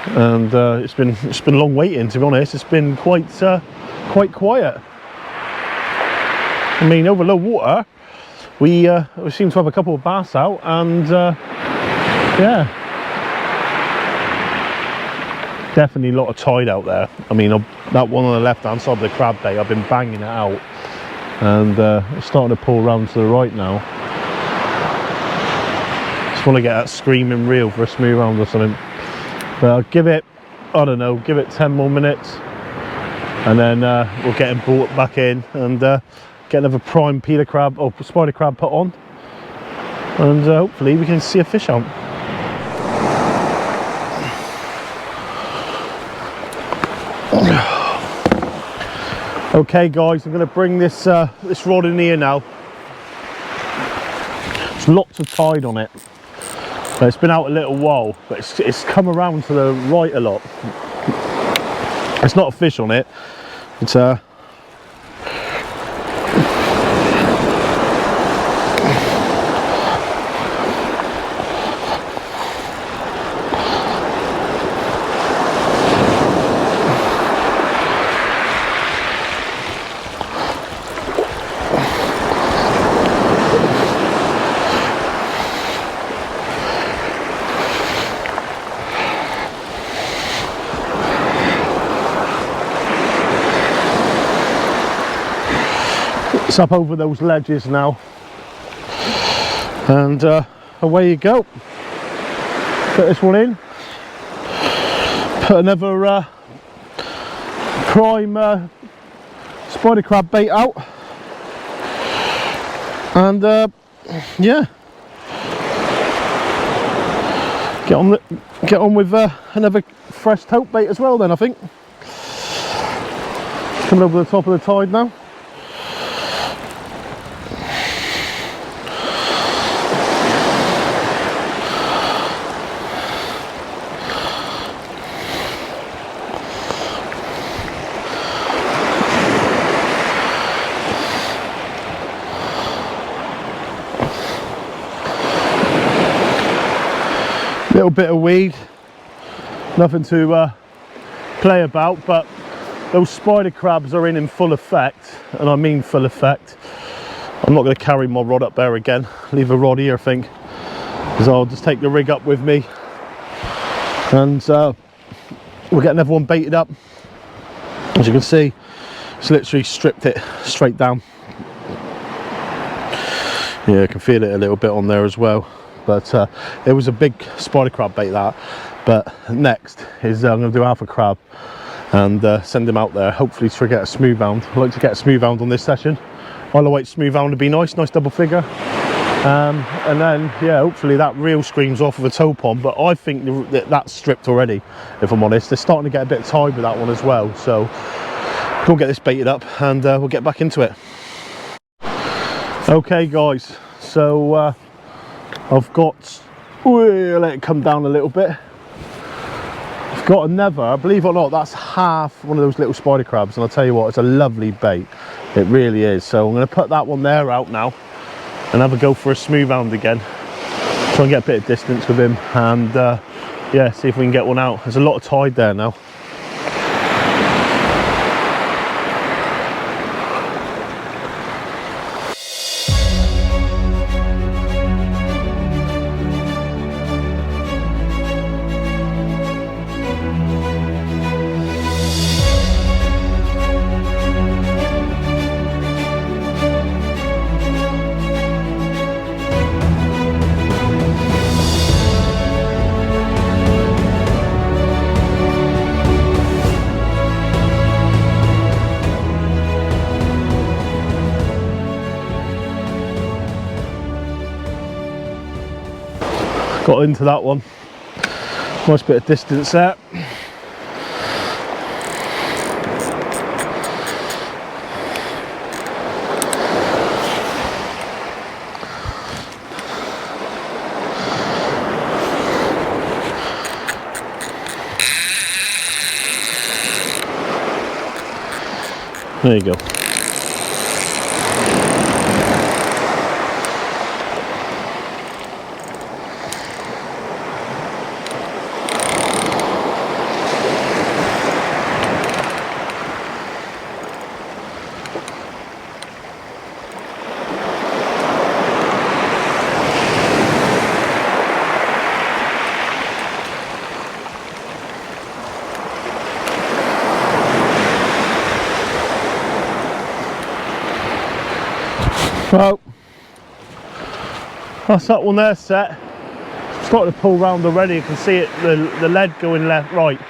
and it's been long waiting, to be honest. It's been quite quiet. I mean, over low water, we seem to have a couple of bass out, and yeah, definitely a lot of tide out there. I mean, that one on the left hand side of the crab bait, I've been banging it out, and it's starting to pull around to the right now. Just want to get that screaming reel for a smooth round or something. But I'll give it, I don't know, give it 10 more minutes, and then we'll get him brought back in and get another prime peeler crab or spider crab put on, and hopefully we can see a fish out. Okay guys, I'm going to bring this this rod in here now. There's lots of tide on it. It's been out a little while, but it's come around to the right a lot. It's not a fish on it. It's up over those ledges now, and away you go. Put this one in, put another prime spider crab bait out, and yeah, get on with another fresh tope bait as well then, I think. Coming over the top of the tide now. Little bit of weed, nothing to play about, but those spider crabs are in full effect, and I mean full effect. I'm not going to carry my rod up there again, leave a rod here I think, because I'll just take the rig up with me, and we'll get another one baited up. As you can see, it's literally stripped it straight down. Yeah, I can feel it a little bit on there as well. But it was a big spider crab bait that. But next is I'm going to do half a crab and send him out there, hopefully to get a smoothhound. I'd like to get a smoothhound on this session. Isle of Wight smoothhound would be nice double figure. And then yeah, hopefully that reel screams off of a tope on, but I think that's stripped already, if I'm honest. They're starting to get a bit of tide with that one as well, so we'll get this baited up and we'll get back into it. Okay guys, so I've got, let it come down a little bit. I've got another, believe it or not, that's half one of those little spider crabs, and I'll tell you what, it's a lovely bait. It really is. So I'm going to put that one there out now and have a go for a smoothhound again. Try and get a bit of distance with him and yeah, see if we can get one out. There's a lot of tide there now. Got into that one, nice bit of distance there. There you go. Well, that's that one there set. It's starting to pull round already. You can see it, the lead going left, right.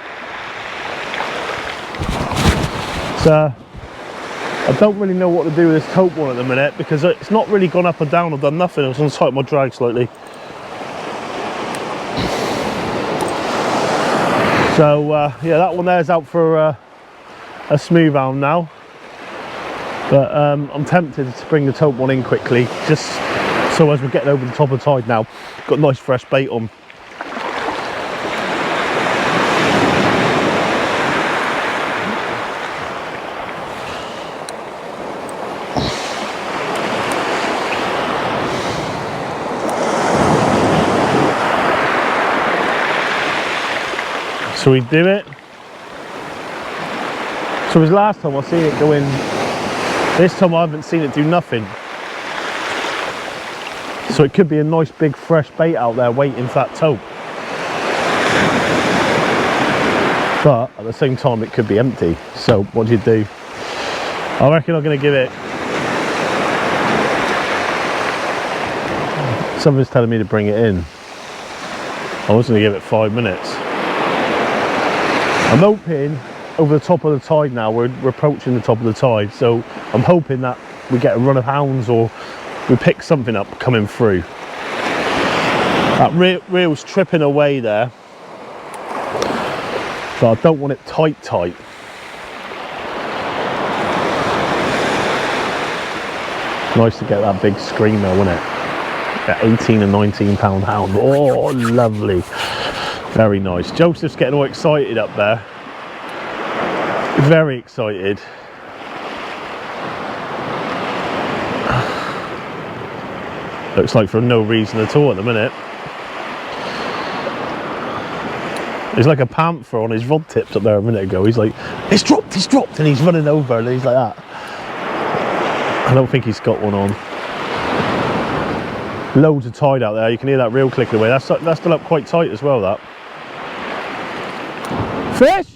So I don't really know what to do with this tope one at the minute because it's not really gone up and down. I've done nothing. I was going to tighten my drag slightly. So yeah, that one there's out for a smoothhound now. But I'm tempted to bring the Tope one in quickly, just so as we're getting over the top of the tide now, got nice fresh bait on. So we do it. So it was last time I seen it go in. This time I haven't seen it do nothing. So it could be a nice big fresh bait out there waiting for that Tope. But at the same time it could be empty. So what do you do? I reckon I'm going to give it... Something's telling me to bring it in. I was going to give it 5 minutes. I'm hoping over the top of the tide now, we're approaching the top of the tide, so I'm hoping that we get a run of hounds or we pick something up coming through. That reel's tripping away there, so I don't want it tight. Nice to get that big screamer, wasn't it? That 18 and 19 pound hound. Oh, lovely. Very nice. Joseph's getting all excited up there. Very excited. Looks like for no reason at all at the minute. He's like a panther on his rod tips up there a minute ago. He's like, it's dropped, and he's running over and he's like that. I don't think he's got one on. Loads of tide out there. You can hear that reel clicking away. That's still up quite tight as well, that. Fish?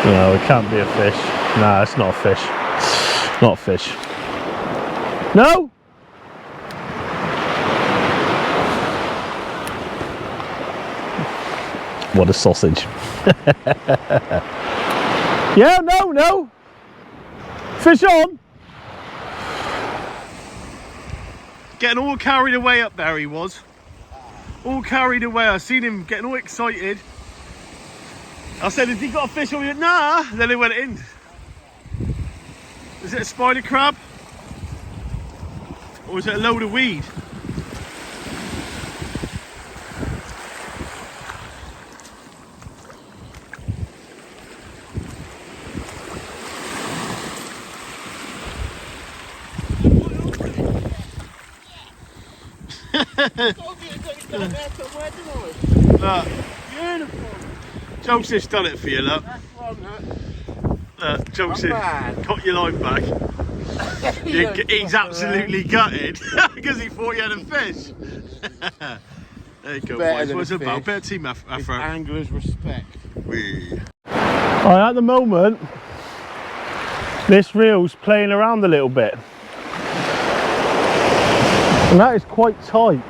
No, it can't be a fish. Nah, it's not a fish. Not a fish. No? What a sausage. Yeah, no. Fish on. Getting all carried away up there he was. All carried away. I seen him getting all excited. I said, has he got a fish? He went, nah. Then he went in. Is it a spider crab? Or is it a load of weed? Look. Beautiful. Joseph's done it for you, look. That's one, Look, Joseph, man. got your line back. He's absolutely gutted because he thought he had a fish. There you go, boys. What's it about? Better team effort. Anglers respect. Right, at the moment, this reel's playing around a little bit. And that is quite tight.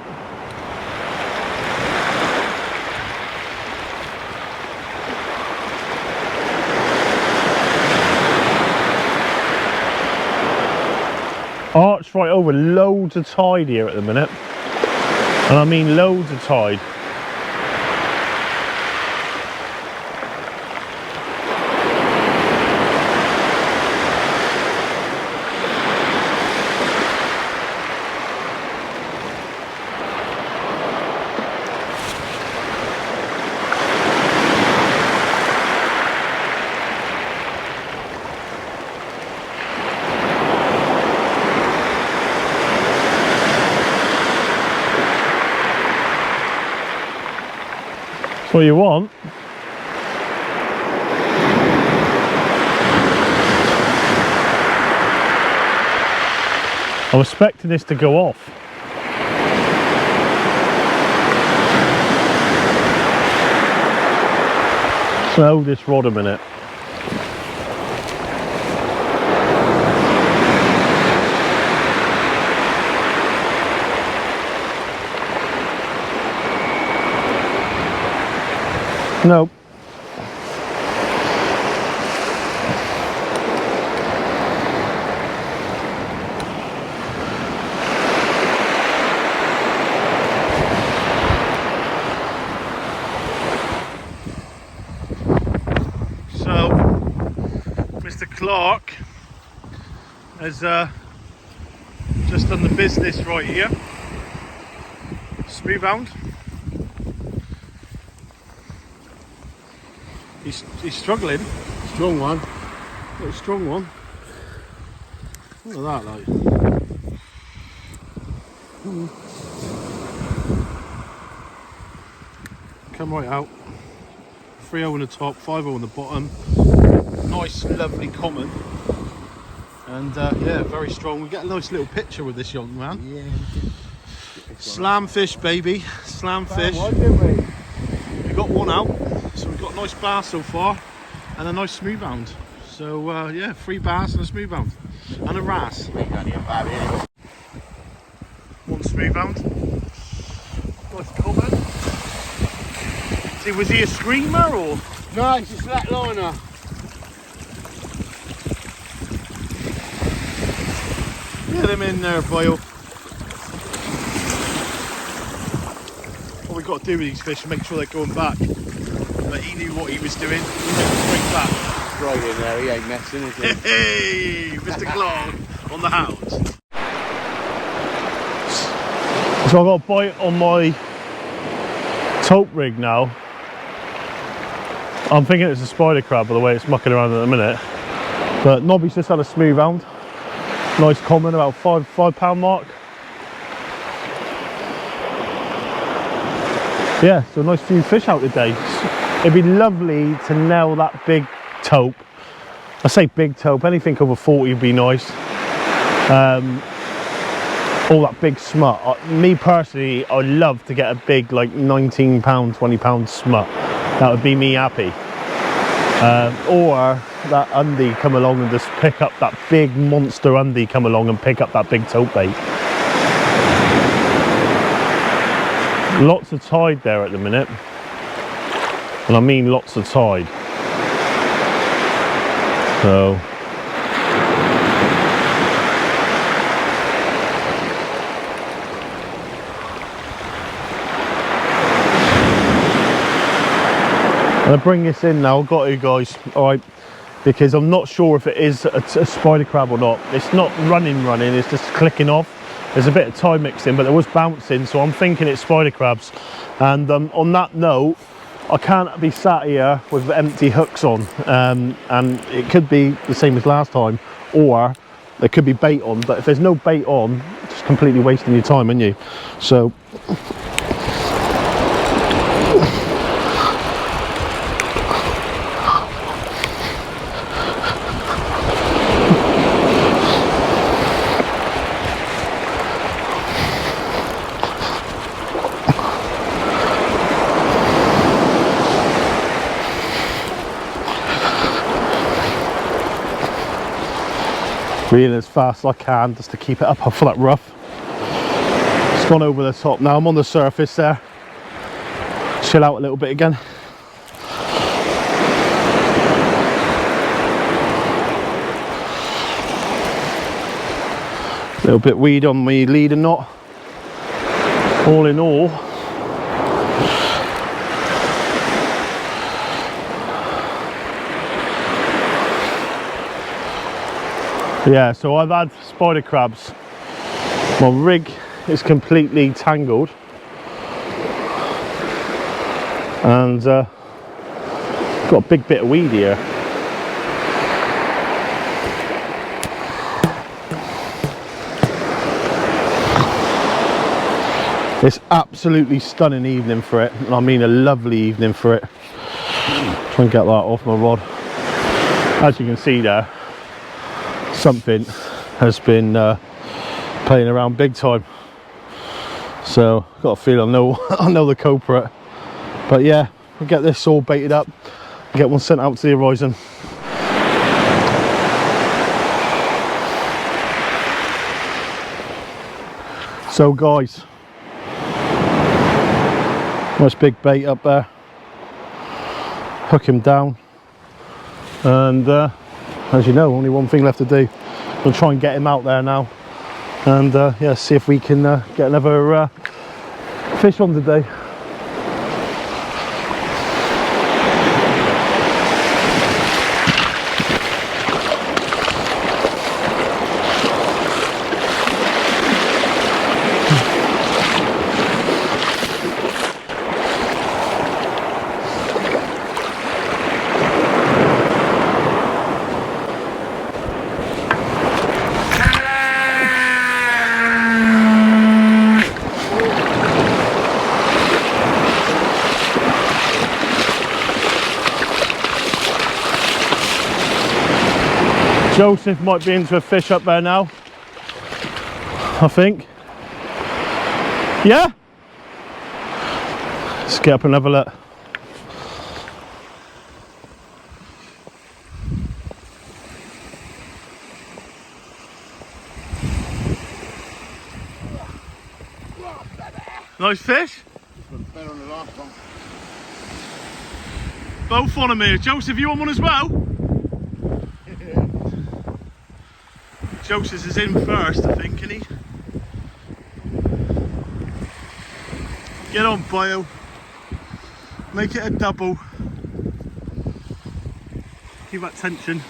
Arch right over, loads of tide here at the minute. And I mean loads of tide. What you want. I'm expecting this to go off. Slow this rod a minute. Nope. So, Mr. Clark has just done the business right here. Smoothhound. He's struggling. Strong one. Got a strong one. Look at that, like. Come right out. 3-0 on the top, 5-0 on the bottom. Nice, lovely common. And yeah, very strong. We get a nice little picture with this young man. Yeah. Slam fish, baby. Slam fish. We got one out, so we've got a nice bass so far, and a nice smoothhound. So yeah, 3 bass and a smoothhound, and a wrasse. One smoothhound. Nice common. See, was he a screamer or? No, it's a flat liner. Get him in there, Boyle. What we've got to do with these fish is make sure they're going back. But he knew what he was doing. He went straight back. Right in there, he ain't messing, is he? Hey, Mr. Clog on the hounds. So I've got a bite on my Tope rig now. I'm thinking it's a spider crab by the way it's mucking around at the minute. But Nobby's just had a smoothhound. Nice common, about £5 mark. Yeah, so a nice few fish out today. It'd be lovely to nail that big Tope. I say big Tope, anything over 40 would be nice. All that big smut. Me personally, I'd love to get a big like £19, £20 smut. That would be me happy. Or that undie come along and just pick up that big monster undie, come along and pick up that big Tope bait. Lots of tide there at the minute. And I mean lots of tide. So I'm going to bring this in now. I've got to, guys, alright, because I'm not sure if it is a spider crab or not. It's not running, it's just clicking off. There's a bit of tide mixed in, but there was bouncing, so I'm thinking it's spider crabs. And on that note, I can't be sat here with empty hooks on, and it could be the same as last time, or there could be bait on, but if there's no bait on, it's just completely wasting your time, aren't you? So reeling as fast as I can just to keep it up off that rough. It's gone over the top now. I'm on the surface there. Chill out a little bit again. A little bit weed on my leader knot. All in all, yeah, so I've had spider crabs. My rig is completely tangled, and got a big bit of weed here. It's absolutely stunning evening for it, and I mean a lovely evening for it. Try and get that off my rod. As you can see there, something has been playing around big time. So I've got a feeling I know the culprit. But yeah, we'll get this all baited up and get one sent out to the horizon. So guys, nice big bait up there. Hook him down, and as you know, only one thing left to do. We'll try and get him out there now, and yeah, see if we can get another fish on today. Joseph might be into a fish up there now, I think. Yeah? Let's get up and have a look. Nice fish. Better on the last one. Both on them here. Joseph, you on one as well? Joseph is in first, I think, isn't he? Get on, Bio. Make it a double. Keep that tension.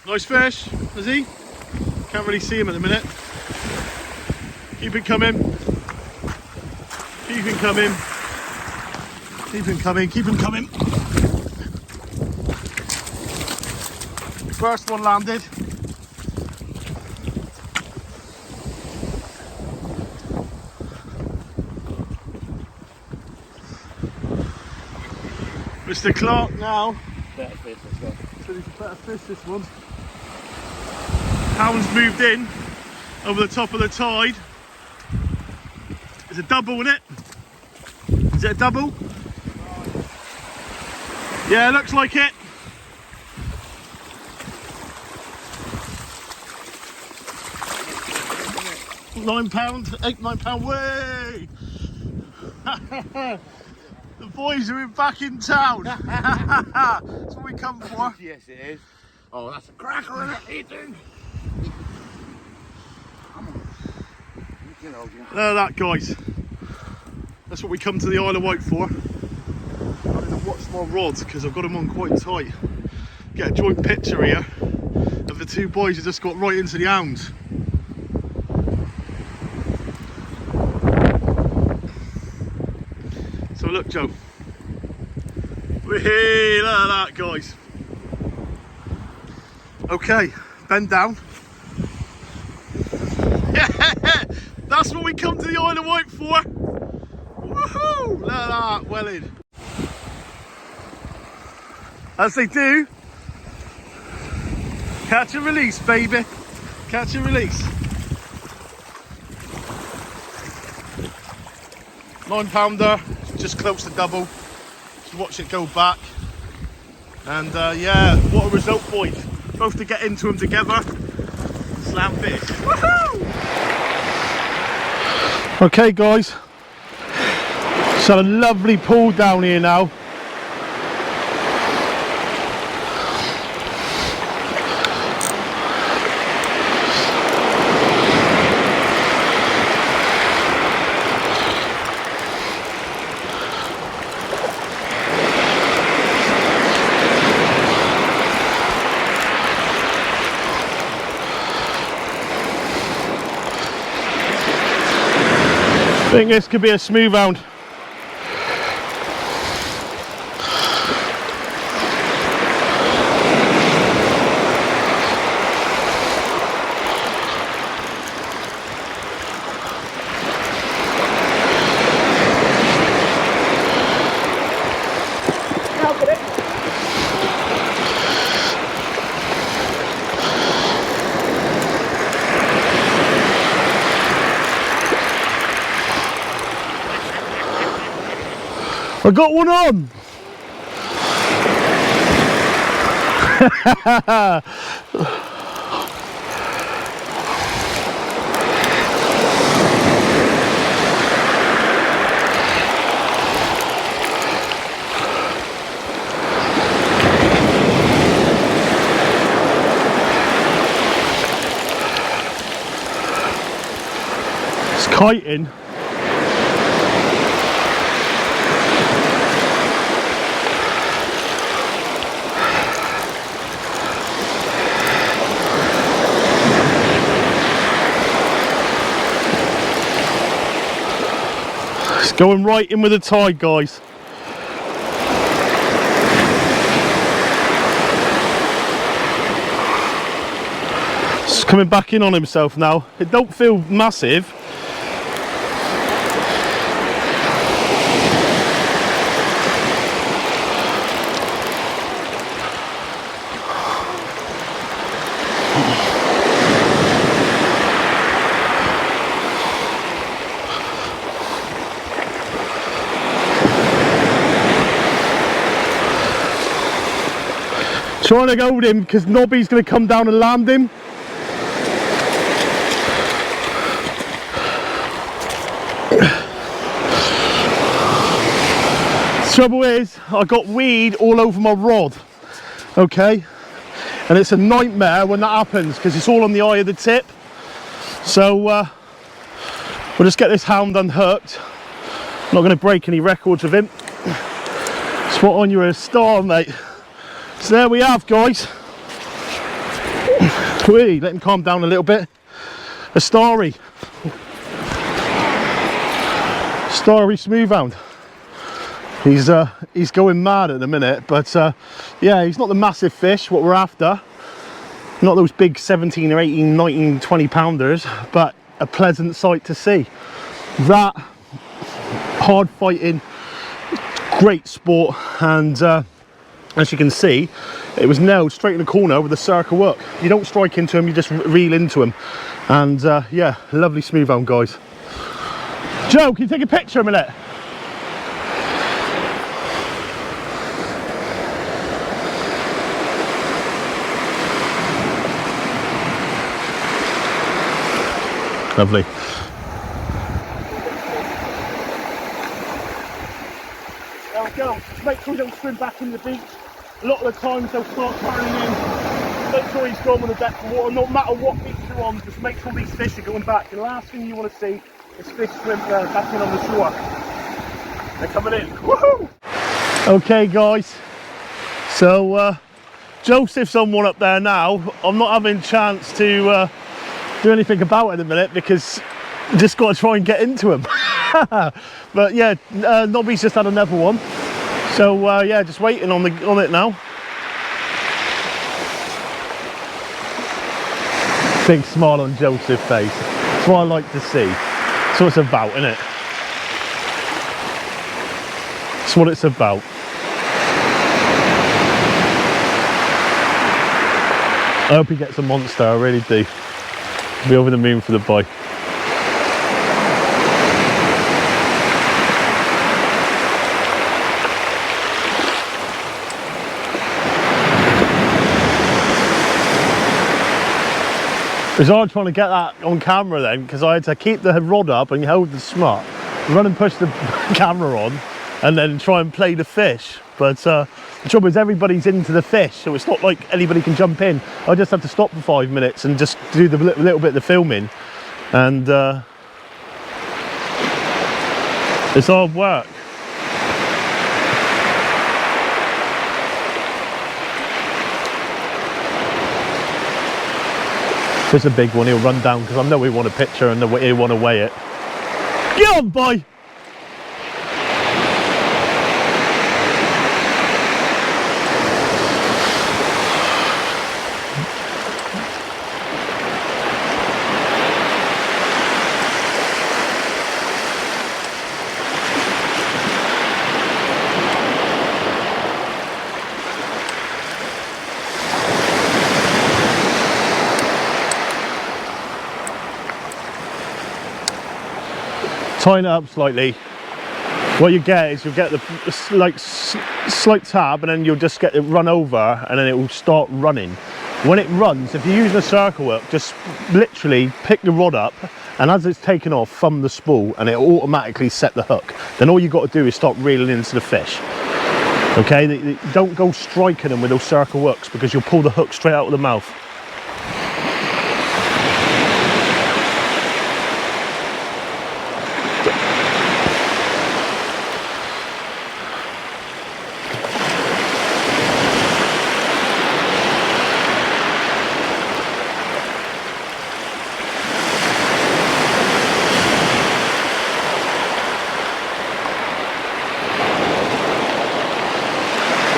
Nice fish, is he? Can't really see him at the minute. Keep it coming. Keep it coming. Keep him coming, keep him coming. First one landed. Mr. Clark now. Better fish this one. So he's a better fish this one. Hounds moved in over the top of the tide. It's a double, isn't it? Is it a double? Yeah, looks like it. £9, £8, £9 way. The boys are back in town. That's what we come for. Yes, it is. Oh, that's a cracker in it, eating. Look at that, guys. That's what we come to the Isle of Wight for. I'm going to watch my rods because I've got them on quite tight. Get a joint picture here of the two boys who just got right into the hounds. So look, Joe. Whee, look at that, guys. Okay, bend down. Yeah, that's what we come to the Isle of Wight for. Woohoo! Look at that, well in. As they do. Catch and release, baby. Catch and release. £9, just close to double. Just watch it go back. And yeah, what a result, boys. Both to get into them together. Slam fish. Woohoo! Okay, guys. Just had a lovely pull down here now. I think this could be a smooth hound. I got one on. It's kiting. Going right in with the tide, guys. It's coming back in on himself now. It don't feel massive. Trying to hold him because Nobby's going to come down and land him. Trouble is, I got weed all over my rod, okay, and it's a nightmare when that happens because it's all on the eye of the tip. So we'll just get this hound unhooked. Not going to break any records of him. Spot on, you're a star, mate. So there we have, guys. Whee, let him calm down a little bit. A starry smoothhound. He's going mad at the minute, but yeah, he's not the massive fish what we're after, not those big 17 or 18, 19, 20 pounders, but a pleasant sight to see. That hard fighting, great sport, and as you can see, it was nailed straight in the corner with a circle hook. You don't strike into him, you just reel into him, and yeah, lovely smoothhound, guys. Joe, can you take a picture a minute? Lovely. There we go. Just make sure you don't swim back in the beach. A lot of the times they'll start turning in. Make sure he's gone with the depth of water. No matter what beach you're on, just make sure these fish are going back. The last thing you want to see is fish swim back in on the shore. They're coming in. Woohoo! Okay, guys. So Joseph's on one up there now. I'm not having a chance to do anything about it in a minute because just got to try and get into him. But yeah, Nobby's just had another one, so yeah, just waiting on it now. Big smile on Joseph's face. That's what I like to see. That's what it's about, isn't it? That's what it's about. I hope he gets a monster, I really do. Be over the moon for the bite. It was hard trying to get that on camera then, because I had to keep the rod up and hold the smut, run and push the camera on, and then try and play the fish. But the trouble is everybody's into the fish, so it's not like anybody can jump in. I just have to stop for 5 minutes and just do the little bit of the filming, and it's hard work. If it's a big one, he'll run down because I know we want a picture and he'll want to weigh it. Get on, boy! Tighten it up slightly. What you get is you'll get the slight tab, and then you'll just get it run over, and then it will start running. When it runs, if you're using a circle hook, just literally pick the rod up, and as it's taken off, thumb the spool, and it'll automatically set the hook. Then all you've got to do is start reeling into the fish. Okay, don't go striking them with those circle hooks because you'll pull the hook straight out of the mouth.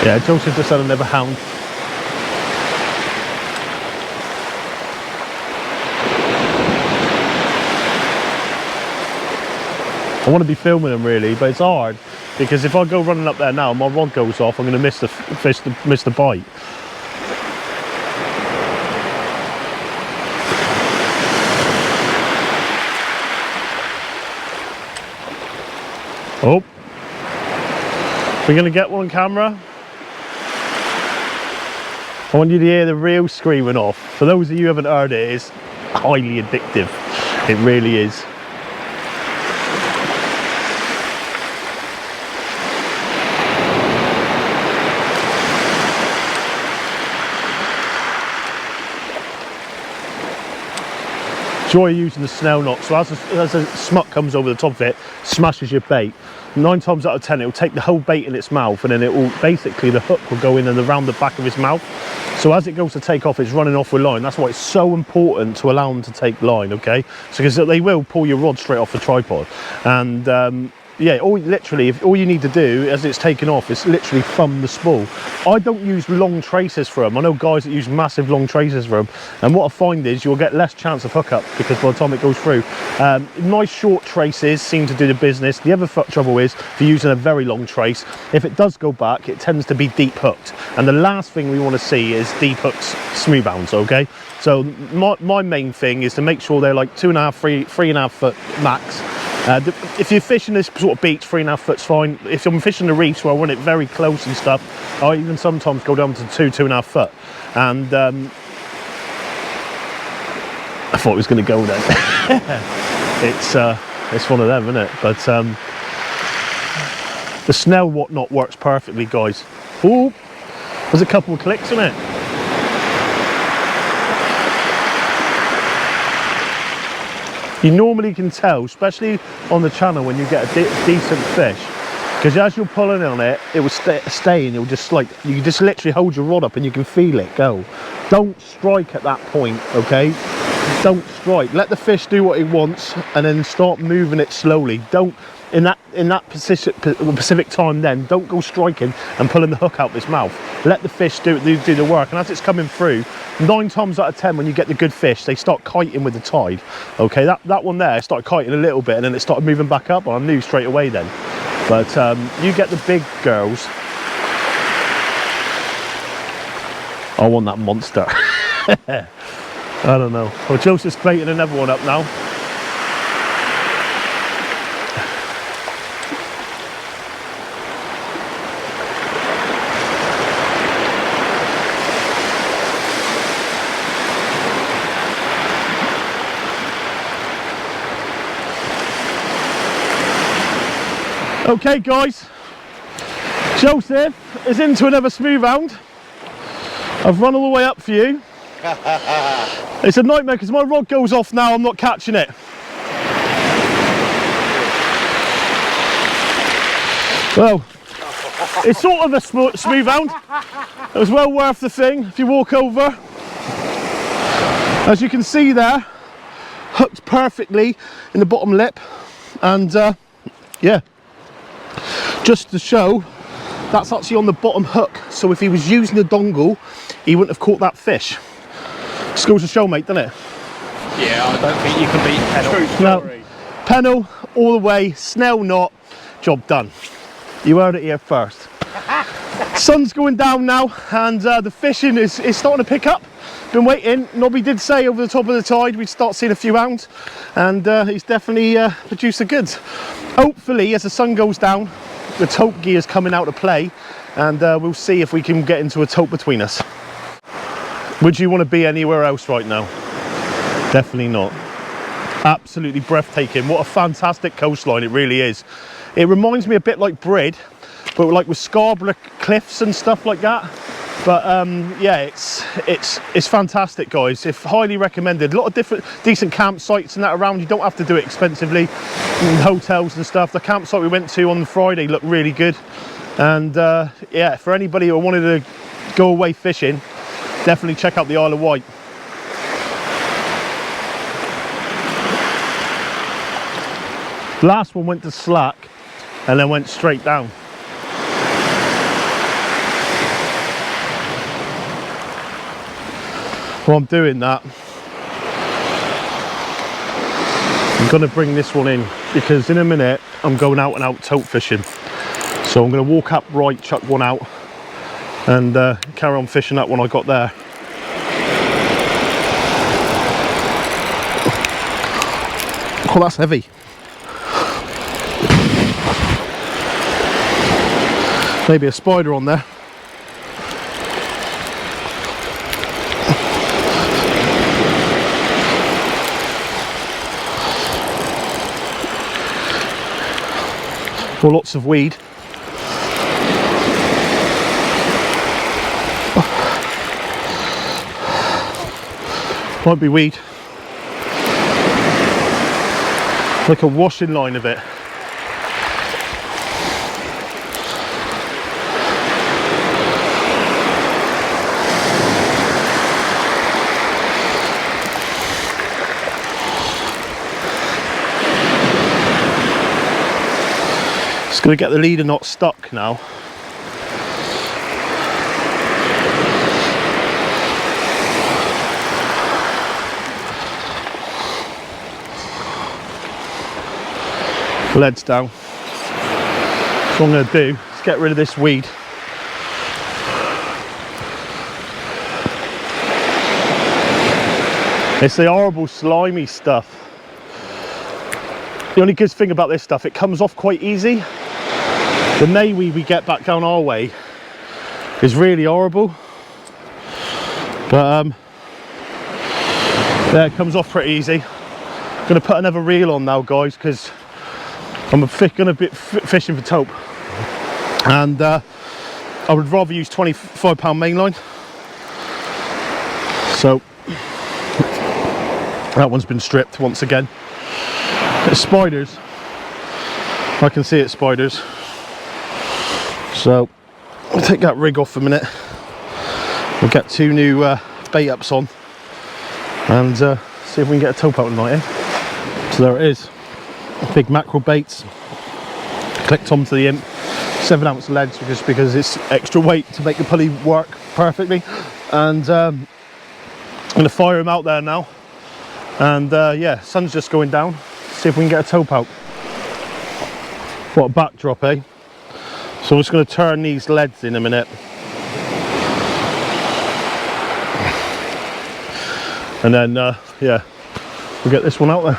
Yeah, Joseph just had another hound. I want to be filming them really, but it's hard because if I go running up there now, my rod goes off, I'm going to miss the fish, miss the bite. Oh, we're going to get one on camera. I want you to hear the reel screaming off. For those of you who haven't heard it, it's highly addictive. It really is. Joy using the snell knot, so as a smut comes over the top of it, smashes your bait. 9 times out of 10 it will take the whole bait in its mouth, and then it will basically, the hook will go in and around the back of his mouth. So as it goes to take off, it's running off with line. That's why it's so important to allow them to take line, okay? So because they will pull your rod straight off the tripod. And yeah, all you need to do as it's taken off is literally thumb the spool. I don't use long traces for them. I know guys that use massive long traces for them, and what I find is you'll get less chance of hookup because by the time it goes through, nice short traces seem to do the business. The other trouble is if you're using a very long trace, if it does go back, it tends to be deep hooked, and the last thing we want to see is deep hooked smoothhounds, okay? So my main thing is to make sure they're like 2.5, 3.5 foot max. If you're fishing this sort of beach, 3.5 foot's fine. If I'm fishing the reefs where I want it very close and stuff, I even sometimes go down to 2.5 foot. And I thought it was going to go then. It's one of them, isn't it? But the snell whatnot works perfectly, guys. Ooh, there's a couple of clicks in it. You normally can tell, especially on the channel, when you get a decent fish, because as you're pulling on it, it will stay and you'll just like, you can just literally hold your rod up and you can feel it go. Don't strike at that point, okay? Don't strike. Let the fish do what he wants and then start moving it slowly. Don't, in that specific time then, don't go striking and pulling the hook out of his mouth. Let the fish do the work, and as it's coming through, 9 times out of 10 when you get the good fish, they start kiting with the tide. Okay, that one there started kiting a little bit and then it started moving back up, and I knew straight away then. But you get the big girls. I want that monster. I don't know. Well, Joseph's baiting another one up now. Okay guys, Joseph is into another smoothhound. I've run all the way up for you. It's a nightmare because my rod goes off now, I'm not catching it. Well, it's sort of a smoothhound. It was well worth the thing. If you walk over, as you can see there, hooked perfectly in the bottom lip, and yeah. Just to show, that's actually on the bottom hook, so if he was using the dongle, he wouldn't have caught that fish. Just goes to show, mate, doesn't it? Yeah, I don't think you can beat Pennell. No, Pennell all the way, snell knot, job done. You heard it here first. Sun's going down now, and the fishing is starting to pick up. Been waiting. Nobby did say over the top of the tide we'd start seeing a few hounds, and he's definitely produced the goods. Hopefully, as the sun goes down, the tope gear is coming out to play, and we'll see if we can get into a tope between us. Would you want to be anywhere else right now? Definitely not. Absolutely breathtaking. What a fantastic coastline it really is. It reminds me a bit like Brid, but like with Scarborough cliffs and stuff like that. But yeah, it's fantastic, guys. It's highly recommended. A lot of different decent campsites and that around. You don't have to do it expensively. Hotels and stuff. The campsite we went to on Friday looked really good. And yeah, for anybody who wanted to go away fishing, definitely check out the Isle of Wight. Last one went to slack and then went straight down. While I'm doing that, I'm going to bring this one in because in a minute I'm going out and out tope fishing. So I'm going to walk up right, chuck one out, and carry on fishing that one I got there. Oh, that's heavy. Maybe a spider on there. or lots of weed. Might be weed. Like a washing line of it. Just gonna get the leader not stuck now. Lead's down. So what I'm going to do is get rid of this weed. It's the horrible slimy stuff. The only good thing about this stuff, it comes off quite easy. The Nobby we get back down our way is really horrible. But yeah, it comes off pretty easy. I'm going to put another reel on now, guys, because I'm going to be fishing for Tope, and I would rather use 25 pound mainline. So that one's been stripped once again. It's spiders. I can see it's spiders. So I'll take that rig off a minute. We'll get 2 new bait ups on and see if we can get a Tope out tonight, eh? So there it is. Big mackerel baits, clicked onto the imp, 7 ounce leads just because it's extra weight to make the pulley work perfectly. And I'm going to fire him out there now, and yeah, sun's just going down. See if we can get a Tope out. What a backdrop, eh? So I'm just going to turn these leads in a minute, and then yeah, we'll get this one out there.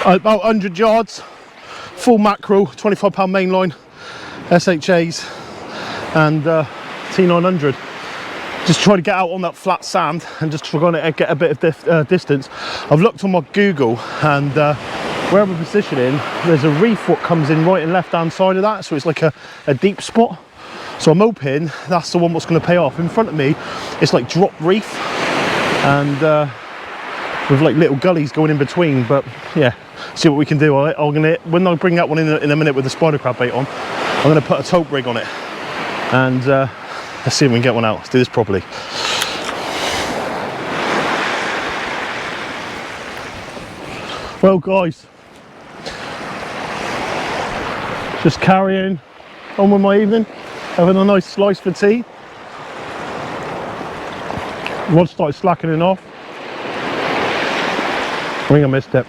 About 100 yards, full mackerel, 25 pound mainline, SHAs and T900. Just try to get out on that flat sand and just try to get a bit of distance. I've looked on my Google, and where we're positioning, there's a reef what comes in right and left hand side of that, so it's like a deep spot. So I'm hoping that's the one what's going to pay off. In front of me, it's like drop reef, and with like little gullies going in between. But yeah, see what we can do. I'm gonna, when I bring that one in a minute with the spider crab bait on, I'm gonna put a Tope rig on it, and let's see if we can get one out. Let's do this properly. Well guys, just carrying on with my evening, having a nice slice for tea. Rod started slackening off. I think I missed it.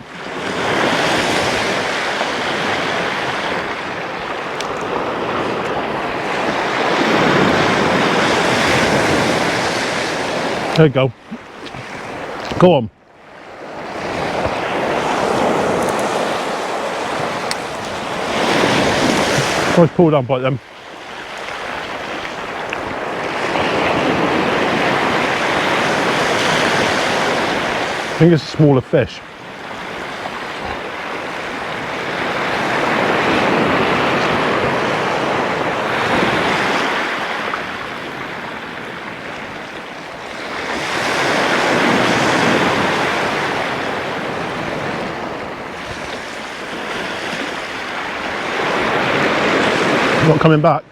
There you go. Go on. Nice pull down bite then. I think it's a smaller fish. Got Not coming back.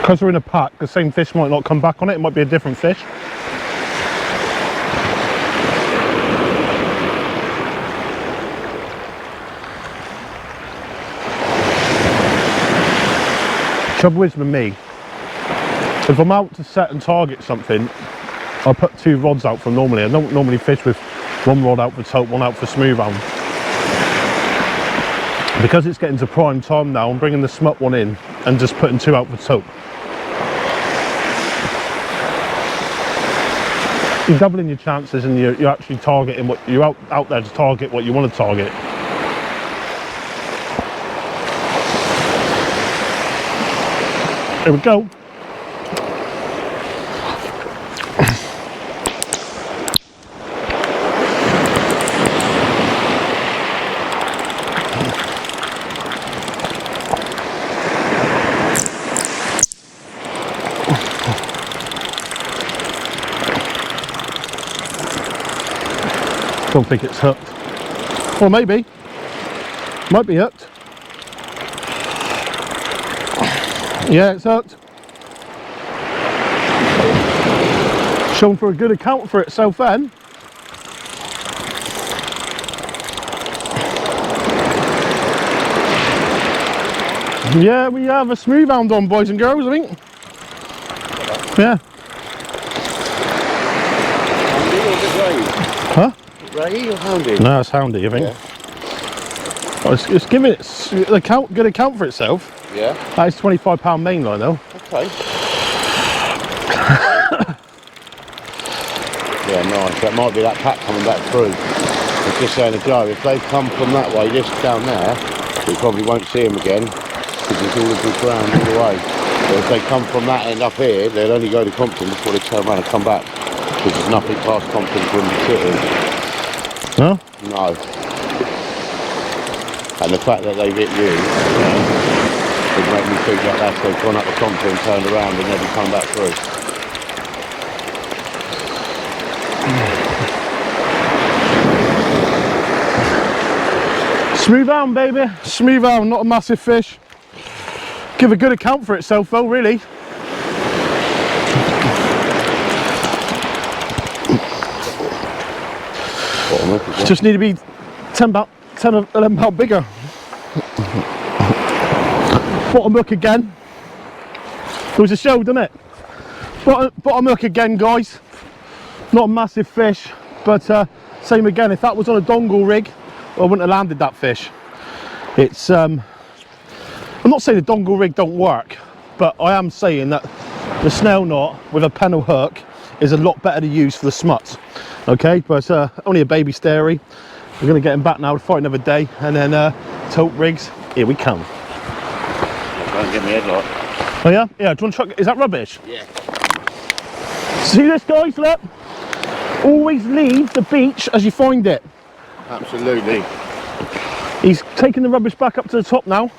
Because we're in a pack, the same fish might not come back on it. It might be a different fish. Trouble is with me, if I'm out to set and target something, I put 2 rods out from normally. I don't normally fish with 1 rod out for tope, 1 out for smoothhound. Because it's getting to prime time now, I'm bringing the smut one in and just putting 2 out for tope. You're doubling your chances, and you're actually targeting what you're out there to target what you want to target. Here we go. Don't think it's hooked. Or maybe. Might be hooked. Yeah, it's hooked. Shown for a good account for itself then. Yeah, we have a smoothhound on, boys and girls, I think. Yeah. Huh? Ray or houndy? No, it's houndy, I think. Yeah. Oh, it's giving it a good account for itself. Yeah. That is £25 mainline though. Okay. Yeah, nice. That might be that pack coming back through. I was just saying to Joe, if they come from that way, just down there, we probably won't see them again because it's all of the ground all the way. But if they come from that end up here, they'll only go to Compton before they turn around and come back because there's nothing past Compton for them to sit in. Huh? No. And the fact that they've hit you, would make me think like that, they've gone up the Compton, turned around and never come back through. Smoothhound, baby. Smoothhound, not a massive fish. Give a good account for itself though, really. Just need to be 10 or 11 pound bigger. Bottom hook again. It was a show, didn't it? Bottom hook again, guys. Not a massive fish, but same again. If that was on a dongle rig, I wouldn't have landed that fish. It's I'm not saying the dongle rig don't work, but I am saying that the snail knot with a pennel hook is a lot better to use for the smuts. Okay, but only a baby stary. We're going to get him back now to fight another day, and then tope rigs, here we come. Don't get me headlight. Oh yeah? Yeah, do you want to try, is that rubbish? Yeah. See this, guys, look? Always leave the beach as you find it. Absolutely. He's taking the rubbish back up to the top now.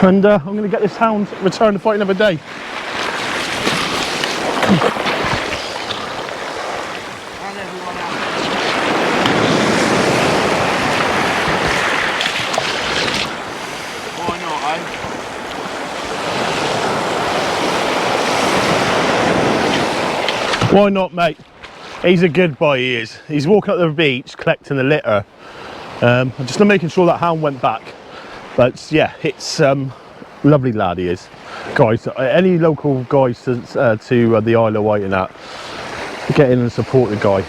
And I'm going to get this hound returned to fight another day. Why not, mate? He's a good boy, he is. He's walking up the beach collecting the litter. Just making sure that hound went back. But yeah, it's lovely lad he is. Guys, any local guys to the Isle of Wight and that, get in and support the guy.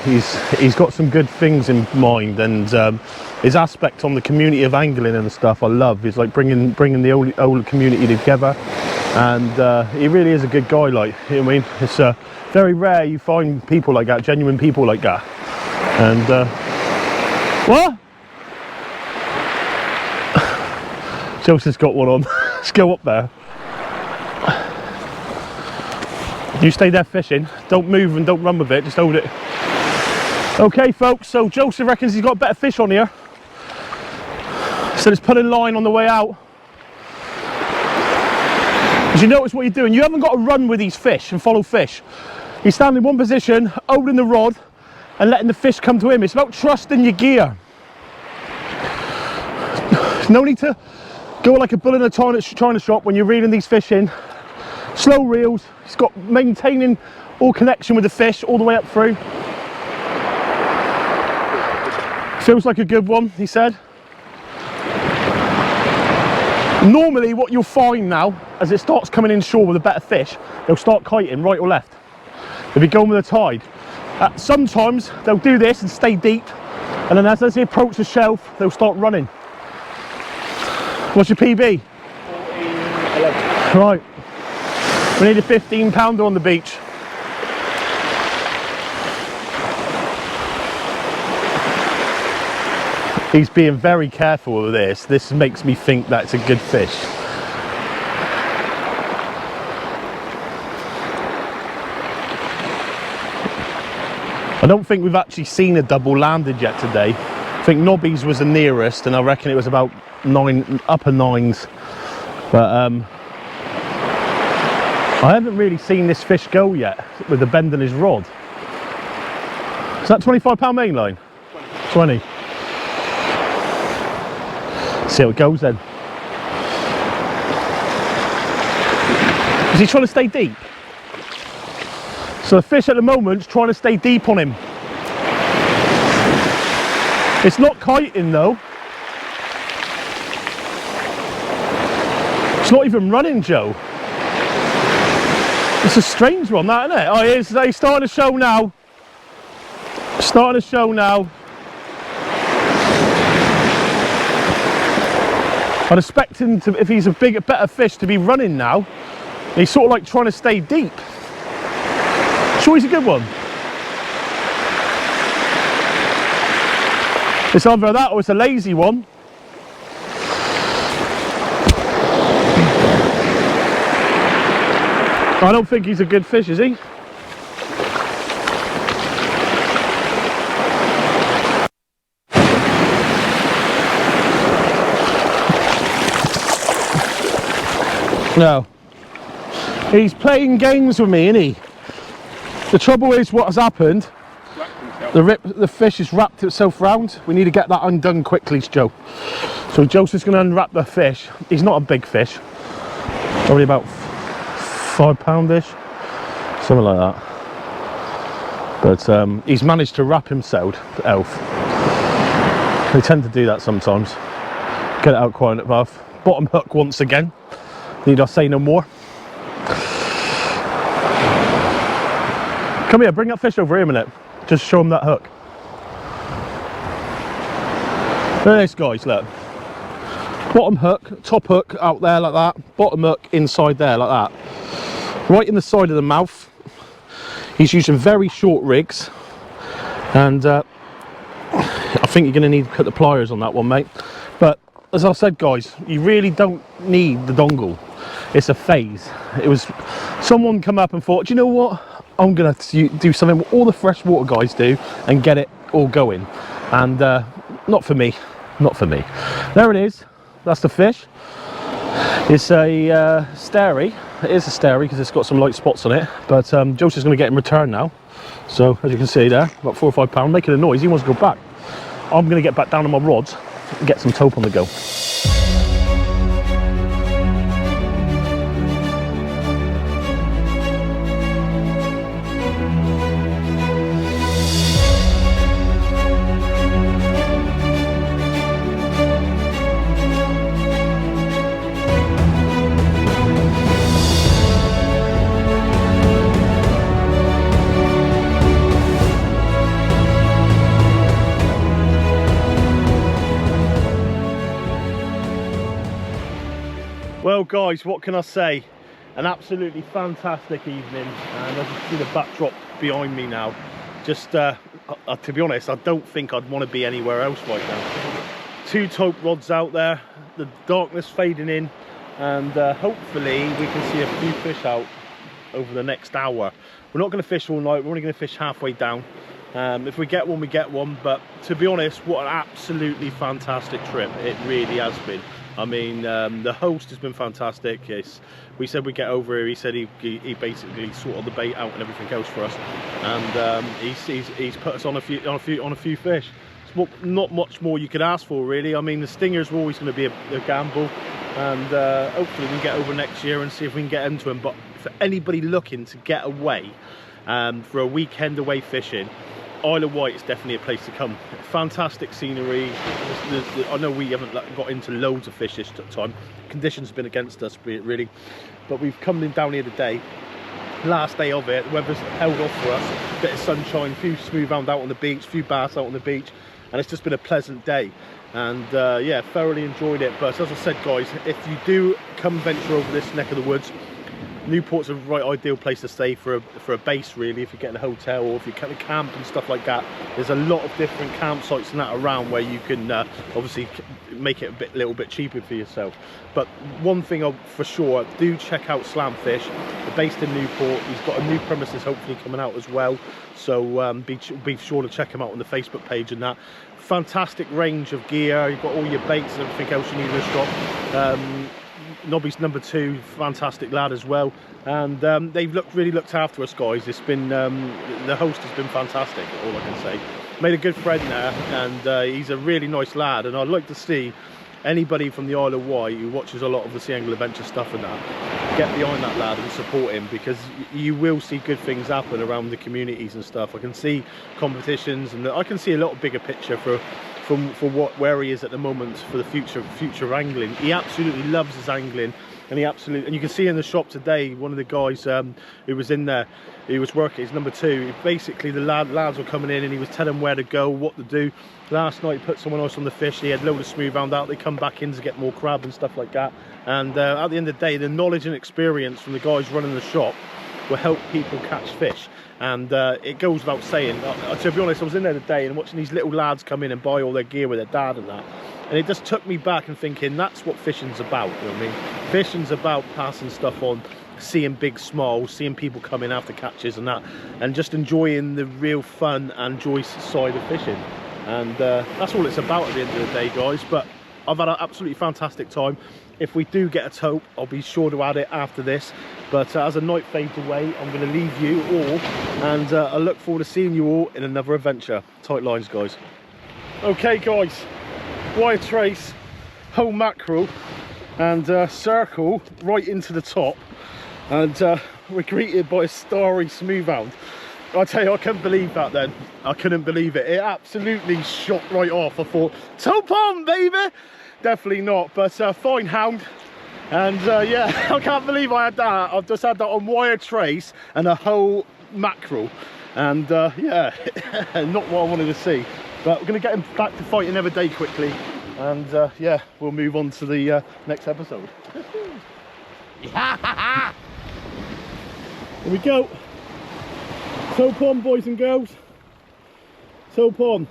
He's got some good things in mind, and his aspect on the community of angling and stuff I love. He's like bringing the old community together, and he really is a good guy. Like, you know what I mean? It's very rare you find people like that, genuine people like that. And what? Joseph's got one on. Let's go up there. You stay there fishing, don't move and don't run with it, just hold it. Okay folks, so Joseph reckons he's got a better fish on here. So let's put a line on the way out. As you notice what you're doing, you haven't got to run with these fish and follow fish. He's standing in one position, holding the rod and letting the fish come to him. It's about trusting your gear. No need to go like a bull in a china shop when you're reeling these fish in. Slow reels. He's got maintaining all connection with the fish all the way up through. Feels like a good one, he said. Normally what you'll find now, as it starts coming inshore with a better fish, they'll start kiting right or left. They'll be going with the tide. Sometimes they'll do this and stay deep, and then as they approach the shelf, they'll start running. What's your PB? 14.11. Right. We need a 15-pounder on the beach. He's being very careful with this. This makes me think that it's a good fish. I don't think we've actually seen a double landed yet today. I think Nobby's was the nearest, and I reckon it was about upper nines. But I haven't really seen this fish go yet with the bend in his rod. Is that 25-pound main line? 20. See how it goes then. Is he trying to stay deep? So the fish at the moment's trying to stay deep on him. It's not kiting though. It's not even running, Joe. It's a strange one, that, isn't it? Oh, he's starting to show now. Starting to show now. I'd expect him to, if he's a better fish, to be running now. He's sort of like trying to stay deep. Sure he's a good one. It's either that or it's a lazy one. I don't think he's a good fish, is he? No. He's playing games with me, isn't he? The trouble is, what has happened, the fish has wrapped itself round. We need to get that undone quickly, Joe. So Joseph's going to unwrap the fish. He's not a big fish. Probably about 5 poundish, something like that. But he's managed to wrap himself, the elf. They tend to do that sometimes. Get it out quite enough. Bottom hook once again. Need I say no more? Come here, bring that fish over here a minute. Just show him that hook. Look at this, guys, look. Bottom hook, top hook out there like that. Bottom hook inside there like that. Right in the side of the mouth. He's using very short rigs. And I think you're going to need to cut the pliers on that one, mate. But as I said, guys, you really don't need the dongle. It's a phase. It was someone come up and thought, do you know what? I'm gonna do something what all the freshwater guys do and get it all going. And not for me, not for me. There it is. That's the fish. It's a starry. It is a starry because it's got some light spots on it. But Joseph's gonna get in return now. So as you can see there, about 4 or 5 pounds, making a noise. He wants to go back. I'm gonna get back down on my rods and get some tope on the go. Well guys, what can I say? An absolutely fantastic evening, and as you see the backdrop behind me now, just to be honest, I don't think I'd want to be anywhere else right now. 2 tope rods out there, the darkness fading in, and hopefully we can see a few fish out over the next hour. We're not going to fish all night, we're only going to fish halfway down. If we get one, we get one, but to be honest, what an absolutely fantastic trip it really has been. I mean, the host has been fantastic. We said we'd get over here. He said he basically sorted the bait out and everything else for us, and he's put us on a few fish. It's not much more you could ask for, really. I mean, the stingers were always going to be a gamble, and hopefully we can get over next year and see if we can get into them. But for anybody looking to get away for a weekend away fishing, Isle of Wight is definitely a place to come. Fantastic scenery. I know we haven't got into loads of fish this time. Conditions have been against us, really. But we've come in down here today. Last day of it, the weather's held off for us. Bit of sunshine, a few smoothhound out on the beach, a few bass out on the beach. And it's just been a pleasant day. And yeah, thoroughly enjoyed it. But as I said, guys, if you do come venture over this neck of the woods, Newport's a right ideal place to stay for a base, really. If you're getting a hotel or if you're getting a camp and stuff like that, there's a lot of different campsites and that around where you can obviously make it a little bit cheaper for yourself. But one thing for sure, do check out Slamfish. They're based in Newport. He's got a new premises hopefully coming out as well, so be sure to check him out on the Facebook page and that. Fantastic range of gear. You've got all your baits and everything else you need in the shop. Nobby's number 2, fantastic lad as well, and they've really looked after us, guys. It's been the host has been fantastic, all I can say. Made a good friend there, and he's a really nice lad, and I'd like to see anybody from the Isle of Wight who watches a lot of the Sea Angle Adventure stuff and that, get behind that lad and support him, because you will see good things happen around the communities and stuff. I can see competitions, and I can see a lot bigger picture for where he is at the moment for the future angling. He absolutely loves his angling, and you can see in the shop today, one of the guys who was in there, he was working, he's number 2. Basically the lads were coming in and he was telling them where to go, what to do. Last night he put someone else on the fish, he had a load of smoothhound out, they come back in to get more crab and stuff like that. And at the end of the day, the knowledge and experience from the guys running the shop will help people catch fish. And it goes without saying, to be honest, I was in there today and watching these little lads come in and buy all their gear with their dad and that, and it just took me back and thinking, that's what fishing's about, you know what I mean? Fishing's about passing stuff on, seeing big smiles, seeing people come in after catches and that, and just enjoying the real fun and joy side of fishing. And that's all it's about at the end of the day, guys. But I've had an absolutely fantastic time. If we do get a tope, I'll be sure to add it after this. But as the night fades away, I'm going to leave you all, and I look forward to seeing you all in another adventure. Tight lines, guys. Okay, guys, wire trace, whole mackerel, and circle right into the top, and we're greeted by a starry smoothhound. I tell you, I couldn't believe that then. I couldn't believe it. It absolutely shot right off. I thought, tope on, baby! Definitely not, but fine hound. And yeah, I can't believe I had that. I've just had that on wire trace and a whole mackerel. And yeah, not what I wanted to see. But we're going to get him back to fighting every day quickly. And yeah, we'll move on to the next episode. Here we go. Tope on, boys and girls. Tope on.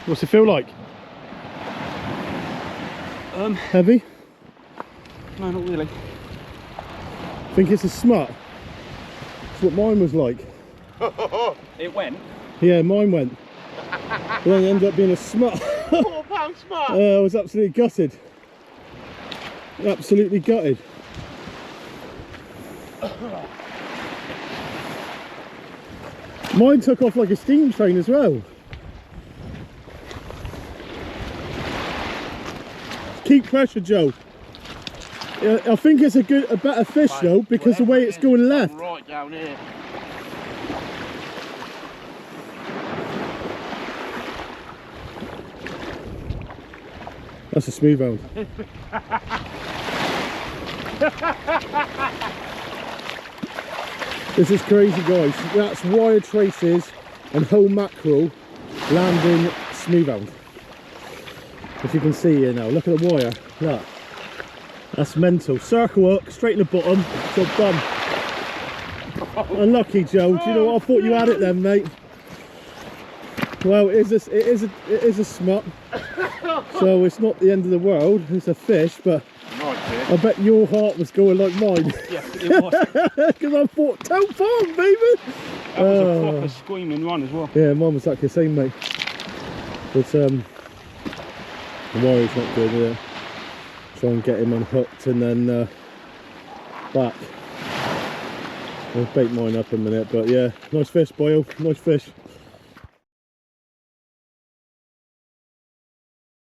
What's it feel like? Heavy? No, not really. Think it's a smut? That's what mine was like. It went? Yeah, mine went. Then it ended up being a smut. £4 smut! I was absolutely gutted. Absolutely gutted. Mine took off like a steam train as well. Keep pressure, Joe. Yeah, I think it's a better fish though, because the way it's going left. Right down here. That's a smoothhound. This is crazy, guys. That's wire traces and whole mackerel landing smoothhound. If you can see here now, look at the wire. Look, that's mental. Circle up, straight in the bottom. Job done. Unlucky, Joe. Do you know what? I thought you had it then, mate. Well, it is a smut. So it's not the end of the world. It's a fish, but Nice bit. I bet your heart was going like mine. Yeah, it was. Because I thought, Tope farm, baby. That was a proper screaming run as well. Yeah, mine was exactly the same, mate. But the wire's not good, yeah. Try and get him unhooked and then back. I'll bait mine up in a minute, but yeah, nice fish, Boyle, nice fish.